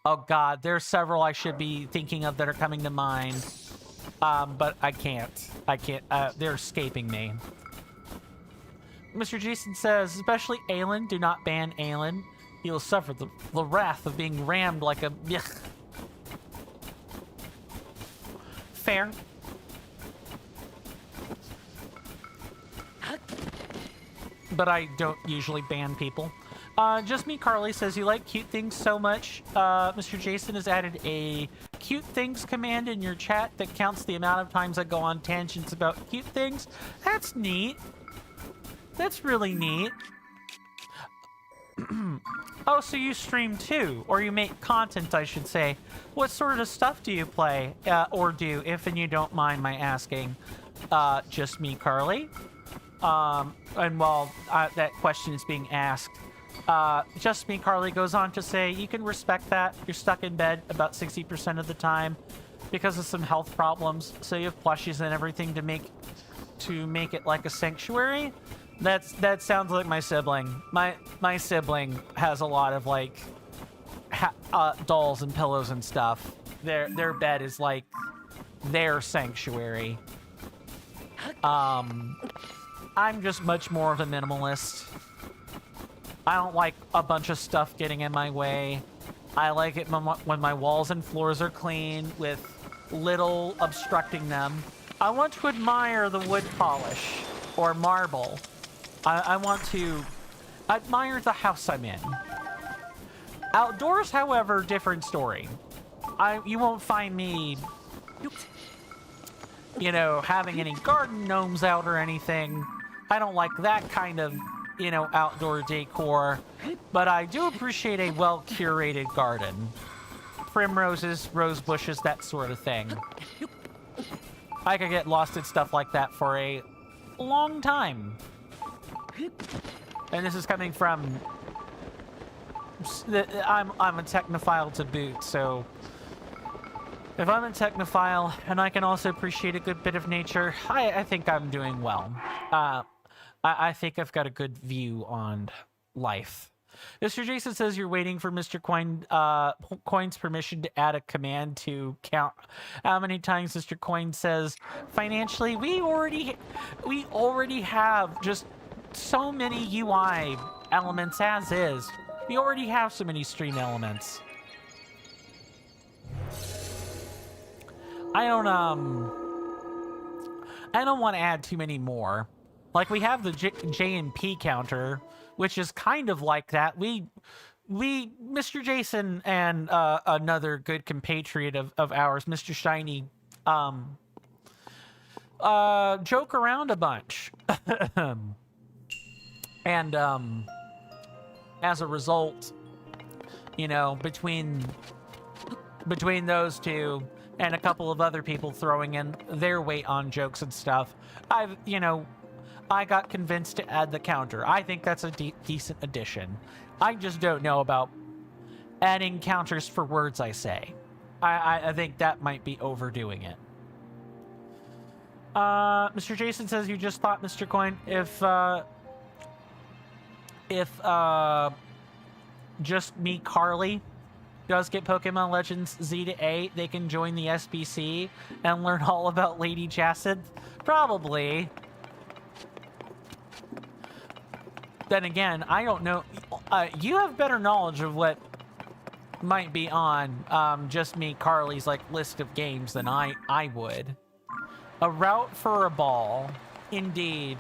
oh god, there's several I should be thinking of that are coming to mind, but I can't. They're escaping me. Mr. Jason says, especially Aelin, do not ban Aelin. He will suffer the wrath of being rammed like a... Fair. But I don't usually ban people. Just Me Carly says, you like cute things so much. Mr. Jason has added a cute things command in your chat that counts the amount of times I go on tangents about cute things. That's neat. That's really neat. Oh, so you stream too, or you make content, I should say. What sort of stuff do you play, or do, if and you don't mind my asking? Just Me Carly. And while that question is being asked, Just Me Carly goes on to say, you can respect that. You're stuck in bed about 60% of the time because of some health problems, so you have plushies and everything to make it like a sanctuary. That sounds like my sibling. My sibling has a lot of like dolls and pillows and stuff. Their bed is like their sanctuary. I'm just much more of a minimalist. I don't like a bunch of stuff getting in my way. I like it when my walls and floors are clean with little obstructing them. I want to admire the wood polish or marble. I want to admire the house I'm in. Outdoors, however, different story. You won't find me, you know, having any garden gnomes out or anything. I don't like that kind of, you know, outdoor decor, but I do appreciate a well-curated garden. Primroses, rose bushes, that sort of thing. I could get lost in stuff like that for a long time. And this is coming from... I'm a technophile to boot, so... If I'm a technophile, and I can also appreciate a good bit of nature, I think I'm doing well. I think I've got a good view on life. Mr. Jason says you're waiting for Mr. Coin's permission to add a command to count how many times Mr. Coin says financially. We already have just so many UI elements as is. We already have so many stream elements. I don't want to add too many more. Like, we have the J and P counter, which is kind of like that. We Mr. Jason and another good compatriot of ours, Mr. Shiny, joke around a bunch. And as a result, you know, between those two and a couple of other people throwing in their weight on jokes and stuff, I got convinced to add the counter. I think that's a decent addition. I just don't know about adding counters for words I say. I think that might be overdoing it. Mr. Jason says you just thought, Mr. Coin, if just me, Carly, does get Pokemon Legends Z to A, they can join the SBC and learn all about Lady Jacinth? Probably. Then again, I don't know. You have better knowledge of what might be on just me, Carly's list of games than I would. A route for a ball, indeed.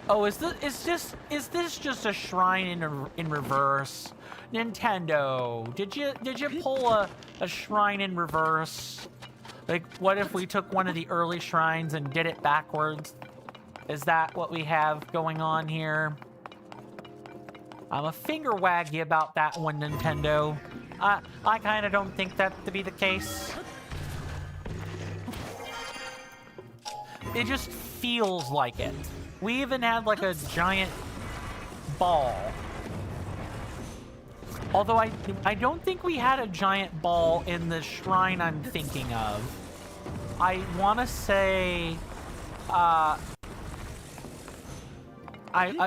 Oh, is this just a shrine in reverse? Nintendo, did you pull a shrine in reverse? Like, what if we took one of the early shrines and did it backwards? Is that what we have going on here? I'm a finger waggy about that one, Nintendo. I kind of don't think that to be the case. It just feels like it. We even had like a giant ball. Although I don't think we had a giant ball in the shrine I'm thinking of. I want to say... I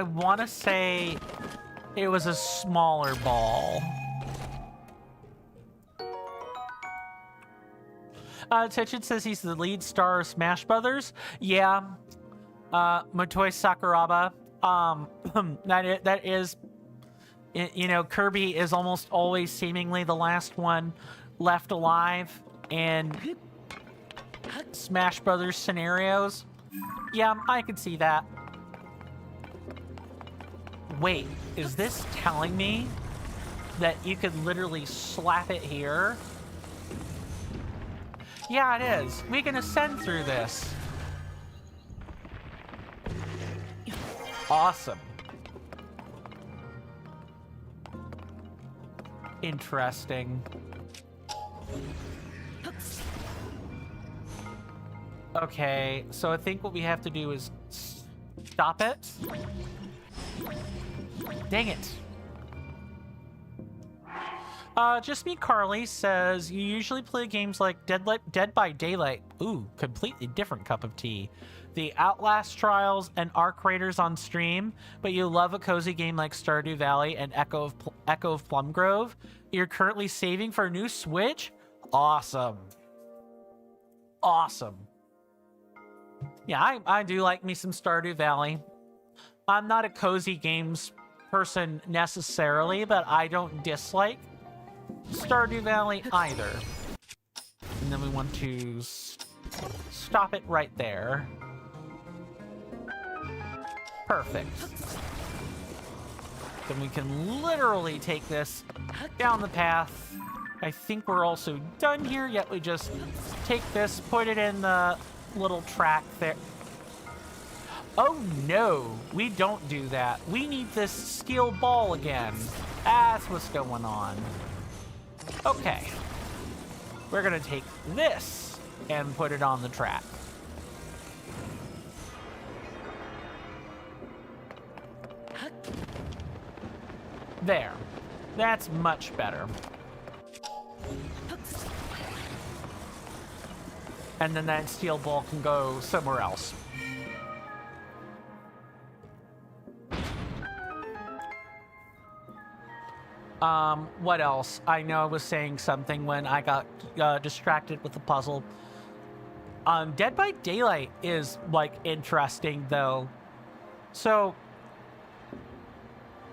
want to say it was a smaller ball. Tetchin says he's the lead star of Smash Brothers. Yeah. Motoi Sakuraba. That is... You know, Kirby is almost always seemingly the last one left alive in Smash Brothers scenarios. Yeah, I could see that. Wait, is this telling me that you could literally slap it here? Yeah, it is. We can ascend through this. Awesome. Interesting. Okay, so I think what we have to do is stop it. Dang it. Just Me Carly says, you usually play games like Dead by Daylight. Ooh, completely different cup of tea. The Outlast Trials and Arc Raiders on stream, but you love a cozy game like Stardew Valley and Echo of Plumgrove. You're currently saving for a new Switch? Awesome. Awesome. Yeah, I do like me some Stardew Valley. I'm not a cozy games person necessarily, but I don't dislike Stardew Valley either. And then we want to stop it right there. Perfect. Then we can literally take this down the path. I think we're also done here, yet we just take this, put it in the little track there. Oh no, we don't do that. We need this steel ball again. That's what's going on. Okay. We're gonna take this and put it on the track. There. That's much better. And then that steel ball can go somewhere else. What else? I know I was saying something when I got distracted with the puzzle. Dead by Daylight is, like, interesting, though. So,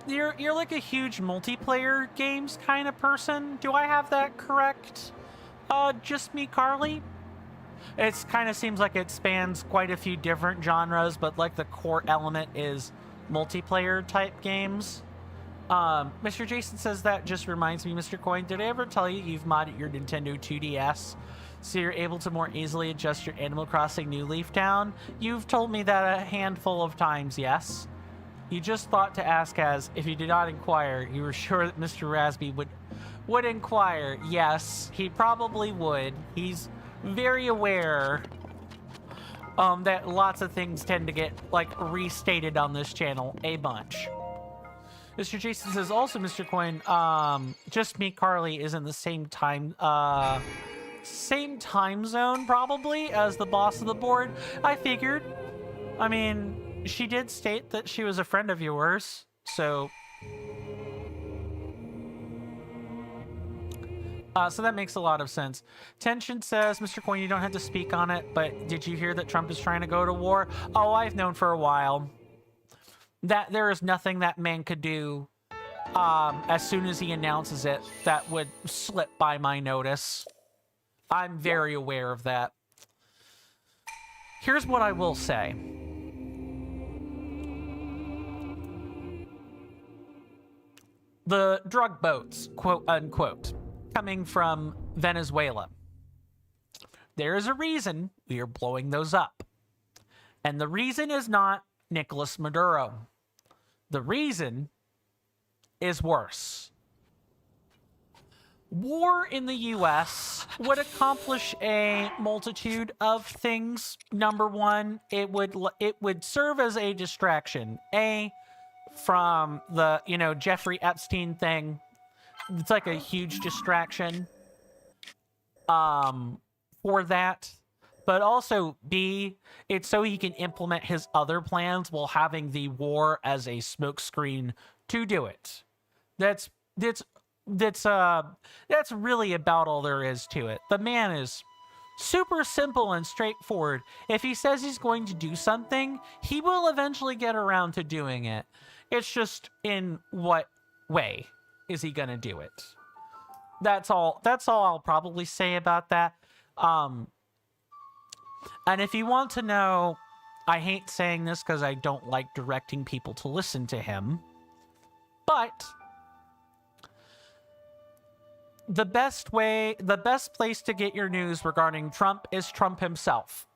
you're like a huge multiplayer games kind of person. Do I have that correct? Just me, Carly? It kind of seems like it spans quite a few different genres, but, like, the core element is multiplayer type games. Mr. Jason says that just reminds me, Mr. Coin, did I ever tell you you've modded your Nintendo 2DS so you're able to more easily adjust your Animal Crossing New Leaf down? You've told me that a handful of times, yes. You just thought to ask as, if you did not inquire, you were sure that Mr. Rasby would inquire. Yes, he probably would. He's very aware that lots of things tend to get, like, restated on this channel a bunch. Mr. Jason says, also, Mr. Coin, just me, Carly, is in the same time zone, probably, as the boss of the board. I figured. I mean, she did state that she was a friend of yours, so... so that makes a lot of sense. Tension says, Mr. Coin, you don't have to speak on it, but did you hear that Trump is trying to go to war? Oh, I've known for a while that there is nothing that man could do as soon as he announces it that would slip by my notice. I'm very aware of that. Here's what I will say. The drug boats, quote unquote, coming from Venezuela. There is a reason we are blowing those up. And the reason is not Nicolas Maduro. The reason is worse. War in the U.S. would accomplish a multitude of things. Number one, it would serve as a distraction. From the, Jeffrey Epstein thing. It's like a huge distraction for that. But also, B, it's so he can implement his other plans while having the war as a smokescreen to do it. That's really about all there is to it. The man is super simple and straightforward. If he says he's going to do something, he will eventually get around to doing it. It's just in what way is he gonna do it? That's all I'll probably say about that. And if you want to know, I hate saying this because I don't like directing people to listen to him, but the best place to get your news regarding Trump is Trump himself.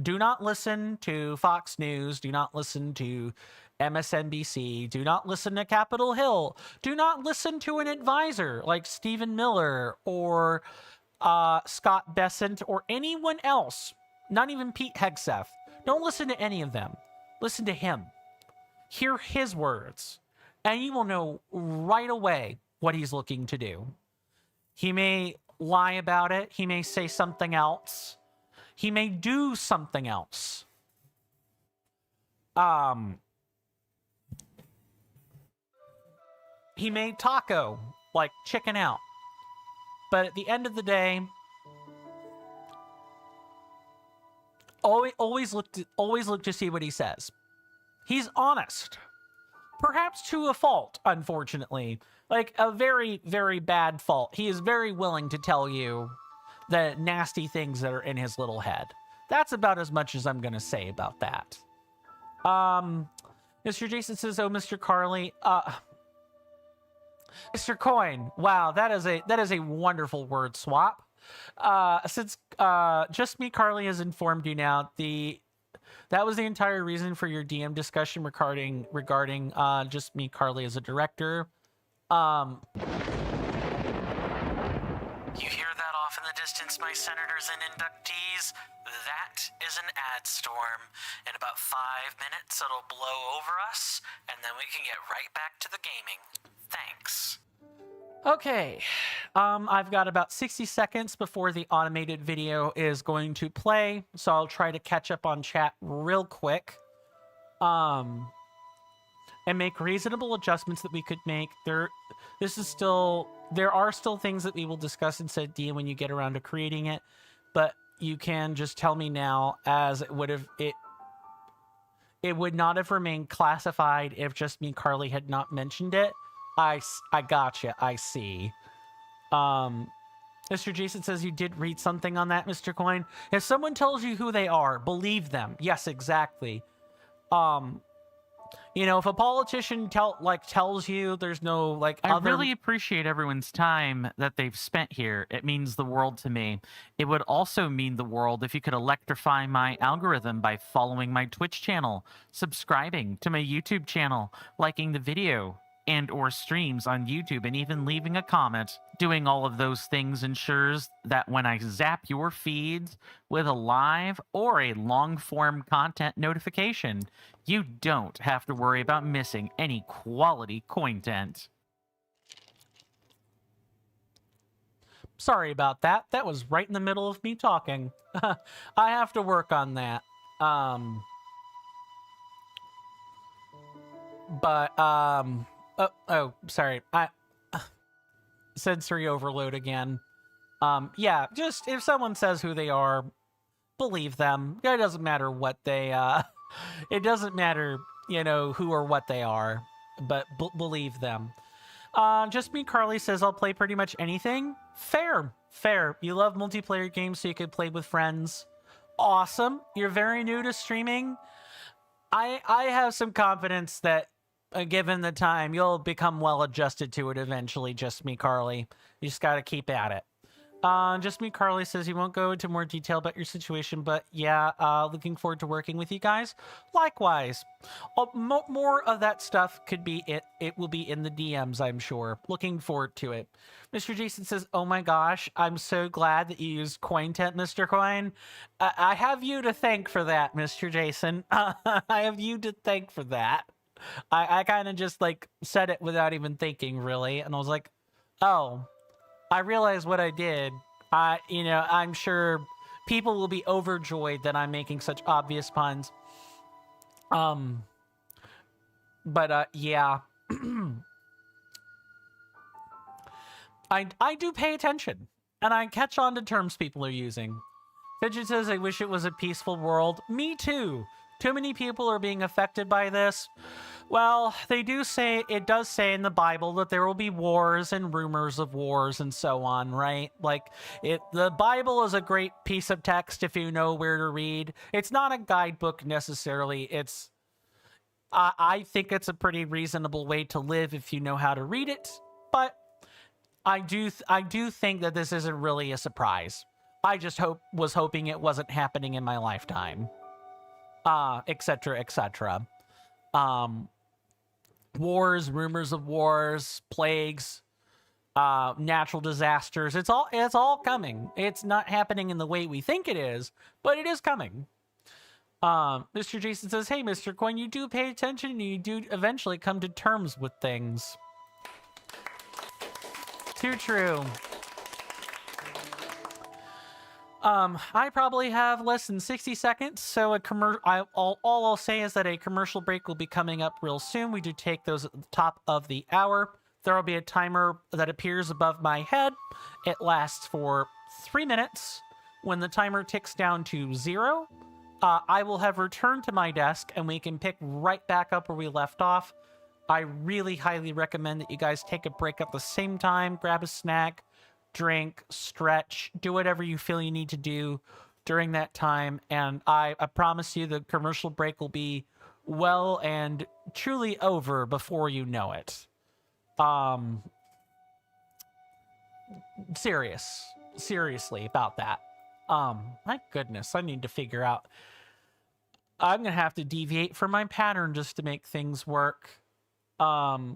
Do not listen to Fox News. Do not listen to MSNBC. Do not listen to Capitol Hill. Do not listen to an advisor like Stephen Miller or Scott Bessent or anyone else. Not even Pete Hegseth. Don't listen to any of them. Listen to him. Hear his words. And you will know right away what he's looking to do. He may lie about it. He may say something else. He may do something else. He may taco, like chicken out. But at the end of the day, always look to see what he says. He's honest. Perhaps to a fault, unfortunately. Like a very, very bad fault. He is very willing to tell you the nasty things that are in his little head. That's about as much as I'm going to say about that. Mr. Jason says, oh, Mr. Carly, Mr. Coin. Wow, that is a wonderful word swap. Since Just Me Carly has informed you now, that was the entire reason for your DM discussion regarding Just Me Carly as a director. You hear that off in the distance, my senators and inductees? That is an ad storm. In about 5 minutes, it'll blow over us, and then we can get right back to the gaming. Thanks. Okay, I've got about 60 seconds before the automated video is going to play, so I'll try to catch up on chat real quick, and make reasonable adjustments that we could make. There are still things that we will discuss in said DM when you get around to creating it, but you can just tell me now, as it would not have remained classified if Just Me Carly had not mentioned it. I gotcha. I see. Mr. Jason says you did read something on that, Mr. Coin. If someone tells you who they are, believe them. Yes, exactly. You know, if a politician tells you there's no I really appreciate everyone's time that they've spent here. It means the world to me. It would also mean the world if you could electrify my algorithm by following my Twitch channel, subscribing to my YouTube channel, liking the video and or streams on YouTube, and even leaving a comment. Doing all of those things ensures that when I zap your feeds with a live or a long-form content notification, you don't have to worry about missing any quality content. Sorry about that. That was right in the middle of me talking. I have to work on that. Sorry. Sensory overload again. Yeah, just if someone says who they are, believe them. It doesn't matter what they, it doesn't matter, you know, who or what they are, but believe them. Just Me Carly says, I'll play pretty much anything. Fair. You love multiplayer games so you could play with friends. Awesome. You're very new to streaming. I have some confidence that given the time, you'll become well adjusted to it eventually, Just Me Carly. You just gotta keep at it. Just Me Carly says he won't go into more detail about your situation, but yeah, looking forward to working with you guys. Likewise. More of that stuff could be it will be in the DMs, I'm sure. Looking forward to it. Mr. Jason says, oh my gosh, I'm so glad that you used CoinTent, Mr. Coin. I have you to thank for that, Mr. Jason. I have you to thank for that. I kind of just said it without even thinking, really, and I was like, oh, I realized what I did. I'm sure people will be overjoyed that I'm making such obvious puns. Yeah. I do pay attention, and I catch on to terms people are using. Fidget says, I wish it was a peaceful world. Me too. Too many people are being affected by this. Well, it does say in the Bible that there will be wars and rumors of wars and so on, right? The Bible is a great piece of text if you know where to read. It's not a guidebook necessarily. I think it's a pretty reasonable way to live if you know how to read it. But I do think that this isn't really a surprise. I just was hoping it wasn't happening in my lifetime. Etc., etc. Wars, rumors of wars, plagues, natural disasters. It's all coming. It's not happening in the way we think it is, but it is coming. Mr. Jason says, hey, Mr. Coin, you do pay attention and you do eventually come to terms with things. Too true. I probably have less than 60 seconds, so all I'll say is that a commercial break will be coming up real soon. We do take those at the top of the hour. There will be a timer that appears above my head. It lasts for 3 minutes. When the timer ticks down to 0, I will have returned to my desk and we can pick right back up where we left off. I really highly recommend that you guys take a break at the same time, grab a snack, drink, stretch, do whatever you feel you need to do during that time. And I promise you the commercial break will be well and truly over before you know it. Seriously about that. My goodness, I need to figure out. I'm gonna have to deviate from my pattern just to make things work. But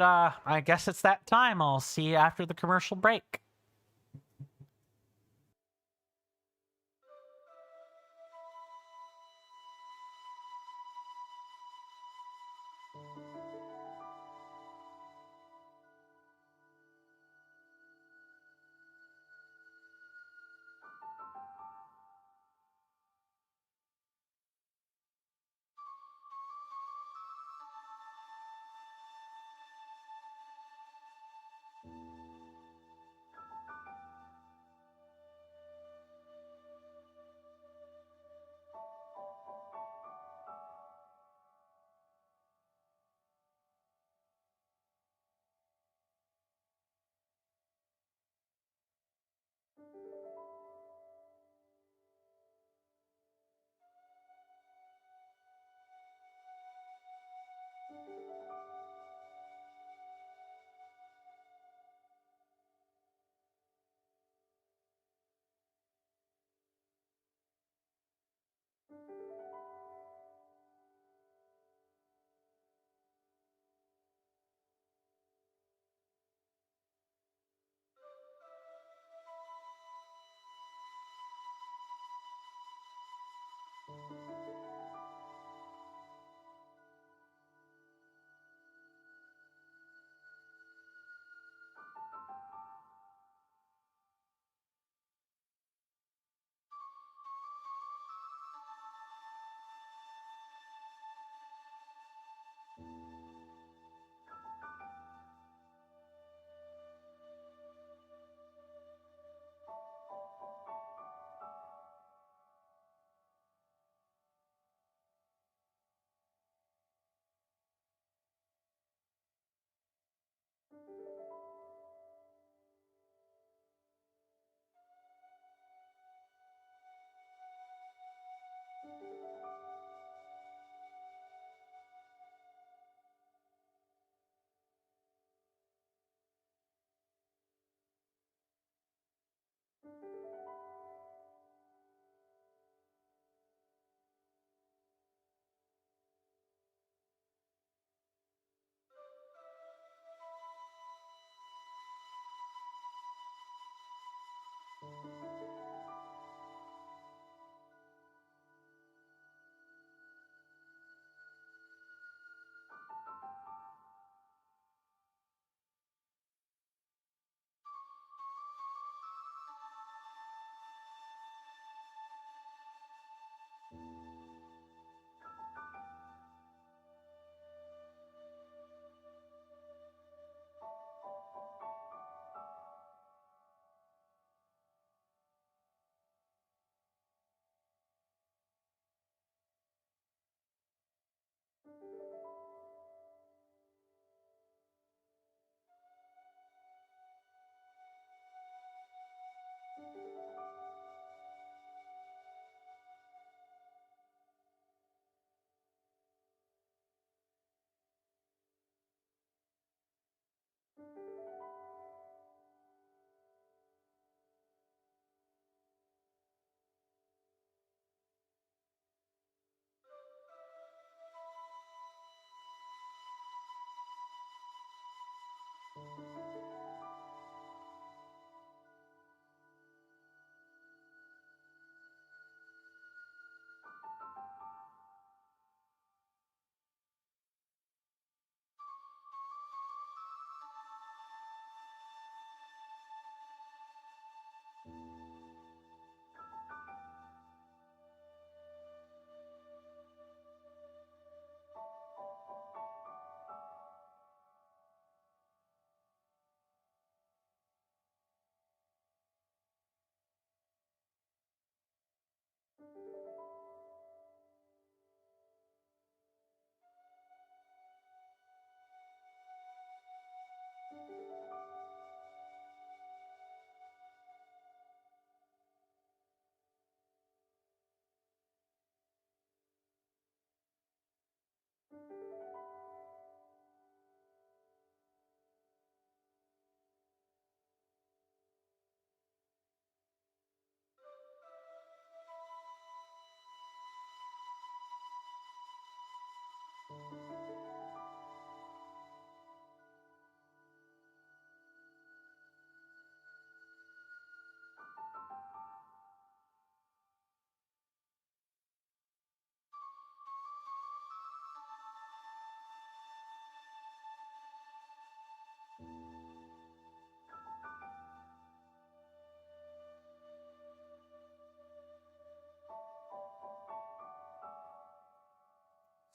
I guess it's that time. I'll see you after the commercial break.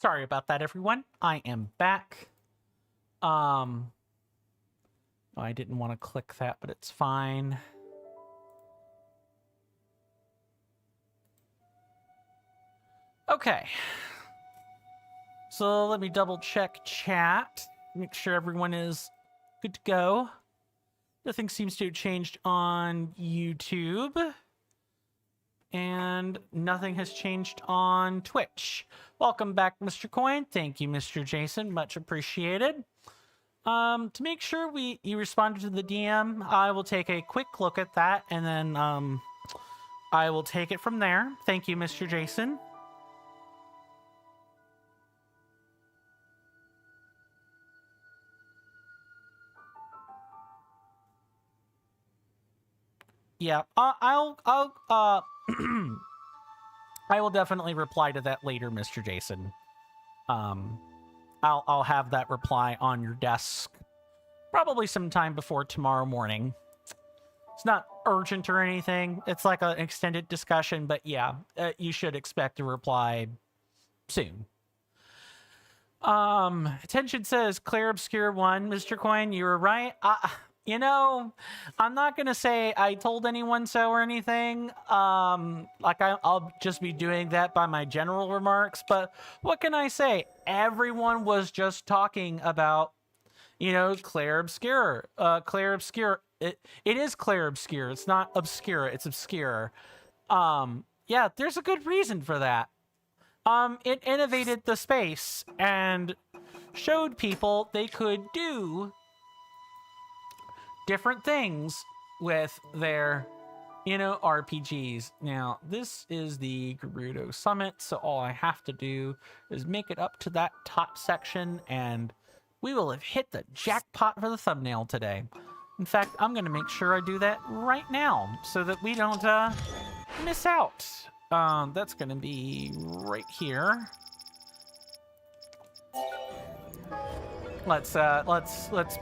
Sorry about that, everyone. I am back. Oh, I didn't want to click that, but it's fine. Okay. So let me double check chat. Make sure everyone is good to go. Nothing seems to have changed on YouTube. And nothing has changed on Twitch. Welcome back, Mr. Coin. Thank you, Mr. Jason. Much appreciated. To make sure you responded to the DM, I will take a quick look at that, and then I will take it from there. Thank you, Mr. Jason. Yeah, I will definitely reply to that later, Mr. Jason. I'll have that reply on your desk probably sometime before tomorrow morning. It's not urgent or anything. It's like an extended discussion, but yeah, you should expect a reply soon. Attention says Claire Obscure 1. Mr. Coin, you were right. You know, I'm not going to say I told anyone so or anything. I'll just be doing that by my general remarks. But what can I say? Everyone was just talking about, you know, Claire Obscure. Claire Obscure. It is Claire Obscure. It's not obscure. It's obscure. Yeah, there's a good reason for that. It innovated the space and showed people they could do different things with their, you know, RPGs. Now, this is the Gerudo Summit, so all I have to do is make it up to that top section, and we will have hit the jackpot for the thumbnail today. In fact, I'm going to make sure I do that right now, so that we don't miss out. That's going to be right here. Let's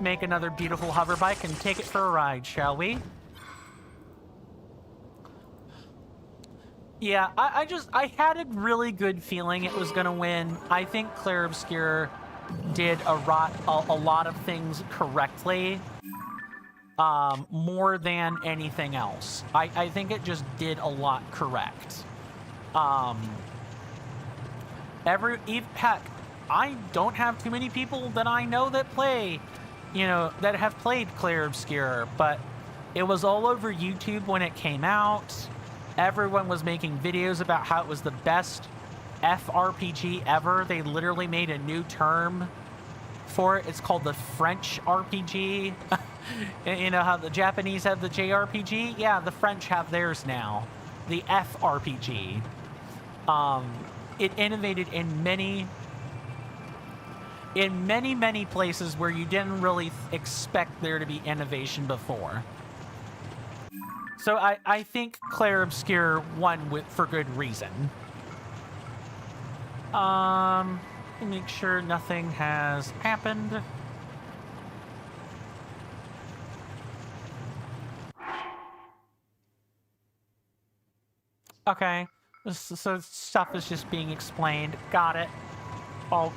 make another beautiful hover bike and take it for a ride, shall we? Yeah, I had a really good feeling it was gonna win. I think Claire Obscure did a lot of things correctly, more than anything else. I think it just did a lot correct. Heck, I don't have too many people that I know that play, you know, that have played Claire Obscure, but it was all over YouTube when it came out. Everyone was making videos about how it was the best FRPG ever. They literally made a new term for it. It's called the French RPG. You know how the Japanese have the JRPG? Yeah, the French have theirs now. The FRPG. It innovated in many places where you didn't really expect there to be innovation before. So I think Claire Obscure won for good reason. Make sure nothing has happened. Okay, so stuff is just being explained. Got it. I'll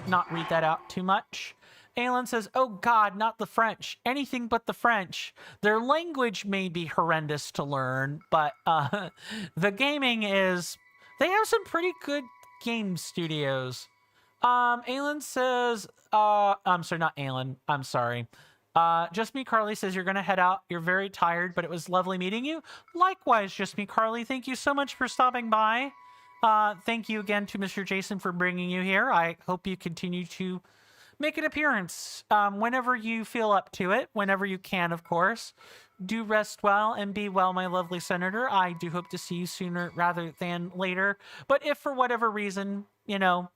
not read that out too much. Alan says, oh God, not the French. Anything but the French. Their language may be horrendous to learn, but the gaming is... They have some pretty good game studios. Alan says... I'm sorry, not Alan. I'm sorry. Just Me Carly says, you're going to head out. You're very tired, but it was lovely meeting you. Likewise, Just Me Carly. Thank you so much for stopping by. Thank you again to Mr. Jason for bringing you here. I hope you continue to make an appearance whenever you feel up to it, whenever you can, of course. Do rest well and be well, my lovely senator. I do hope to see you sooner rather than later. But if for whatever reason, you know,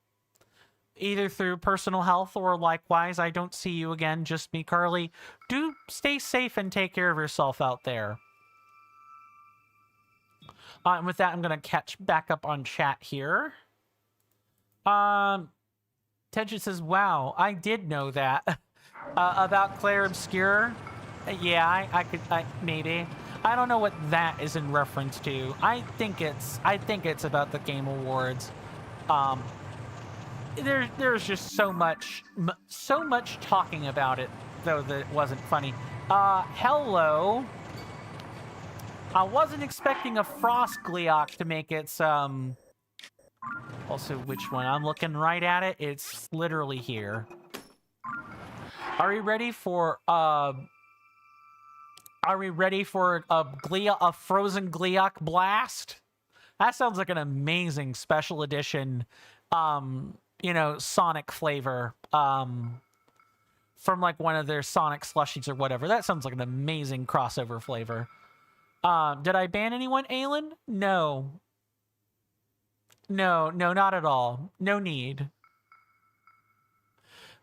either through personal health or likewise, I don't see you again, Just Me Carly, do stay safe and take care of yourself out there. And with that, I'm going to catch back up on chat here. Tension says, wow, I did know that. About Claire Obscure. Yeah, I maybe. I don't know what that is in reference to. I think it's about the Game Awards. there's just so much talking about it, though, that it wasn't funny. Hello. I wasn't expecting a frost Gleok to make its also, which one? I'm looking right at it. It's literally here. Are we ready for a frozen Gleok blast? That sounds like an amazing special edition, Sonic flavor, from like one of their Sonic slushies or whatever. That sounds like an amazing crossover flavor. Did I ban anyone, Aelin? No. No, not at all. No need.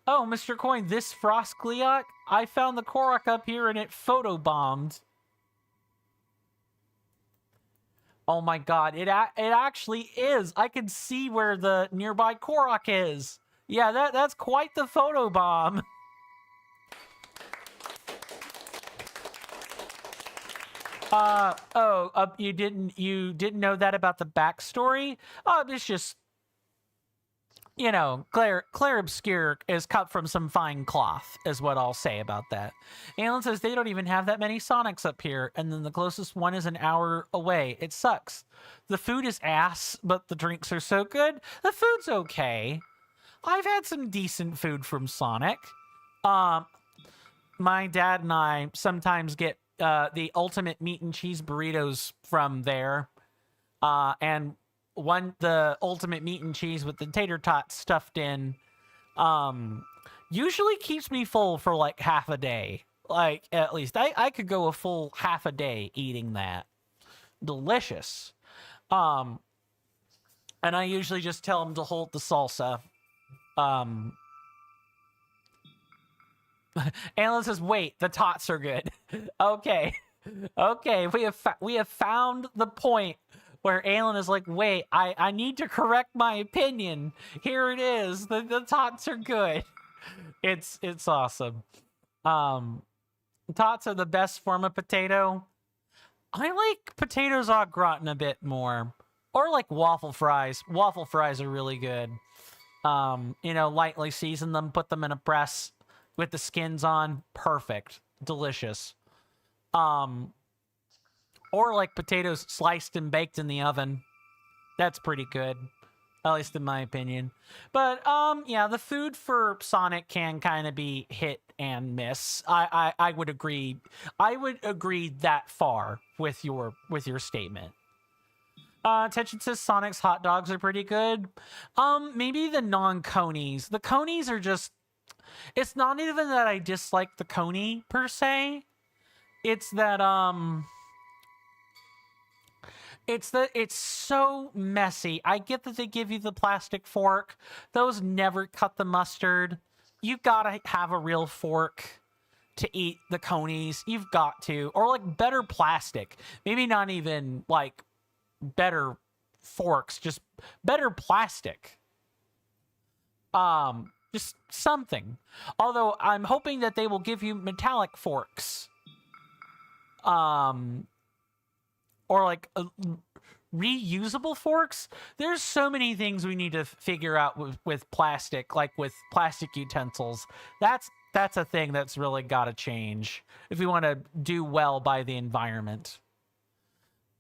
Oh, Mr. Coin, this Frost Gleok? I found the Korok up here and it photobombed. Oh my god, it actually is. I can see where the nearby Korok is. Yeah, that's quite the photobomb. You didn't know that about the backstory? It's just, Claire Obscure is cut from some fine cloth, is what I'll say about that. Alan says they don't even have that many Sonics up here, and then the closest one is an hour away. It sucks. The food is ass, but the drinks are so good. The food's okay. I've had some decent food from Sonic. My dad and I sometimes get the ultimate meat and cheese burritos from there. And the ultimate meat and cheese with the tater tots stuffed in, usually keeps me full for like half a day. Like, at least I could go a full half a day eating that. Delicious. And I usually just tell them to hold the salsa. Alan says, wait, the tots are good. Okay. We have found the point where Alan is like, wait, I need to correct my opinion. Here it is. The tots are good. It's awesome. Tots are the best form of potato. I like potatoes au gratin a bit more. Or like waffle fries. Waffle fries are really good. Lightly season them, put them in a press with the skins on. Perfect. Delicious. Or like potatoes sliced and baked in the oven. That's pretty good. At least in my opinion. But, yeah, the food for Sonic can kind of be hit and miss. I would agree. I would agree that far with your statement. Tension says Sonic's hot dogs are pretty good. Maybe the non-conies. The conies are just... It's not even that I dislike the coney, per se. It's that, it's so messy. I get that they give you the plastic fork. Those never cut the mustard. You've got to have a real fork to eat the conies. You've got to. Or, like, better plastic. Maybe not even, like, better forks. Just better plastic. Just something. Although, I'm hoping that they will give you metallic forks. Or, like, reusable forks. There's so many things we need to figure out with plastic, like with plastic utensils. That's a thing that's really got to change if we want to do well by the environment.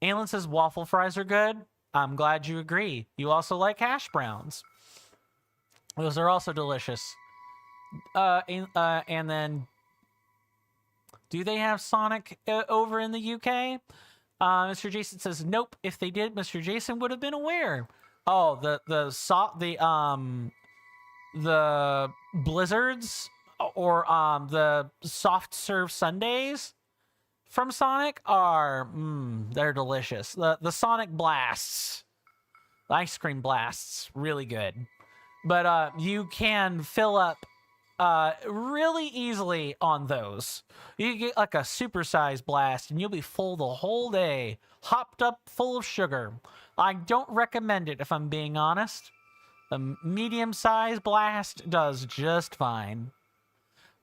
Alan says waffle fries are good. I'm glad you agree. You also like hash browns. Those are also delicious. And then, do they have Sonic over in the UK? Mr. Jason says, nope. If they did, Mr. Jason would have been aware. Oh, the blizzards or the soft serve sundaes from Sonic are they're delicious. The Sonic blasts, the ice cream blasts, really good. But you can fill up really easily on those. You get like a supersized blast and you'll be full the whole day, hopped up full of sugar. I don't recommend it if I'm being honest. A medium-sized blast does just fine.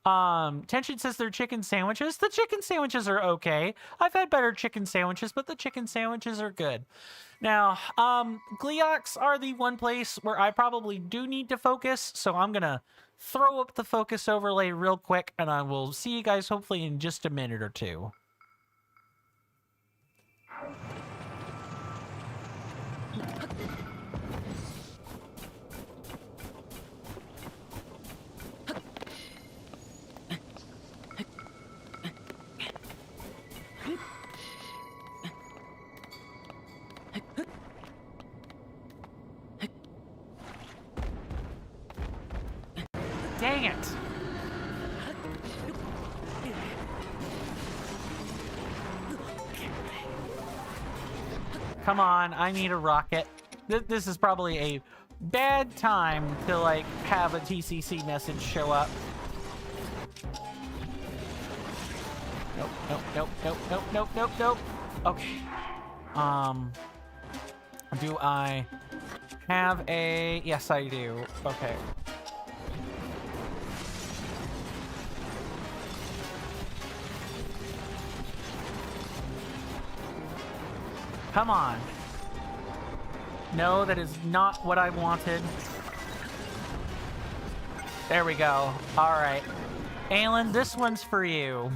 Tension says they're chicken sandwiches. The chicken sandwiches are okay. I've had better chicken sandwiches, but the chicken sandwiches are good. Now, Gleox are the one place where I probably do need to focus, so I'm gonna throw up the focus overlay real quick, and I will see you guys hopefully in just a minute or two. Dang it! Come on, I need a rocket. This is probably a bad time to, like, have a TCC message show up. Nope, nope, nope, nope, nope, nope, nope, nope. Okay. Do I have a... Yes, I do. Okay. Come on. No, that is not what I wanted. There we go. All right. Alan, this one's for you.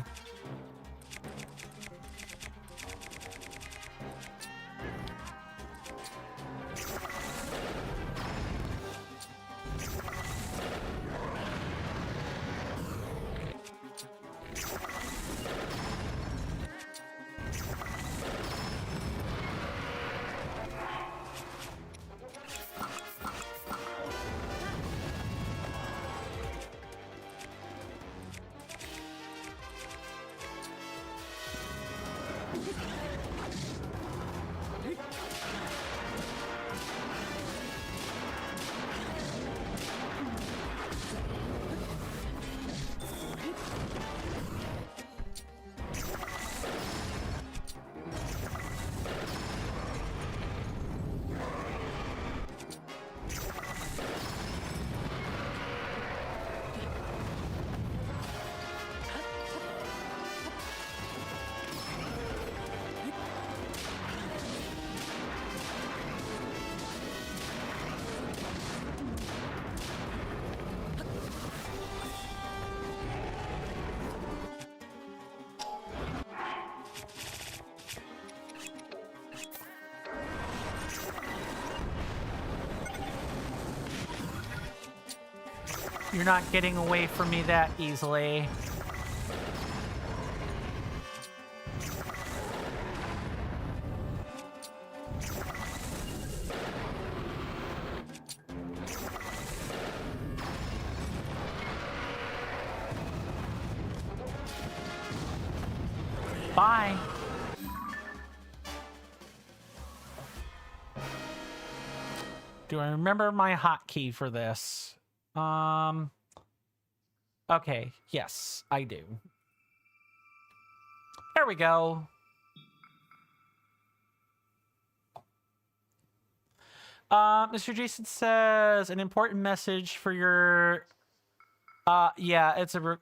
You're not getting away from me that easily. Bye. Do I remember my hotkey for this? Okay, yes, I do. There we go. Mr. Jason says an important message for your yeah, it's a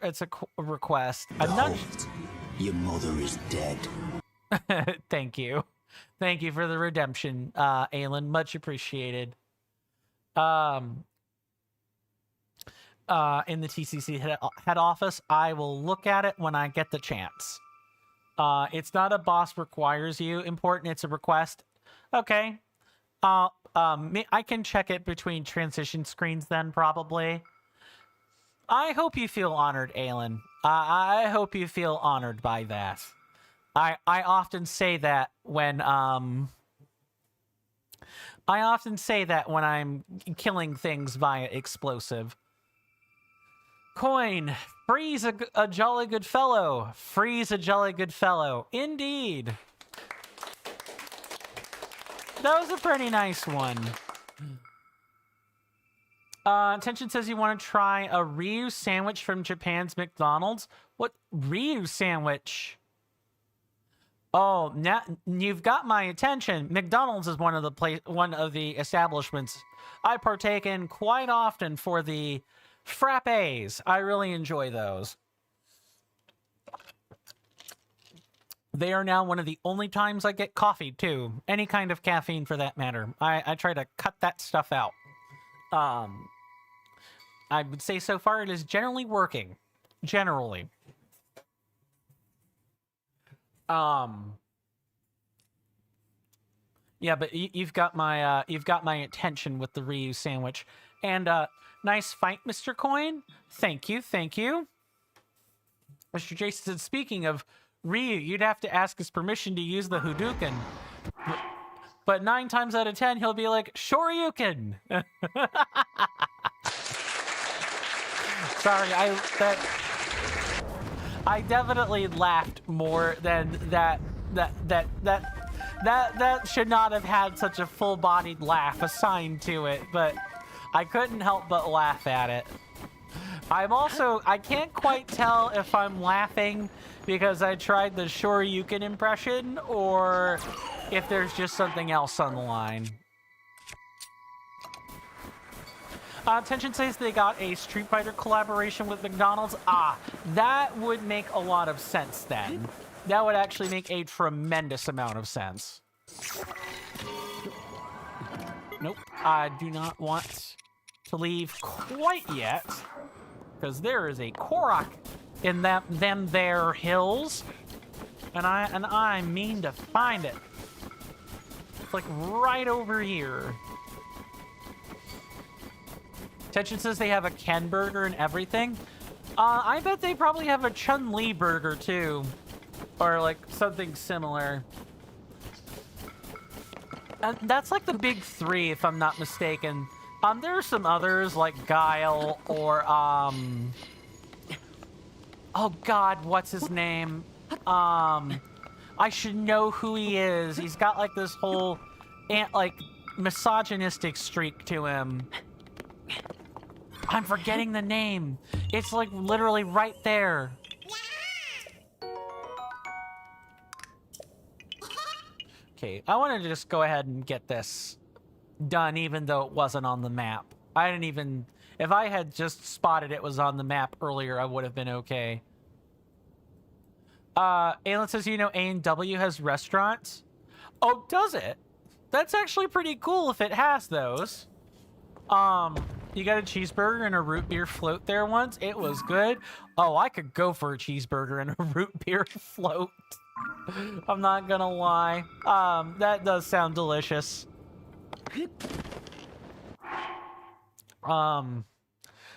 request. I'm not. Your mother is dead. Thank you. Thank you for the redemption, Alan. Much appreciated. In the TCC head office, I will look at it when I get the chance. It's not a boss requires you important, it's a request. Okay. I can check it between transition screens then, probably. I hope you feel honored, Alan. I hope you feel honored by that. I often say that when I'm killing things via explosive. Coin, freeze a jolly good fellow. Freeze a jolly good fellow. Indeed. That was a pretty nice one. Tension says you want to try a Ryu sandwich from Japan's McDonald's. What Ryu sandwich? Oh, now you've got my attention. McDonald's is one of the establishments I partake in quite often for the Frappes. I really enjoy those. They are now one of the only times I get coffee, too. Any kind of caffeine, for that matter. I try to cut that stuff out. I would say so far it is generally working. Generally. Yeah, but you've got my attention with the Ryu sandwich. And nice fight, Mr. Coin. Thank you, thank you. Mr. Jason said, speaking of Ryu, you'd have to ask his permission to use the Hadouken. But 9 times out of 10, he'll be like, Shoryuken! Sorry, I definitely laughed more than that should not have had such a full-bodied laugh assigned to it, but I couldn't help but laugh at it. I can't quite tell if I'm laughing because I tried the Shoryuken impression or if there's just something else on the line. Tension says they got a Street Fighter collaboration with McDonald's. That would make a lot of sense then. That would actually make a tremendous amount of sense. Nope, I do not want to leave quite yet, because there is a Korok in them there hills, and I mean to find it. It's like right over here. Tension says they have a Ken burger and everything. I bet they probably have a Chun-Li burger too. Or like something similar. And that's like the big 3 if I'm not mistaken. There are some others like Guile or oh god, what's his name? I should know who he is. He's got like this whole like misogynistic streak to him. I'm forgetting the name. It's like literally right there. Okay, I want to just go ahead and get this done even though it wasn't on the map. I didn't even... If I had just spotted it was on the map earlier, I would have been okay. Alan says, you know, A&W has restaurants? Oh, does it? That's actually pretty cool if it has those. You got a cheeseburger and a root beer float there once? It was good. Oh, I could go for a cheeseburger and a root beer float. I'm not gonna lie. That does sound delicious.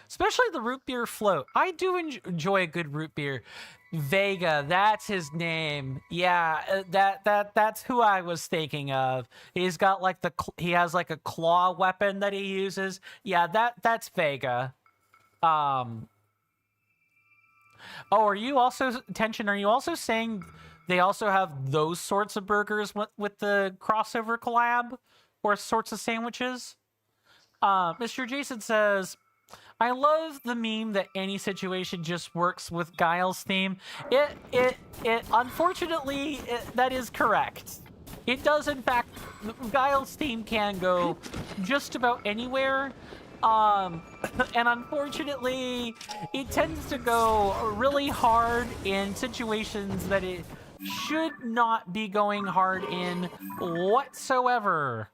Especially the root beer float. I do enjoy a good root beer. Vega, that's his name. Yeah, that's who I was thinking of. He's got like he has like a claw weapon that he uses. Yeah, that's Vega. Oh, are you also Tension? Are you also saying they also have those sorts of burgers with the crossover collab or sorts of sandwiches? Mr. Jason says, I love the meme that any situation just works with Guile's theme. It unfortunately, that is correct. It does, in fact, Guile's theme can go just about anywhere. And unfortunately, it tends to go really hard in situations that it should not be going hard in whatsoever.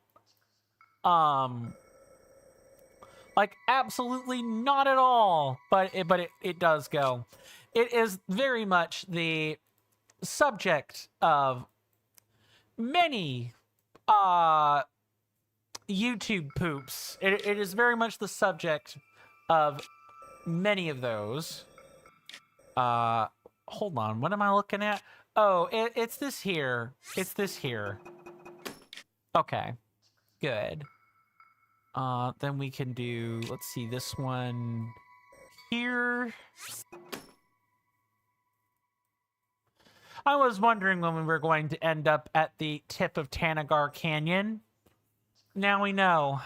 Like, absolutely not at all. But it does go. It is very much the subject of many YouTube poops. It is very much the subject of many of those. Hold on. What am I looking at? Oh, it's this here. It's this here. Okay. Good. Then we can do, let's see, this one here. I was wondering when we were going to end up at the tip of Tanagar Canyon. Now we know.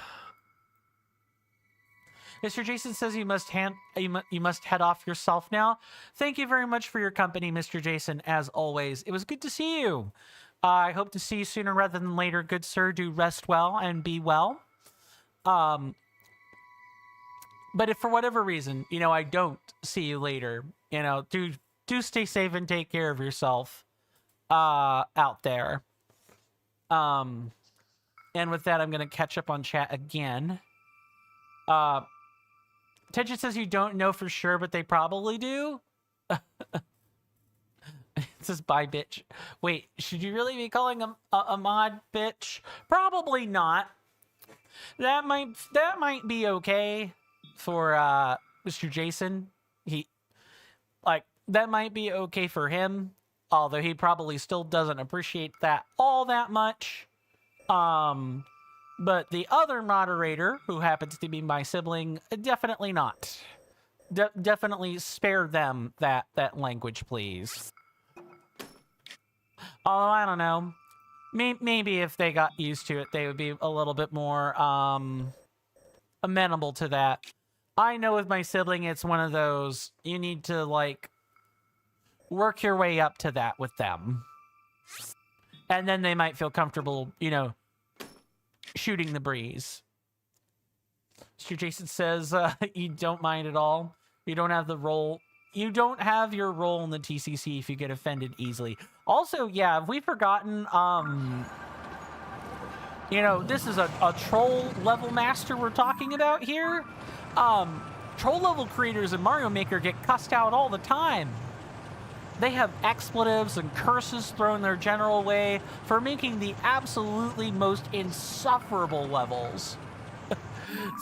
Mr. Jason says you must head off yourself now. Thank you very much for your company, Mr. Jason, as always. It was good to see you. I hope to see you sooner rather than later, good sir. Do rest well and be well. But if for whatever reason, you know, I don't see you later, you know, do stay safe and take care of yourself out there. And with that, I'm going to catch up on chat again. Tension says you don't know for sure, but they probably do. It says bye, bitch. Wait, should you really be calling a mod bitch? Probably not. That might be okay for Mr. Jason. That might be okay for him, although he probably still doesn't appreciate that all that much. But the other moderator, who happens to be my sibling, definitely not. Definitely spare them that language, please. Although, I don't know. Maybe if they got used to it, they would be a little bit more amenable to that. I know with my sibling, it's one of those, you need to, like, work your way up to that with them. And then they might feel comfortable, you know, shooting the breeze. Mr. Jason says, you don't mind at all. You don't have the role. You don't have your role in the TCC if you get offended easily. Also, yeah, have we forgotten, you know, this is a troll level master we're talking about here. Troll level creators in Mario Maker get cussed out all the time. They have expletives and curses thrown their general way for making the absolutely most insufferable levels.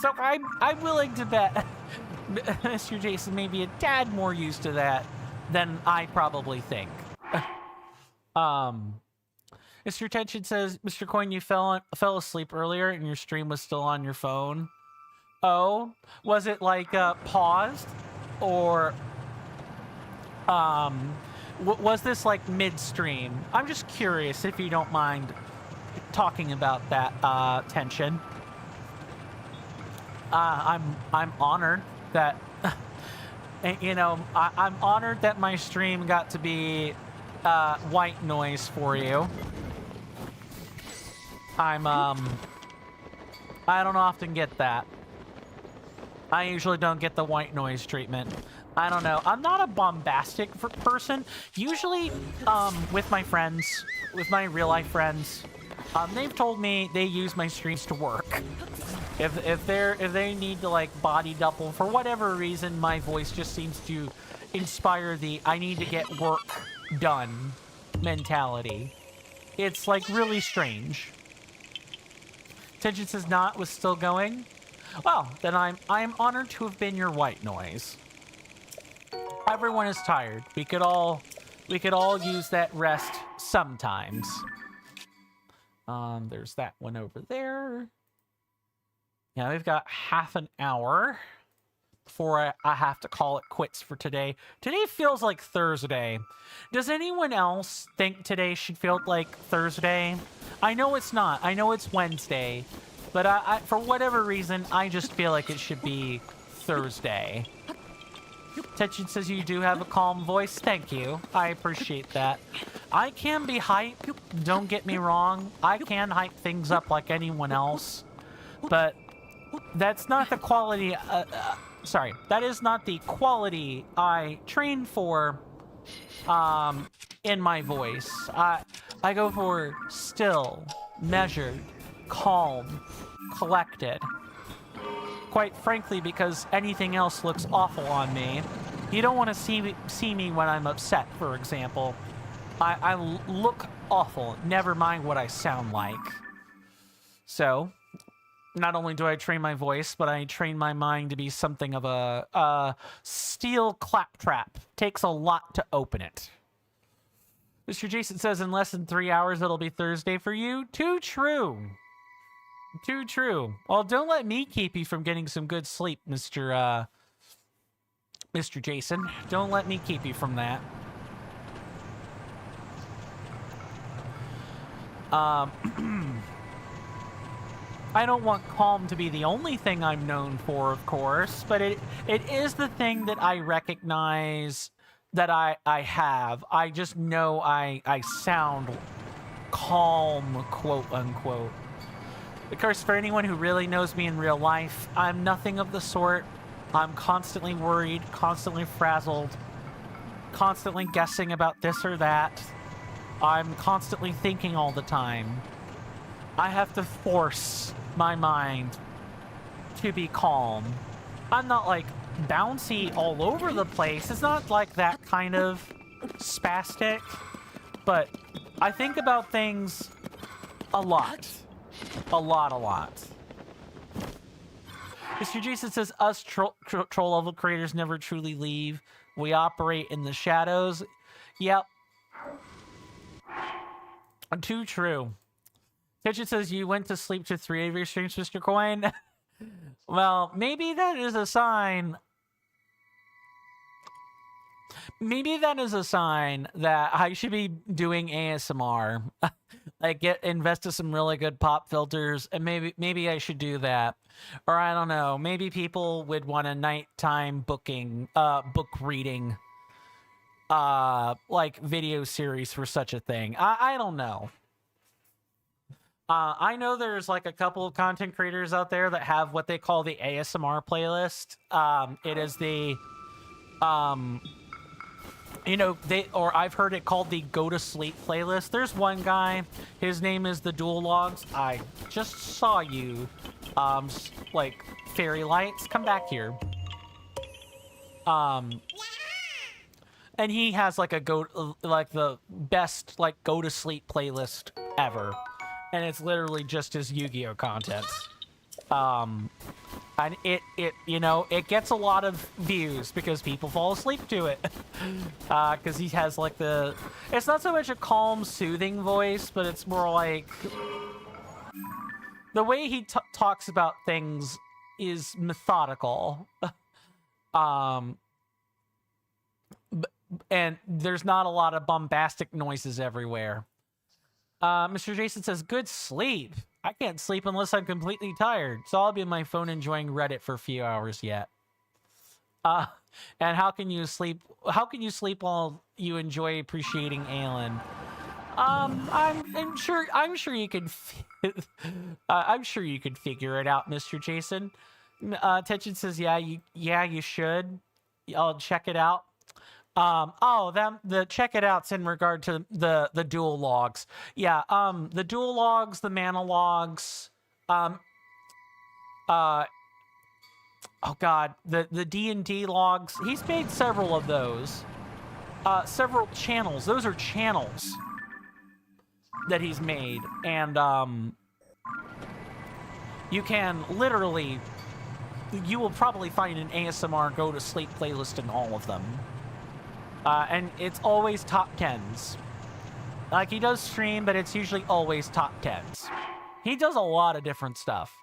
So I'm willing to bet Mr. Jason may be a tad more used to that than I probably think. Mr. Tension says, Mr. Coin, you fell asleep earlier and your stream was still on your phone. Oh, was it like paused, or was this like midstream? I'm just curious if you don't mind talking about that, Tension. I'm honored that, you know, I'm honored that my stream got to be white noise for you. I don't often get that. I usually don't get the white noise treatment. I don't know. I'm not a bombastic person. Usually, with my friends, with my real life friends, they've told me they use my streams to work. If they need to like body double for whatever reason, my voice just seems to inspire the I need to get work done mentality. It's like really strange. Tension says not was still going. Well, then I'm honored to have been your white noise. Everyone is tired. We could all use that rest sometimes. There's that one over there. Yeah, we've got half an hour before I have to call it quits for today. Today feels like Thursday. Does anyone else think today should feel like Thursday? I know it's not. I know it's Wednesday. But I for whatever reason, I just feel like it should be Thursday. Tension says you do have a calm voice. Thank you. I appreciate that. I can be hype. Don't get me wrong. I can hype things up like anyone else. But that's not the quality... sorry. That is not the quality I train for in my voice. I go for still, measured, calm, collected. Quite frankly, because anything else looks awful on me. You don't want to see me when I'm upset, for example. I look awful, never mind what I sound like. So, not only do I train my voice, but I train my mind to be something of a steel claptrap. Takes a lot to open it. Mr. Jason says in less than 3 hours it'll be Thursday for you. Too true. Too true. Well, don't let me keep you from getting some good sleep, Mr. Jason. Don't let me keep you from that. I don't want calm to be the only thing I'm known for, of course, but it is the thing that I recognize that I have. I just know I sound calm, quote unquote. Of course, for anyone who really knows me in real life, I'm nothing of the sort. I'm constantly worried, constantly frazzled, constantly guessing about this or that. I'm constantly thinking all the time. I have to force my mind to be calm. I'm not like bouncy all over the place. It's not like that kind of spastic, but I think about things a lot. A lot. Mr. Jason says, us troll level creators never truly leave. We operate in the shadows. Yep. Too true. Kitchen says, you went to sleep to 3 of your streams, Mr. Coin. Well, maybe that is a sign. Maybe that is a sign that I should be doing ASMR. Like invest in some really good pop filters, and maybe I should do that. Or I don't know, maybe people would want a nighttime book reading like video series for such a thing. I don't know. I know there's like a couple of content creators out there that have what they call the ASMR playlist. It is the you know, I've heard it called the go to sleep playlist. There's one guy, his name is the Dual Logs. I just saw you, like fairy lights. Come back here. And he has like the best like go to sleep playlist ever, and it's literally just his Yu-Gi-Oh content. And it you know, it gets a lot of views because people fall asleep to it. Because he has like it's not so much a calm, soothing voice, but it's more like the way he talks about things is methodical. And there's not a lot of bombastic noises everywhere. Mr. Jason says, good sleep. I can't sleep unless I'm completely tired, so I'll be on my phone enjoying Reddit for a few hours yet. And how can you sleep? How can you sleep while you enjoy appreciating Aelin? I'm sure you could. I'm sure you could figure it out, Mr. Jason. Tension says, yeah, you should. I'll check it out. The check it out's in regard to the dual logs. Yeah, the dual logs, the mana logs, oh god, the D&D logs. He's made several of those. Several channels. Those are channels that he's made, and you can literally, you will probably find an ASMR go to sleep playlist in all of them. And it's always top 10s. Like, he does stream, but it's usually always top 10s. He does a lot of different stuff.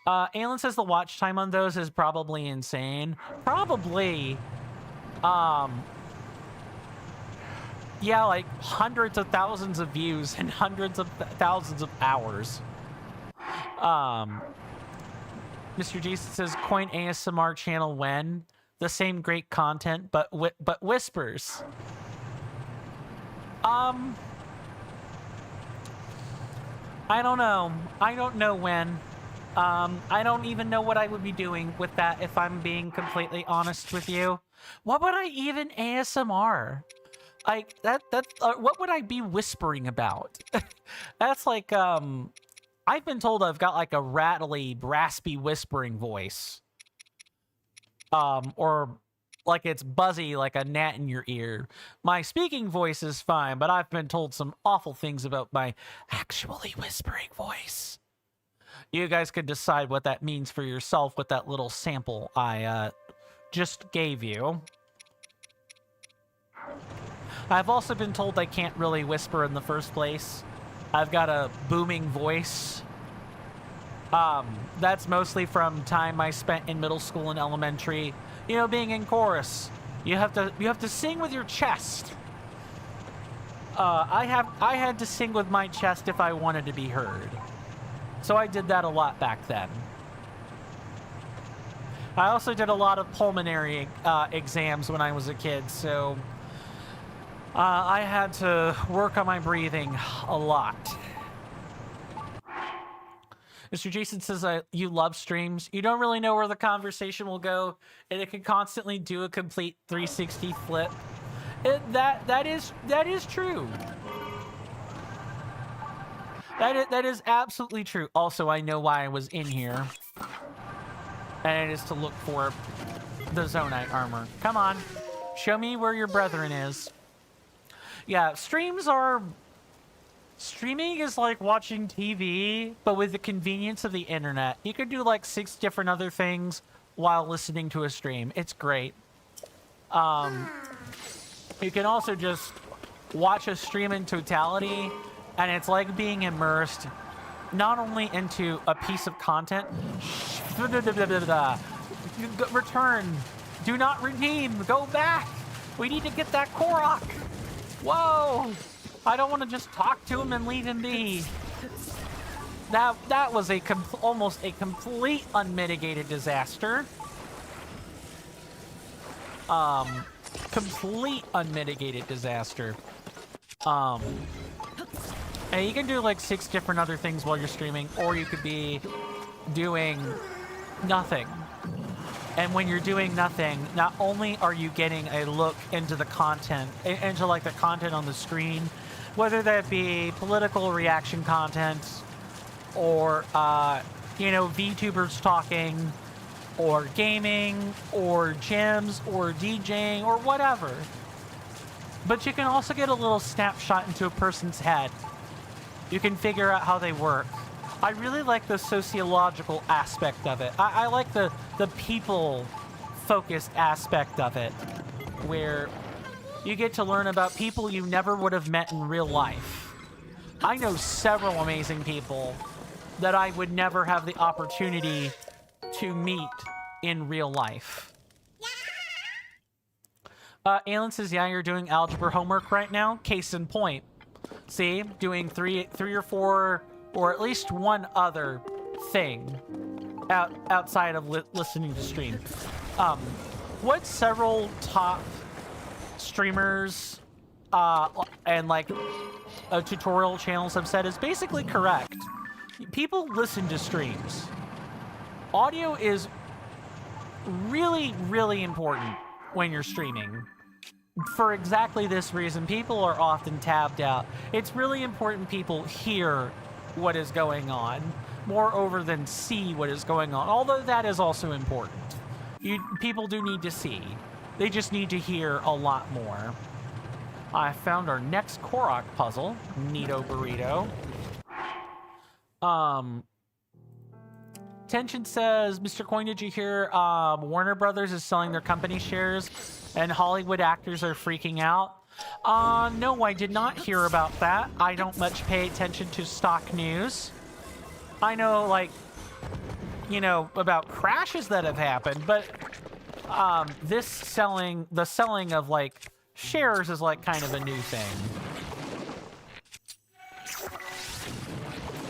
Aelin says the watch time on those is probably insane. Probably, yeah, like hundreds of thousands of views and hundreds of thousands of hours. Mr. Jason says, coin ASMR channel when? The same great content, but whispers. I don't know. I don't know when. I don't even know what I would be doing with that if I'm being completely honest with you. What would I even ASMR? Like, what would I be whispering about? That's like, I've been told I've got like a rattly, raspy whispering voice. Or like it's buzzy like a gnat in your ear. My speaking voice is fine, but I've been told some awful things about my actually whispering voice. You guys could decide what that means for yourself with that little sample I just gave you. I've also been told I can't really whisper in the first place. I've got a booming voice. That's mostly from time I spent in middle school and elementary. You know, being in chorus, you have to sing with your chest. I had to sing with my chest if I wanted to be heard. So I did that a lot back then. I also did a lot of pulmonary exams when I was a kid, so I had to work on my breathing a lot. Mr. Jason says you love streams. You don't really know where the conversation will go, and it can constantly do a complete 360 flip. That is true. That is absolutely true. Also, I know why I was in here, and it is to look for the Zonite armor. Come on, show me where your brethren is. Yeah, streaming is like watching TV, but with the convenience of the internet. You could do like 6 different other things while listening to a stream. It's great. You can also just watch a stream in totality, and it's like being immersed not only into a piece of content. Return. Do not redeem. Go back. We need to get that Korok. Whoa. I don't want to just talk to him and leave him be. That was almost a complete unmitigated disaster. Complete unmitigated disaster. And you can do like 6 different other things while you're streaming, or you could be doing nothing. And when you're doing nothing, not only are you getting a look into the content, into like the content on the screen, whether that be political reaction content, or you know, VTubers talking, or gaming, or gyms, or DJing, or whatever. But you can also get a little snapshot into a person's head. You can figure out how they work. I really like the sociological aspect of it. I like the people-focused aspect of it, where you get to learn about people you never would have met in real life. I know several amazing people that I would never have the opportunity to meet in real life. Alan says, yeah, you're doing algebra homework right now. Case in point. See, doing three or 4, or at least one other thing outside of listening to stream. What several top streamers and like tutorial channels have said is basically correct. People listen to streams. Audio is really, really important when you're streaming. For exactly this reason, people are often tabbed out. It's really important people hear what is going on, moreover than see what is going on, although that is also important. People do need to see. They just need to hear a lot more. I found our next Korok puzzle. Neato burrito. Tension says, Mr. Coin, did you hear Warner Brothers is selling their company shares and Hollywood actors are freaking out? No, I did not hear about that. I don't much pay attention to stock news. I know, like, you know, about crashes that have happened, but the selling of, like, shares is, like, kind of a new thing.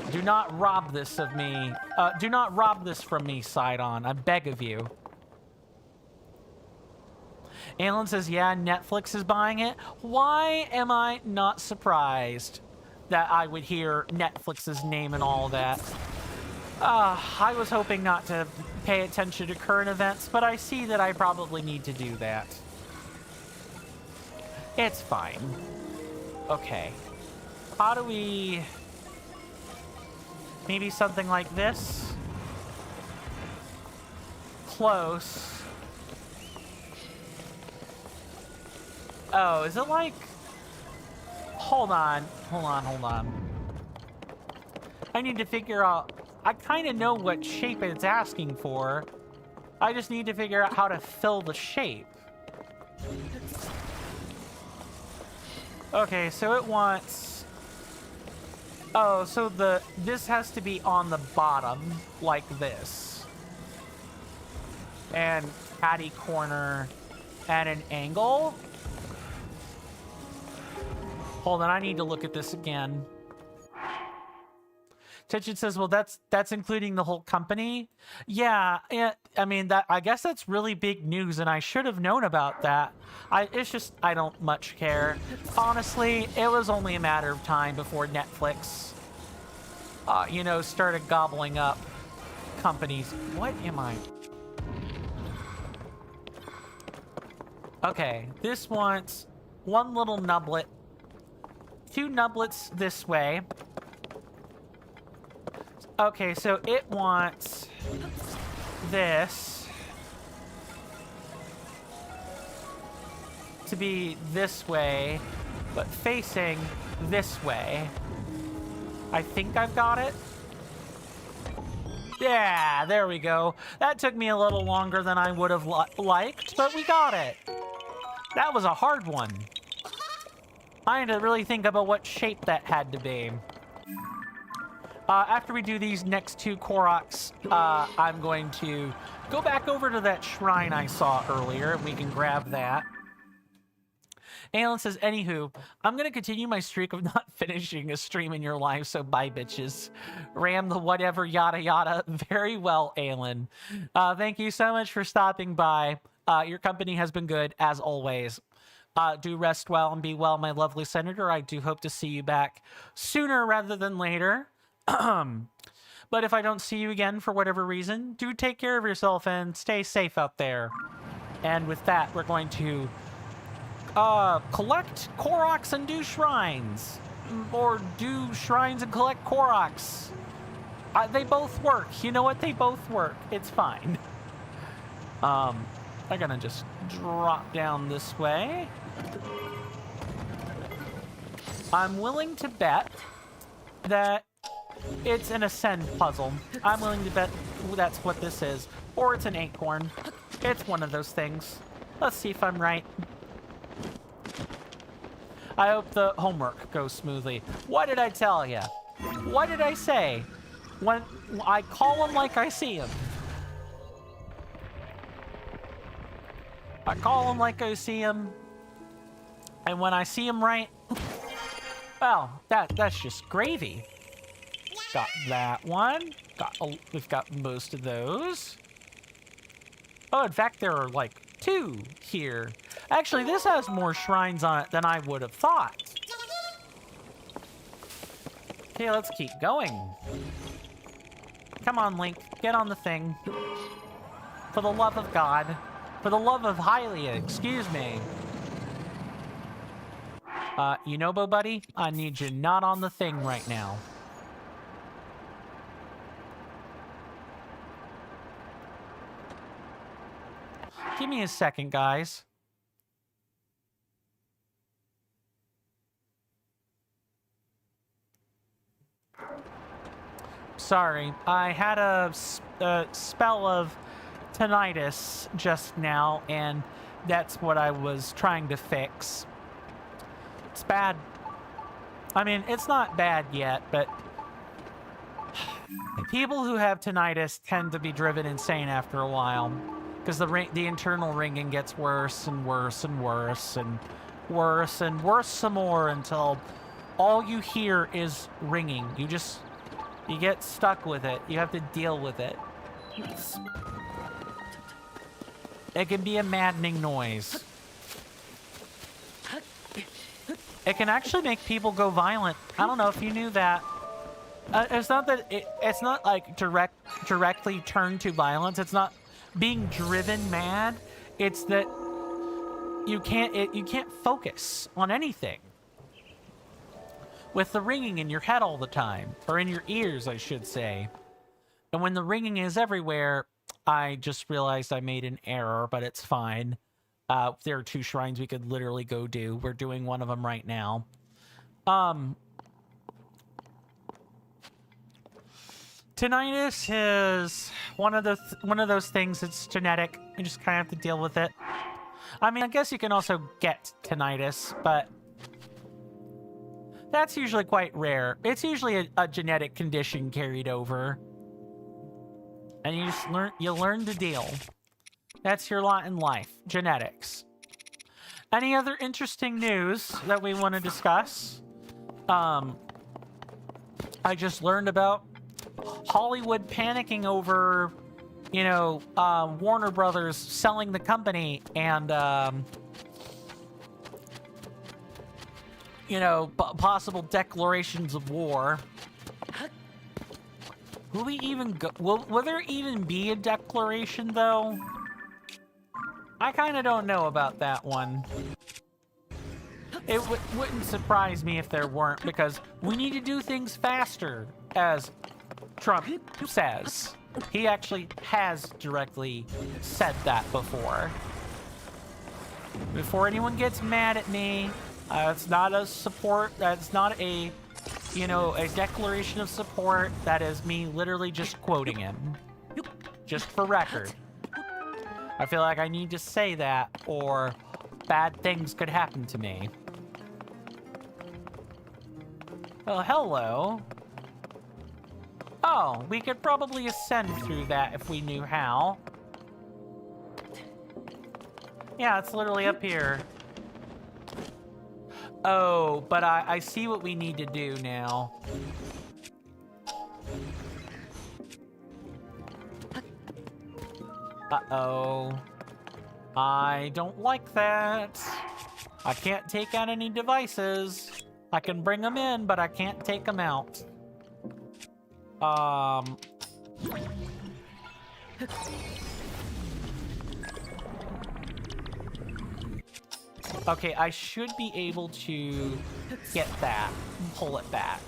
Do not rob this of me. Do not rob this from me, Sidon. I beg of you. Alan says, yeah, Netflix is buying it. Why am I not surprised that I would hear Netflix's name and all that? I was hoping not to pay attention to current events, but I see that I probably need to do that. It's fine. Okay. How do we... Maybe something like this? Close. Oh, is it like... Hold on. I need to figure out... I kind of know what shape it's asking for. I just need to figure out how to fill the shape. Okay, so it wants... Oh, so this has to be on the bottom, like this. And catty corner at an angle. Hold on, I need to look at this again. Tension says, well, that's including the whole company. Yeah, I mean, I guess that's really big news, and I should have known about that. It's just, I don't much care. Honestly, it was only a matter of time before Netflix you know, started gobbling up companies. What am I? Okay, this wants one little nublet, 2 nublets this way. Okay, so it wants this to be this way, but facing this way. I think I've got it. Yeah, there we go. That took me a little longer than I would have liked, but we got it. That was a hard one. I had to really think about what shape that had to be. After we do these next 2 Koroks, I'm going to go back over to that shrine I saw earlier, and we can grab that. Alan says, anywho, I'm going to continue my streak of not finishing a stream in your life, so bye, bitches. Ram the whatever, yada, yada. Very well, Alan. Thank you so much for stopping by. Your company has been good, as always. Do rest well and be well, my lovely senator. I do hope to see you back sooner rather than later. But if I don't see you again for whatever reason, do take care of yourself and stay safe out there. And with that, we're going to collect Koroks and do shrines. Or do shrines and collect Koroks. They both work. You know what? They both work. It's fine. They're gonna just drop down this way. I'm willing to bet that it's an ascend puzzle. I'm willing to bet that's what this is. Or it's an acorn. It's one of those things. Let's see if I'm right. I hope the homework goes smoothly. What did I tell you? What did I say? When I call them like I see them. I call them like I see them. And when I see them right, well, that's just gravy. Got that one. We've got most of those. Oh, in fact, there are like 2 here. Actually, this has more shrines on it than I would have thought. Okay, let's keep going. Come on, Link. Get on the thing. For the love of God. For the love of Hylia, excuse me. You know, Bo Buddy, I need you not on the thing right now. Give me a second, guys. Sorry, I had a spell of tinnitus just now, and that's what I was trying to fix. It's bad. I mean, it's not bad yet, but people who have tinnitus tend to be driven insane after a while, because the internal ringing gets worse and worse and worse and worse and worse some more until all you hear is ringing. You get stuck with it. You have to deal with it. It can be a maddening noise. It can actually make people go violent. I don't know if you knew that. It's not that it's not like directly turned to violence. It's not being driven mad. It's that you can't focus on anything with the ringing in your head all the time, or in your ears, I should say. And when the ringing is everywhere, I just realized I made an error, but it's fine. There are 2 shrines we could literally go do. We're doing one of them right now. Tinnitus is one of those things that's genetic. You just kind of have to deal with it. I mean, I guess you can also get tinnitus, but that's usually quite rare. It's usually a genetic condition carried over. And you learn to deal. That's your lot in life. Genetics. Any other interesting news that we want to discuss? I just learned about Hollywood panicking over, you know, Warner Brothers selling the company and, you know, possible declarations of war. Will we even go? Will there even be a declaration, though? I kind of don't know about that one. It wouldn't surprise me if there weren't, because we need to do things faster, as Trump says. He actually has directly said that before. Before anyone gets mad at me, it's not a support, that's not a, you know, a declaration of support. That is me literally just quoting him. Just for record. I feel like I need to say that, or bad things could happen to me. Well, hello. Oh, we could probably ascend through that if we knew how. Yeah, it's literally up here. Oh, but I see what we need to do now. Uh-oh. I don't like that. I can't take out any devices. I can bring them in, but I can't take them out. Okay, I should be able to get that and pull it back.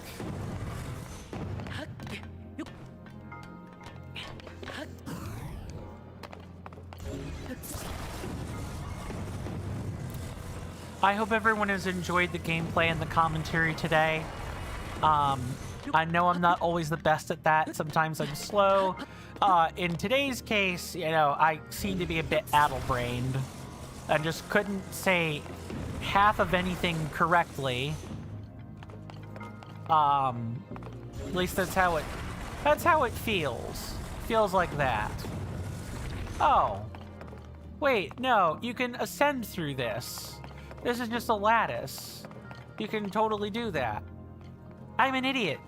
I hope everyone has enjoyed the gameplay and the commentary today. I know I'm not always the best at that. Sometimes I'm slow. In today's case, you know, I seem to be a bit addle-brained and just couldn't say half of anything correctly. At least that's how it feels. Feels like that. Oh. Wait, no, you can ascend through this. This is just a lattice. You can totally do that. I'm an idiot.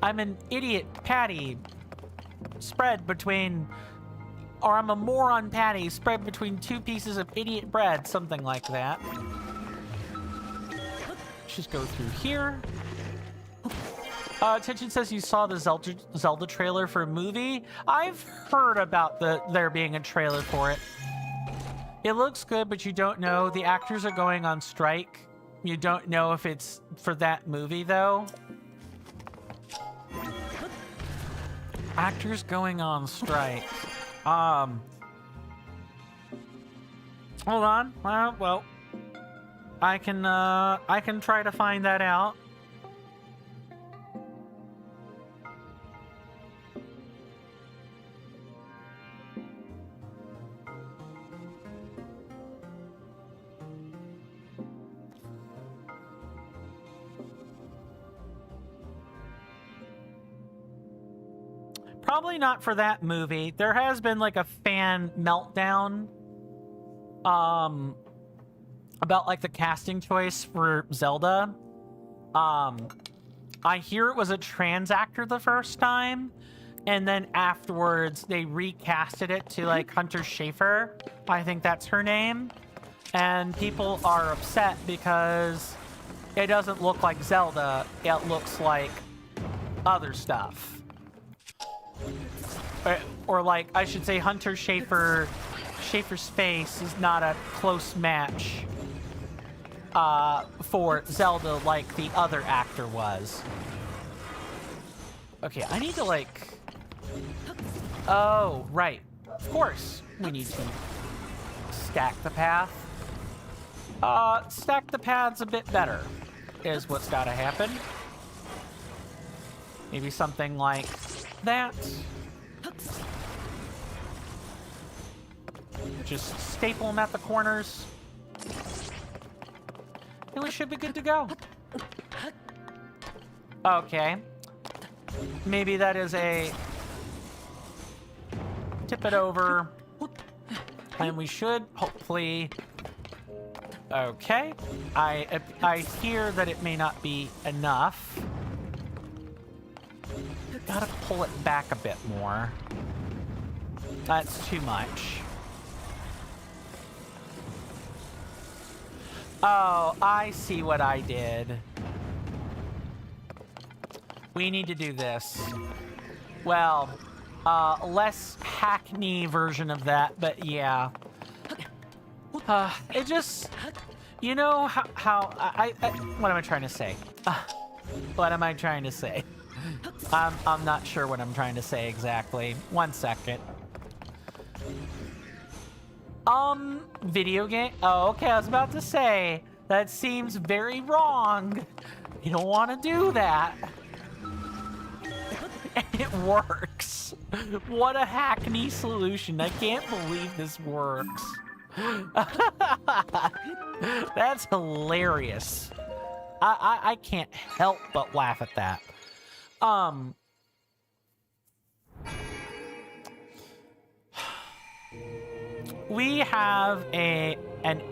I'm an idiot patty spread between... Or I'm a moron patty spread between two pieces of idiot bread, something like that. Just go through here. Attention says you saw the Zelda trailer for a movie. I've heard about there being a trailer for it. It looks good, but you don't know. The actors are going on strike. You don't know if it's for that movie, though. Actors going on strike. Hold on. Well, I can try to find that out. Probably not for that movie. There has been like a fan meltdown about like the casting choice for Zelda. I hear it was a trans actor the first time, and then afterwards they recasted it to like Hunter Schafer. I think that's her name. And people are upset because it doesn't look like Zelda. It looks like other stuff. Or like, I should say Hunter Schafer's face is not a close match for Zelda like the other actor was. Okay, I need to like... Oh, right. Of course, we need to stack the path. Stack the paths a bit better is what's gotta happen. Maybe something like that. Just staple them at the corners. And we should be good to go. Okay. Maybe that is a... Tip it over. And we should hopefully... Okay. I hear that it may not be enough. Gotta pull it back a bit more. That's too much. Oh, I see what I did. We need to do this. well, less hackney version of that, but yeah. It just, you know how what am I trying to say? What am I trying to say? I'm not sure what I'm trying to say exactly. 1 second. Video game? Oh, okay, I was about to say, that seems very wrong. You don't want to do that. And it works. What a hackney solution. I can't believe this works. That's hilarious. I can't help but laugh at that. We have an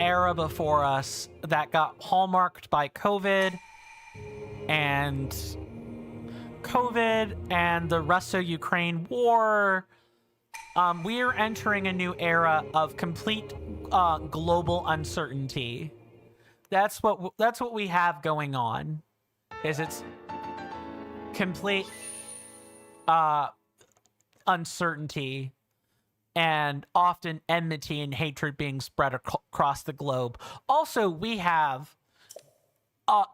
era before us that got hallmarked by COVID and the Russo-Ukraine war. We are entering a new era of complete global uncertainty. That's what we have going on. It's complete uncertainty and often enmity and hatred being spread across the globe. Also, we have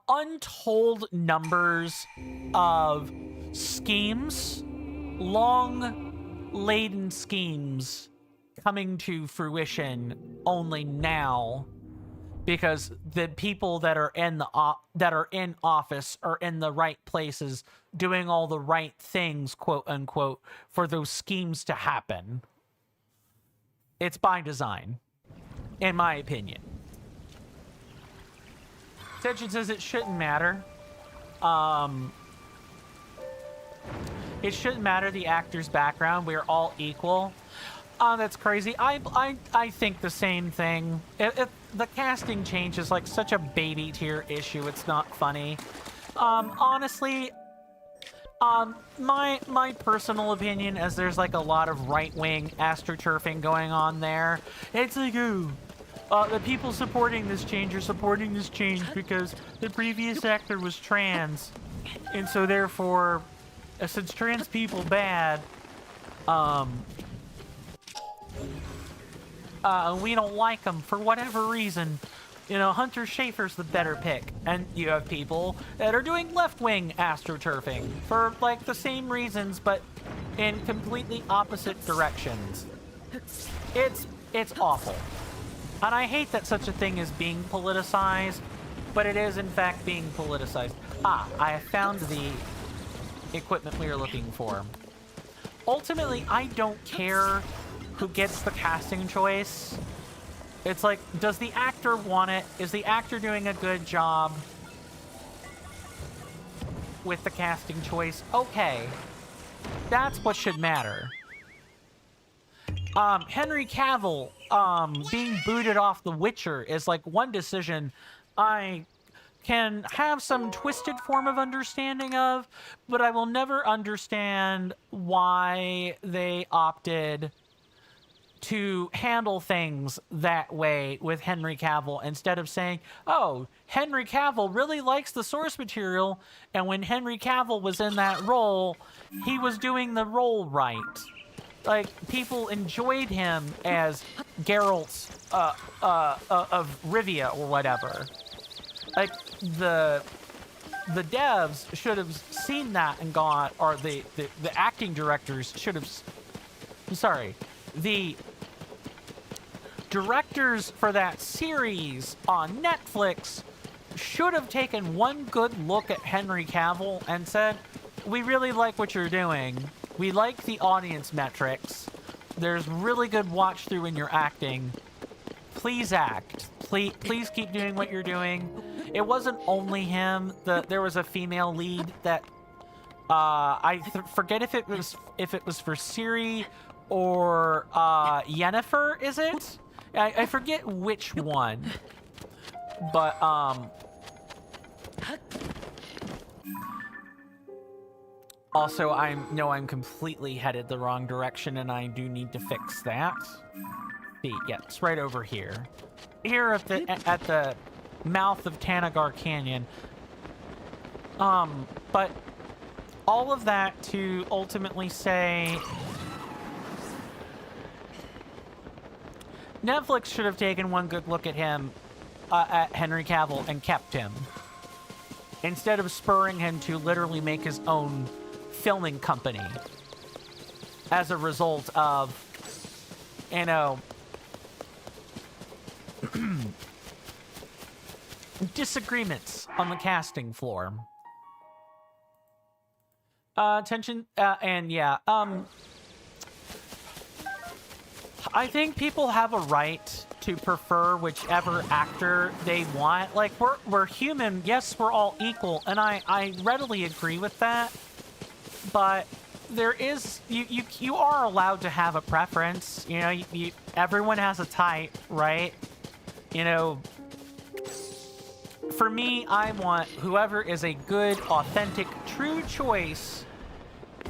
untold numbers of schemes, long-laden schemes coming to fruition only now because the people that are in office are in the right places doing all the right things, quote unquote, for those schemes to happen. It's by design, in my opinion. Tension says it shouldn't matter. It shouldn't matter the actor's background. We're all equal. That's crazy. I think the same thing. The casting change is like such a baby tier issue. It's not funny. Honestly, my personal opinion is there's like a lot of right-wing astroturfing going on there. It's like, ooh, the people supporting this change are supporting this change because the previous actor was trans. And so therefore, since trans people bad, we don't like them for whatever reason. You know, Hunter Schafer's the better pick. And you have people that are doing left-wing astroturfing for, like, the same reasons, but in completely opposite directions. It's awful. And I hate that such a thing is being politicized, but it is, in fact, being politicized. I have found the equipment we are looking for. Ultimately, I don't care who gets the casting choice. It's like, does the actor want it? Is the actor doing a good job with the casting choice? Okay. That's what should matter. Henry Cavill, being booted off The Witcher is like one decision I can have some twisted form of understanding of, but I will never understand why they opted to handle things that way with Henry Cavill instead of saying, oh, Henry Cavill really likes the source material, and when Henry Cavill was in that role, he was doing the role right. Like, people enjoyed him as Geralt of Rivia or whatever. Like, the devs should have seen that and gone, or the acting directors should have, I'm sorry, the directors for that series on Netflix should have taken one good look at Henry Cavill and said, we really like what you're doing. We like the audience metrics. There's really good watch through in your acting. Please act. Please keep doing what you're doing. It wasn't only him. There was a female lead that I forget if it was for Ciri or Yennefer, is it? I forget which one. But also, I'm completely headed the wrong direction, and I do need to fix that. Yeah, it's right over here. Here at the mouth of Tanagar Canyon. But all of that to ultimately say Netflix should have taken one good look at him, at Henry Cavill, and kept him, instead of spurring him to literally make his own filming company as a result of, you know, disagreements on the casting floor. Tension, and yeah, I think people have a right to prefer whichever actor they want. Like, we're human. Yes, we're all equal, and I readily agree with that. But there is, you are allowed to have a preference. You know, everyone has a type, right? You know, for me, I want whoever is a good, authentic, true choice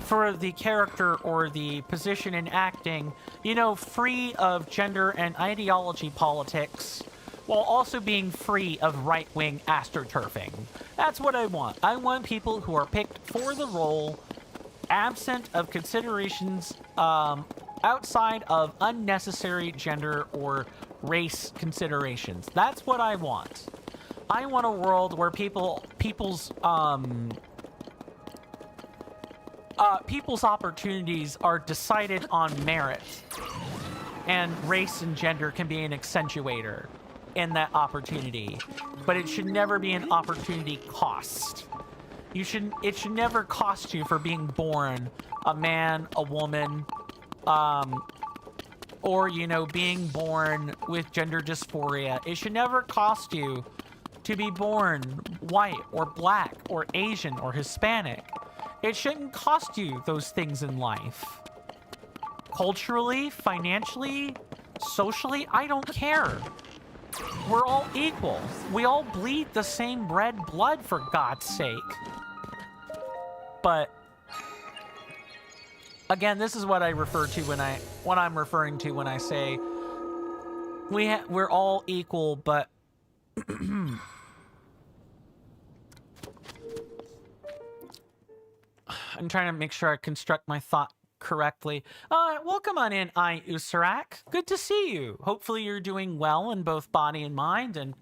for the character or the position in acting, you know, free of gender and ideology politics, while also being free of right-wing astroturfing. That's what I want. I want people who are picked for the role, absent of considerations outside of unnecessary gender or race considerations. That's what I want. I want a world where people's opportunities are decided on merit, and race and gender can be an accentuator in that opportunity, but it should never be an opportunity cost. It should never cost you for being born a man, a woman, or, you know, being born with gender dysphoria. It should never cost you to be born white or black or Asian or Hispanic. It shouldn't cost you those things in life. Culturally, financially, socially, I don't care. We're all equal. We all bleed the same red blood, for God's sake. But again, this is what I refer to what I'm referring to when I say we're all equal, but I'm trying to make sure I construct my thought correctly. Welcome on in, Usarak. Good to see you. Hopefully you're doing well in both body and mind, and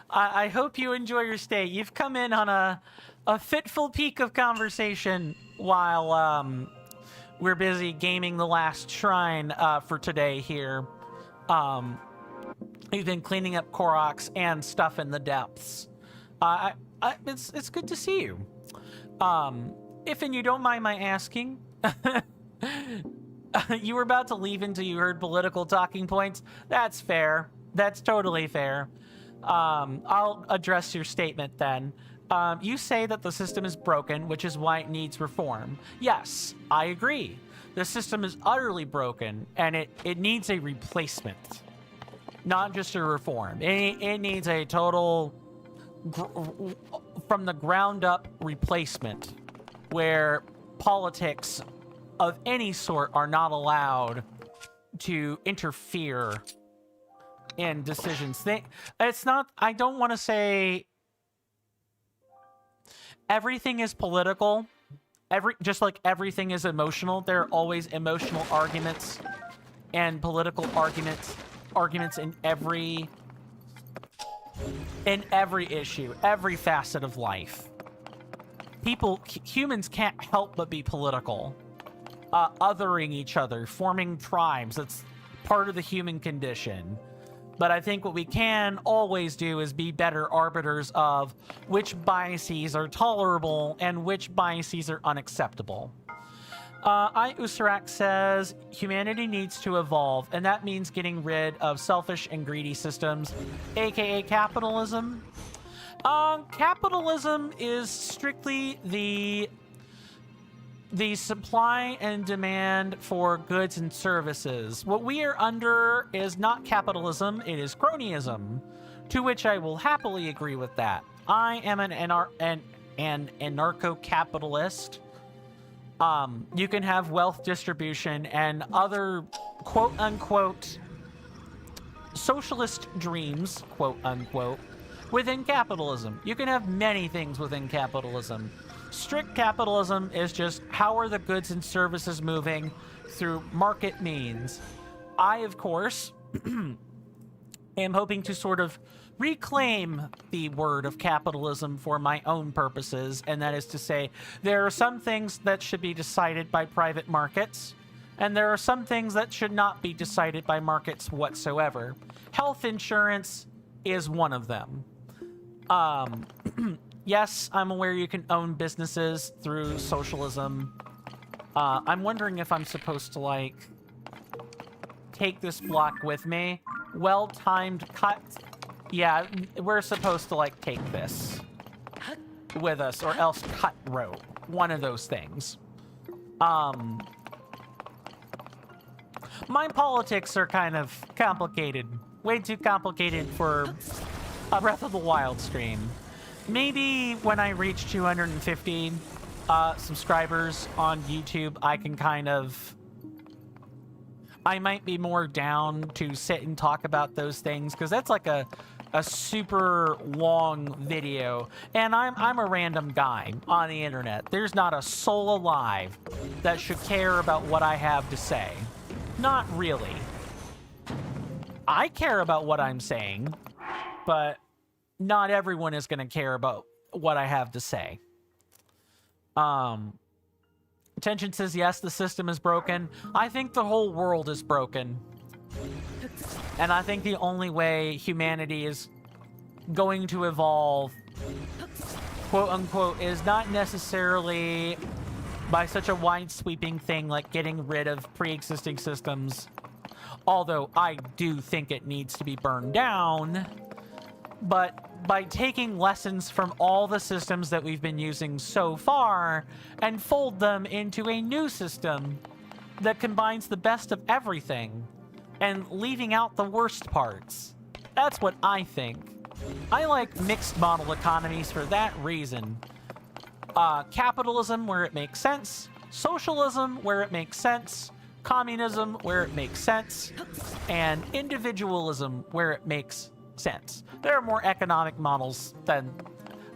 I hope you enjoy your stay. You've come in on a fitful peak of conversation while we're busy gaming the last shrine for today here. We've been cleaning up Koroks and stuff in the depths. It's good to see you. If and you don't mind my asking, you were about to leave until you heard political talking points. That's fair. That's totally fair. I'll address your statement then. You say that the system is broken, which is why it needs reform. Yes, I agree. The system is utterly broken, and it needs a replacement. Not just a reform. It needs a total, from the ground up replacement, where politics of any sort are not allowed to interfere in decisions. It's not, I don't want to say everything is political. Just like everything is emotional, there are always emotional arguments and political arguments in every issue, every facet of life. Humans can't help but be political. Othering each other, forming tribes, that's part of the human condition. But I think what we can always do is be better arbiters of which biases are tolerable and which biases are unacceptable. Usarak says, humanity needs to evolve, and that means getting rid of selfish and greedy systems, aka capitalism. Capitalism is strictly the supply and demand for goods and services. What we are under is not capitalism, it is cronyism, to which I will happily agree with that. I am an anarcho-capitalist. You can have wealth distribution and other quote-unquote socialist dreams, quote-unquote, within capitalism. You can have many things within capitalism. Strict capitalism is just how are the goods and services moving through market means. I, of course, am hoping to sort of reclaim the word of capitalism for my own purposes, and that is to say, there are some things that should be decided by private markets, and there are some things that should not be decided by markets whatsoever. Health insurance is one of them. Yes, I'm aware you can own businesses through socialism. I'm wondering if I'm supposed to, like, take this block with me. Well-timed cut. Yeah, we're supposed to, like, take this with us, or else cut rope. One of those things. My politics are kind of complicated. Way too complicated for a Breath of the Wild stream. Maybe when I reach 250 subscribers on YouTube, I can kind of... I might be more down to sit and talk about those things, because that's like a super long video, and I'm a random guy on the internet. There's not a soul alive that should care about what I have to say. Not really. I care about what I'm saying, but not everyone is going to care about what I have to say. Attention says, yes, the system is broken. I think the whole world is broken. And I think the only way humanity is going to evolve, quote unquote, is not necessarily by such a wide sweeping thing like getting rid of pre-existing systems. Although I do think it needs to be burned down. But by taking lessons from all the systems that we've been using so far and fold them into a new system that combines the best of everything and leaving out the worst parts. That's what I think. I like mixed model economies for that reason. Capitalism where it makes sense, socialism where it makes sense, communism where it makes sense, and individualism where it makes sense. There are more economic models than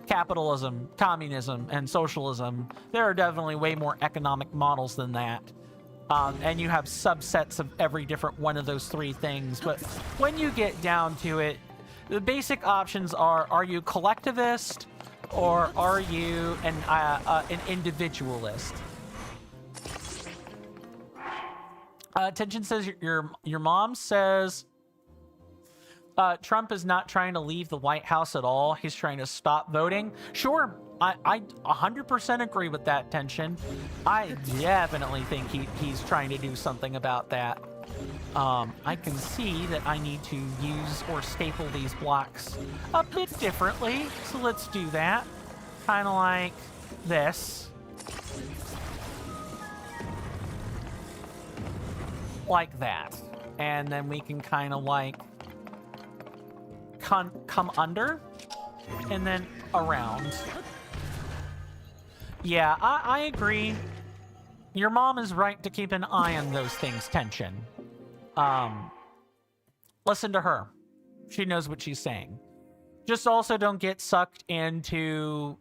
capitalism, communism, and socialism. There are definitely way more economic models than that. And you have subsets of every different one of those three things. But when you get down to it, the basic options are you collectivist or are you an individualist? Attention says your mom says Trump is not trying to leave the White House at all. He's trying to stop voting. Sure, I 100% agree with that, Tension. I definitely think he's trying to do something about that. I can see that I need to use or staple these blocks a bit differently, so let's do that. Kind of like this. Like that. And then we can kind of like come under and then around. Yeah, I agree. Your mom is right to keep an eye on those things, Tension. Listen to her. She knows what she's saying. Just also don't get sucked into...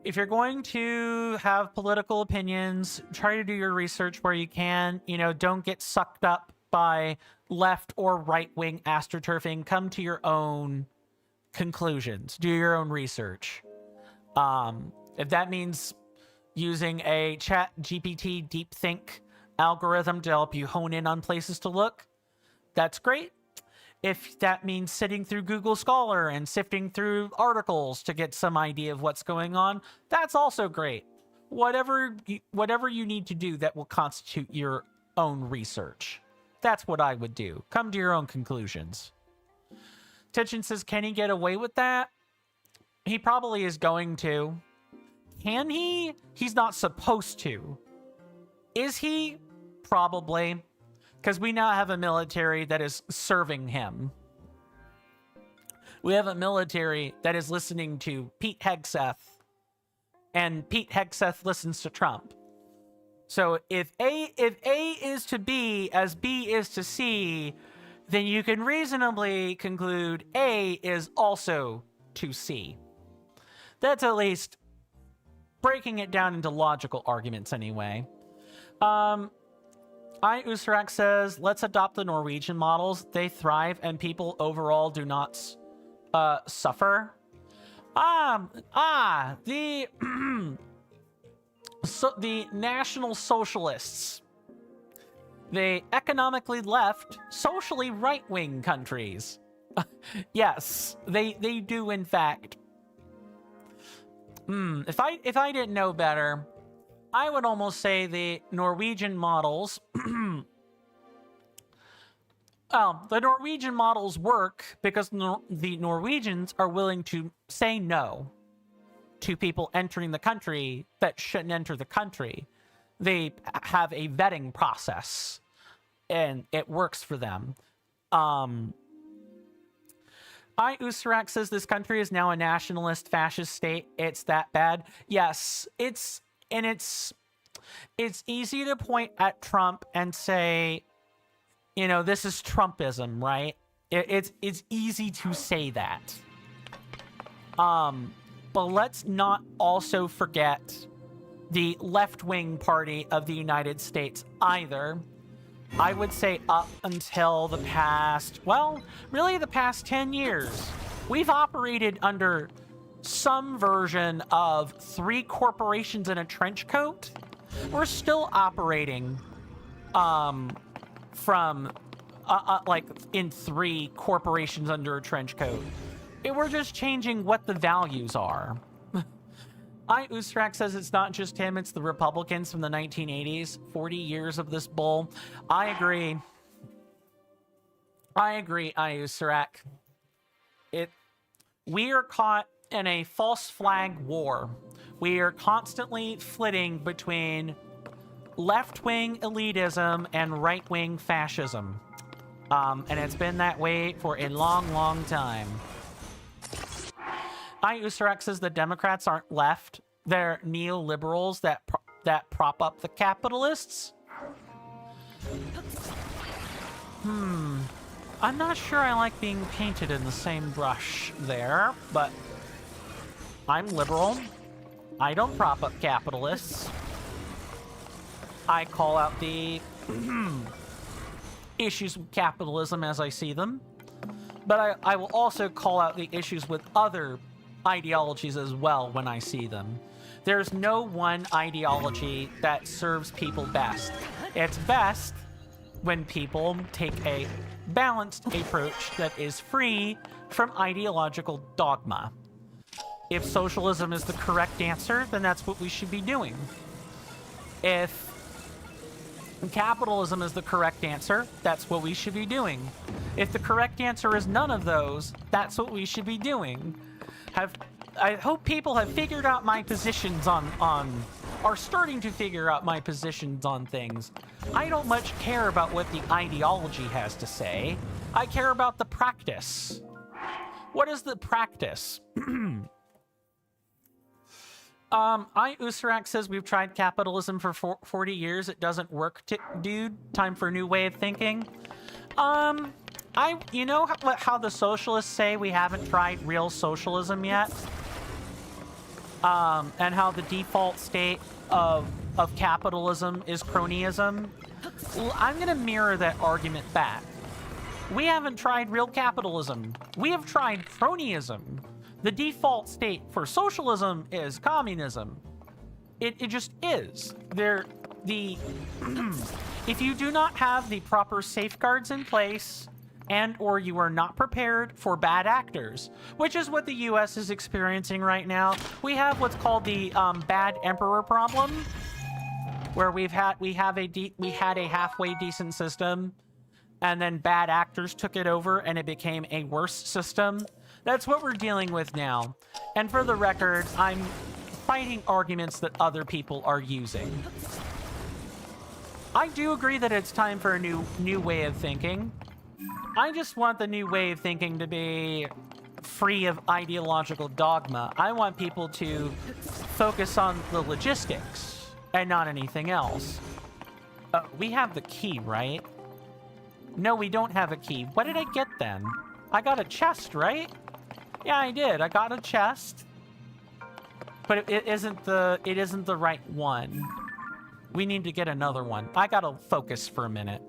If you're going to have political opinions, try to do your research where you can. You know, don't get sucked up by left or right-wing astroturfing. Come to your own conclusions. Do your own research. If that means using a chat GPT deep think algorithm to help you hone in on places to look, that's great. If that means sitting through Google Scholar and sifting through articles to get some idea of what's going on, that's also great. Whatever you need to do that will constitute your own research. That's what I would do. Come to your own conclusions. Tension says, can he get away with that? He probably is going to. Can he? He's not supposed to. Is he? Probably. Because we now have a military that is serving him. We have a military that is listening to Pete Hegseth. And Pete Hegseth listens to Trump. So if A is to B as B is to C, then you can reasonably conclude A is also to C. That's at least breaking it down into logical arguments anyway. Usarak says, let's adopt the Norwegian models. They thrive and people overall do not suffer. The the National Socialists. The economically left, socially right-wing countries. Yes, they do in fact. If I didn't know better, I would almost say the Norwegian models. Well, the Norwegian models work because the Norwegians are willing to say no to people entering the country that shouldn't enter the country. They have a vetting process, and it works for them. Usarak says this country is now a nationalist fascist state. It's that bad. Yes, it's easy to point at Trump and say, you know, this is Trumpism, right? It's easy to say that. But let's not also forget the left-wing party of the United States either. I would say up until the past, well, really the past 10 years, we've operated under some version of 3 corporations in a trench coat. We're still operating from like in 3 corporations under a trench coat. We're just changing what the values are. Usarak says it's not just him, it's the Republicans from the 1980s. 40 years of this bull. I agree. Usarak. We are caught in a false flag war. We are constantly flitting between left-wing elitism and right-wing fascism. And it's been that way for a long, long time. Usarak says the Democrats aren't left. They're neoliberals that prop up the capitalists. I'm not sure I like being painted in the same brush there, but I'm liberal. I don't prop up capitalists. I call out the issues with capitalism as I see them. But I will also call out the issues with other ideologies as well when I see them. There's no one ideology that serves people best. It's best when people take a balanced approach that is free from ideological dogma. If socialism is the correct answer, then that's what we should be doing. If capitalism is the correct answer, that's what we should be doing. If the correct answer is none of those, that's what we should be doing. I hope people have figured out my positions are starting to figure out my positions on things. I don't much care about what the ideology has to say. I care about the practice. What is the practice? Usarak says we've tried capitalism for 40 years. It doesn't work, dude. Time for a new way of thinking. You know how the socialists say we haven't tried real socialism yet? And how the default state of capitalism is cronyism? Well, I'm going to mirror that argument back. We haven't tried real capitalism. We have tried cronyism. The default state for socialism is communism. It just is. If you do not have the proper safeguards in place, and or you are not prepared for bad actors, which is what the U.S. is experiencing right now. We have what's called the bad emperor problem, where we had a halfway decent system, and then bad actors took it over, and it became a worse system. That's what we're dealing with now. And for the record, I'm fighting arguments that other people are using. I do agree that it's time for a new way of thinking. I just want the new way of thinking to be free of ideological dogma. I want people to focus on the logistics and not anything else. We have the key, right? No, we don't have a key. What did I get then? I got a chest, right? Yeah, I did. I got a chest. But it isn't the right one. We need to get another one. I gotta focus for a minute.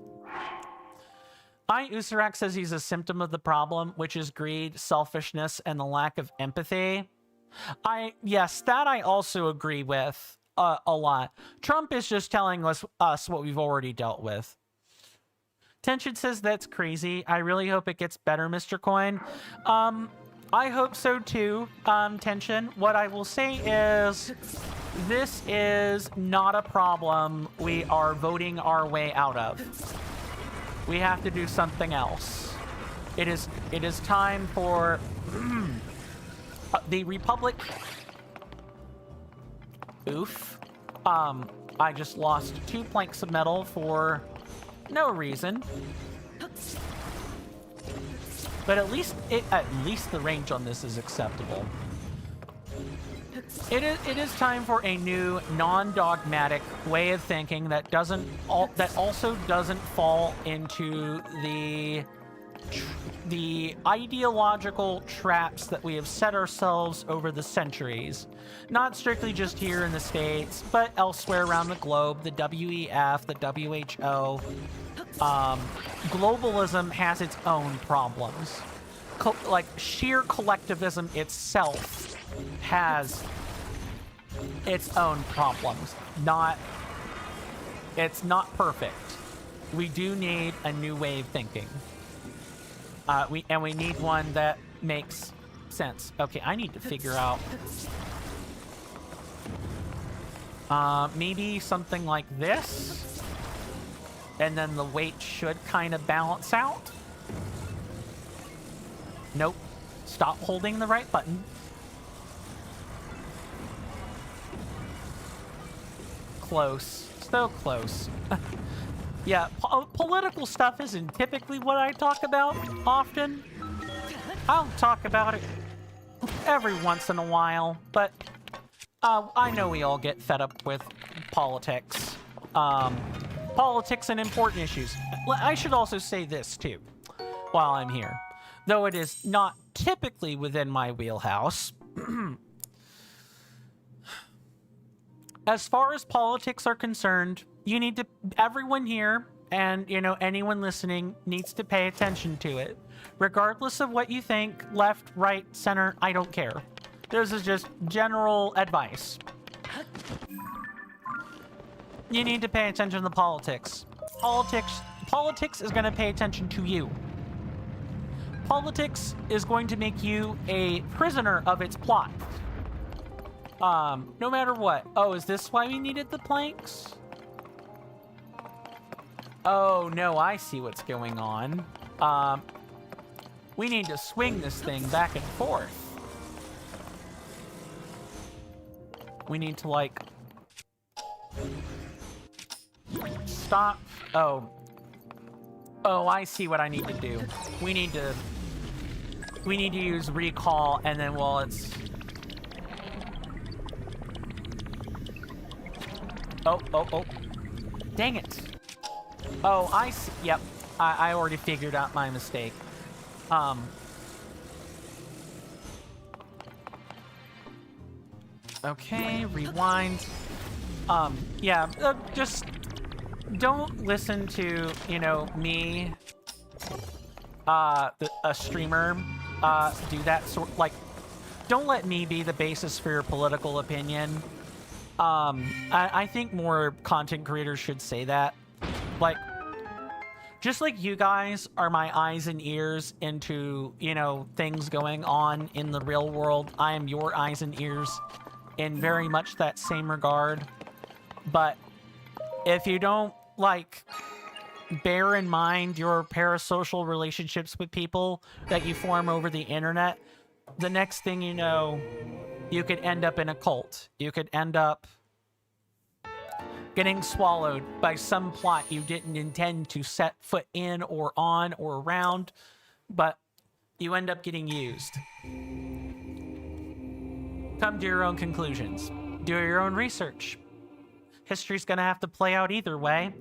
Usarak says he's a symptom of the problem, which is greed, selfishness, and the lack of empathy. Yes, that I also agree with a lot. Trump is just telling us what we've already dealt with. Tension says that's crazy. I really hope it gets better, Mr. Coin. I hope so too, Tension. What I will say is, this is not a problem we are voting our way out of. We have to do something else. It is time for the Republic. Oof. I just lost 2 planks of metal for no reason. But at least the range on this is acceptable. It is time for a new non-dogmatic way of thinking that also doesn't fall into the ideological traps that we have set ourselves over the centuries. Not strictly just here in the States, but elsewhere around the globe, the WEF, the WHO. Globalism has its own problems. Like sheer collectivism itself has its own problems. It's not perfect. We do need a new way of thinking. We need one that makes sense. Okay, I need to figure out maybe something like this, and then the weight should kind of balance out. Nope. Stop holding the right button. Close. So close. Yeah, political stuff isn't typically what I talk about often. I'll talk about it every once in a while, but I know we all get fed up with politics. Politics and important issues. I should also say this, too, while I'm here. Though it is not typically within my wheelhouse. As far as politics are concerned, you need to, everyone here and, you know, anyone listening needs to pay attention to it. Regardless of what you think, left, right, center, I don't care. This is just general advice. You need to pay attention to politics. Politics is going to pay attention to you. Politics is going to make you a prisoner of its plot. No matter what. Oh, is this why we needed the planks? Oh, no, I see what's going on. We need to swing this thing back and forth. We need to, like... Stop. Oh. Oh, I see what I need to do. We need to use recall, and then, well, it's... Oh. Dang it. Oh, I see. Yep. I already figured out my mistake. Okay, rewind. Yeah, just don't listen to, you know, me, a streamer, do that sort, like, don't let me be the basis for your political opinion. I think more content creators should say that. Like, just like you guys are my eyes and ears into, you know, things going on in the real world, I am your eyes and ears in very much that same regard. But if you don't, like, bear in mind your parasocial relationships with people that you form over the internet, the next thing you know, you could end up in a cult. You could end up getting swallowed by some plot you didn't intend to set foot in or on or around, but you end up getting used. Come to your own conclusions. Do your own research. History's gonna have to play out either way,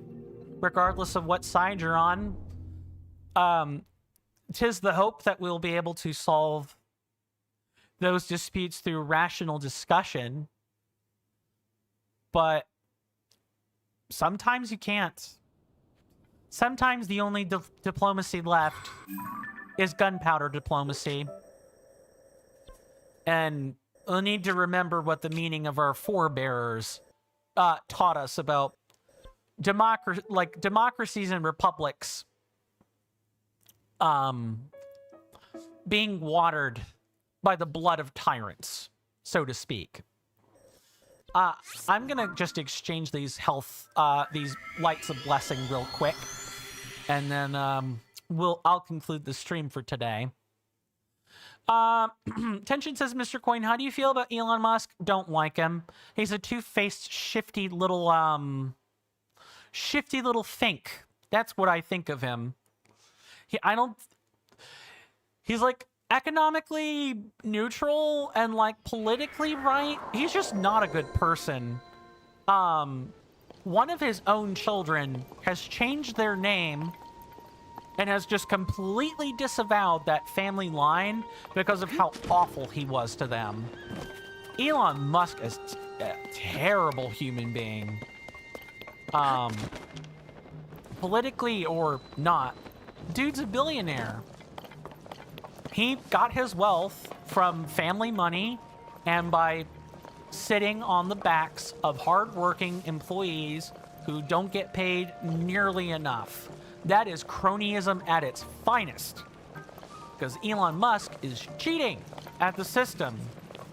regardless of what side you're on. 'Tis the hope that we'll be able to solve those disputes through rational discussion, but sometimes you can't. Sometimes the only diplomacy left is gunpowder diplomacy. And we'll need to remember what the meaning of our forebears taught us about democracies and republics being watered by the blood of tyrants, so to speak. I'm gonna just exchange these these lights of blessing real quick, and then I'll conclude the stream for today. Tension says, Mr. Coin, how do you feel about Elon Musk? Don't like him. He's a two-faced, shifty little think. That's what I think of him. He's like economically neutral and like politically right. He's just not a good person. One of his own children has changed their name and has just completely disavowed that family line because of how awful he was to them. Elon Musk is a terrible human being. Politically or not, dude's a billionaire. He got his wealth from family money and by sitting on the backs of hardworking employees who don't get paid nearly enough. That is cronyism at its finest. Because Elon Musk is cheating at the system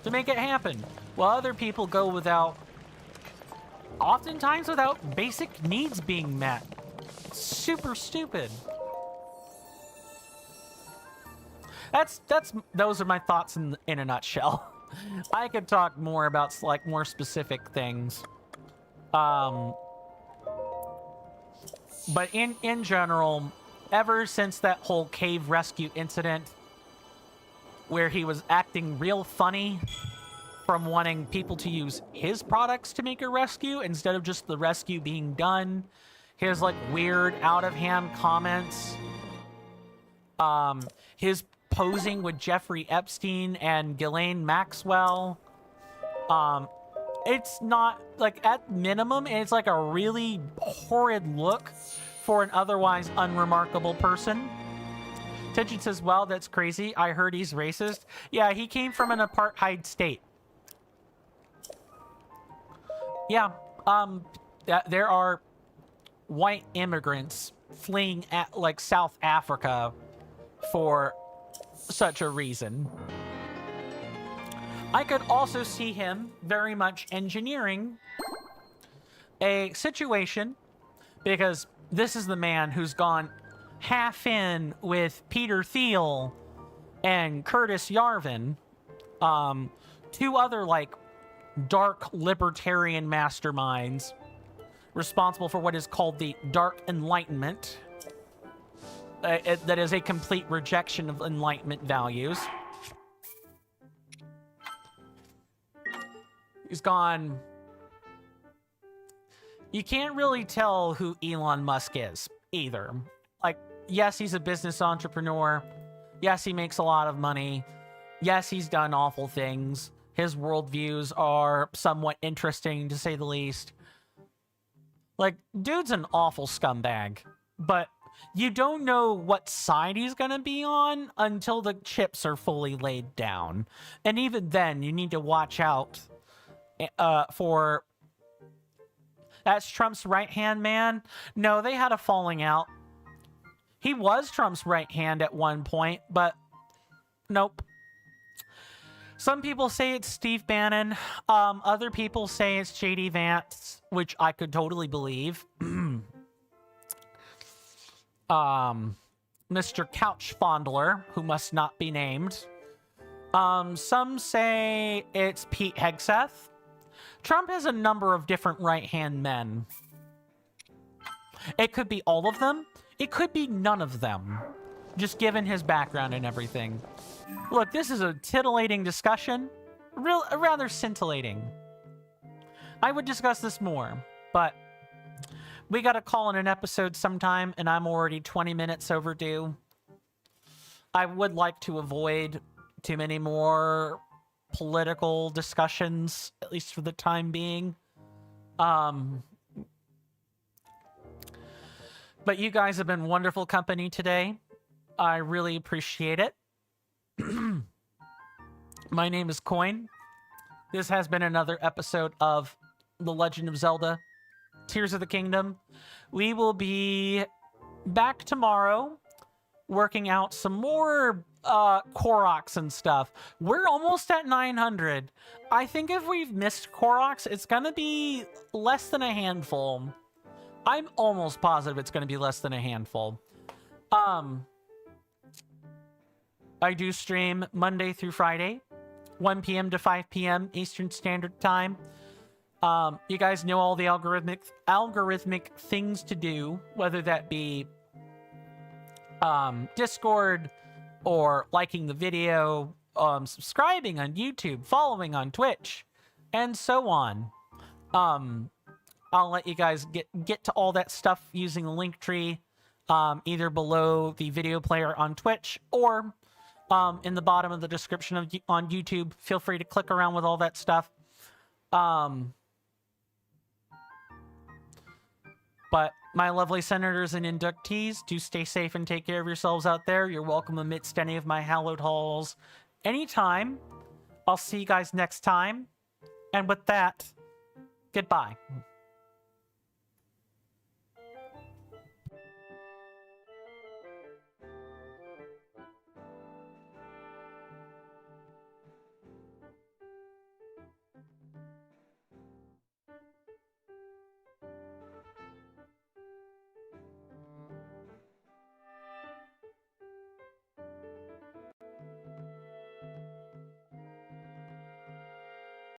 to make it happen, while other people go without, oftentimes without basic needs being met. Super stupid. Those are my thoughts in a nutshell. I could talk more about like more specific things. But in general, ever since that whole cave rescue incident where he was acting real funny from wanting people to use his products to make a rescue instead of just the rescue being done, his like weird out-of-hand comments, his posing with Jeffrey Epstein and Ghislaine Maxwell, it's not, like, at minimum, it's like a really horrid look for an otherwise unremarkable person. Tension says, well, that's crazy. I heard he's racist. Yeah, he came from an apartheid state. Yeah, there are white immigrants fleeing at, like, South Africa for such a reason. I could also see him very much engineering a situation, because this is the man who's gone half in with Peter Thiel and Curtis Yarvin, two other like dark libertarian masterminds responsible for what is called the Dark Enlightenment. That is a complete rejection of Enlightenment values. He's gone. You can't really tell who Elon Musk is either. Like, yes, he's a business entrepreneur. Yes, he makes a lot of money. Yes, he's done awful things. His worldviews are somewhat interesting, to say the least. Like, dude's an awful scumbag. But you don't know what side he's gonna be on until the chips are fully laid down. And even then, you need to watch out for... That's Trump's right-hand man? No, they had a falling out. He was Trump's right hand at one point, but nope. Some people say it's Steve Bannon. Other people say it's J.D. Vance, which I could totally believe. Mr. Couch Fondler, who must not be named. Some say it's Pete Hegseth. Trump has a number of different right-hand men. It could be all of them. It could be none of them, just given his background and everything. Look, this is a titillating discussion. Rather scintillating. I would discuss this more, but we gotta call in an episode sometime, and I'm already 20 minutes overdue. I would like to avoid too many more political discussions, at least for the time being. But you guys have been wonderful company today. I really appreciate it. My name is Coin. This has been another episode of The Legend of Zelda, Tears of the Kingdom. We will be back tomorrow working out some more Koroks and stuff. We're almost at 900. I think if we've missed Koroks, it's gonna be less than a handful. I'm almost positive it's gonna be less than a handful. I do stream Monday through Friday, 1 p.m. to 5 p.m. Eastern Standard Time. You guys know all the algorithmic things to do, whether that be Discord or liking the video, subscribing on YouTube, following on Twitch, and so on. I'll let you guys get to all that stuff using the link tree, either below the video player on Twitch or in the bottom of the description on YouTube. Feel free to click around with all that stuff. But my lovely senators and inductees, do stay safe and take care of yourselves out there. You're welcome amidst any of my hallowed halls anytime. I'll see you guys next time. And with that, goodbye.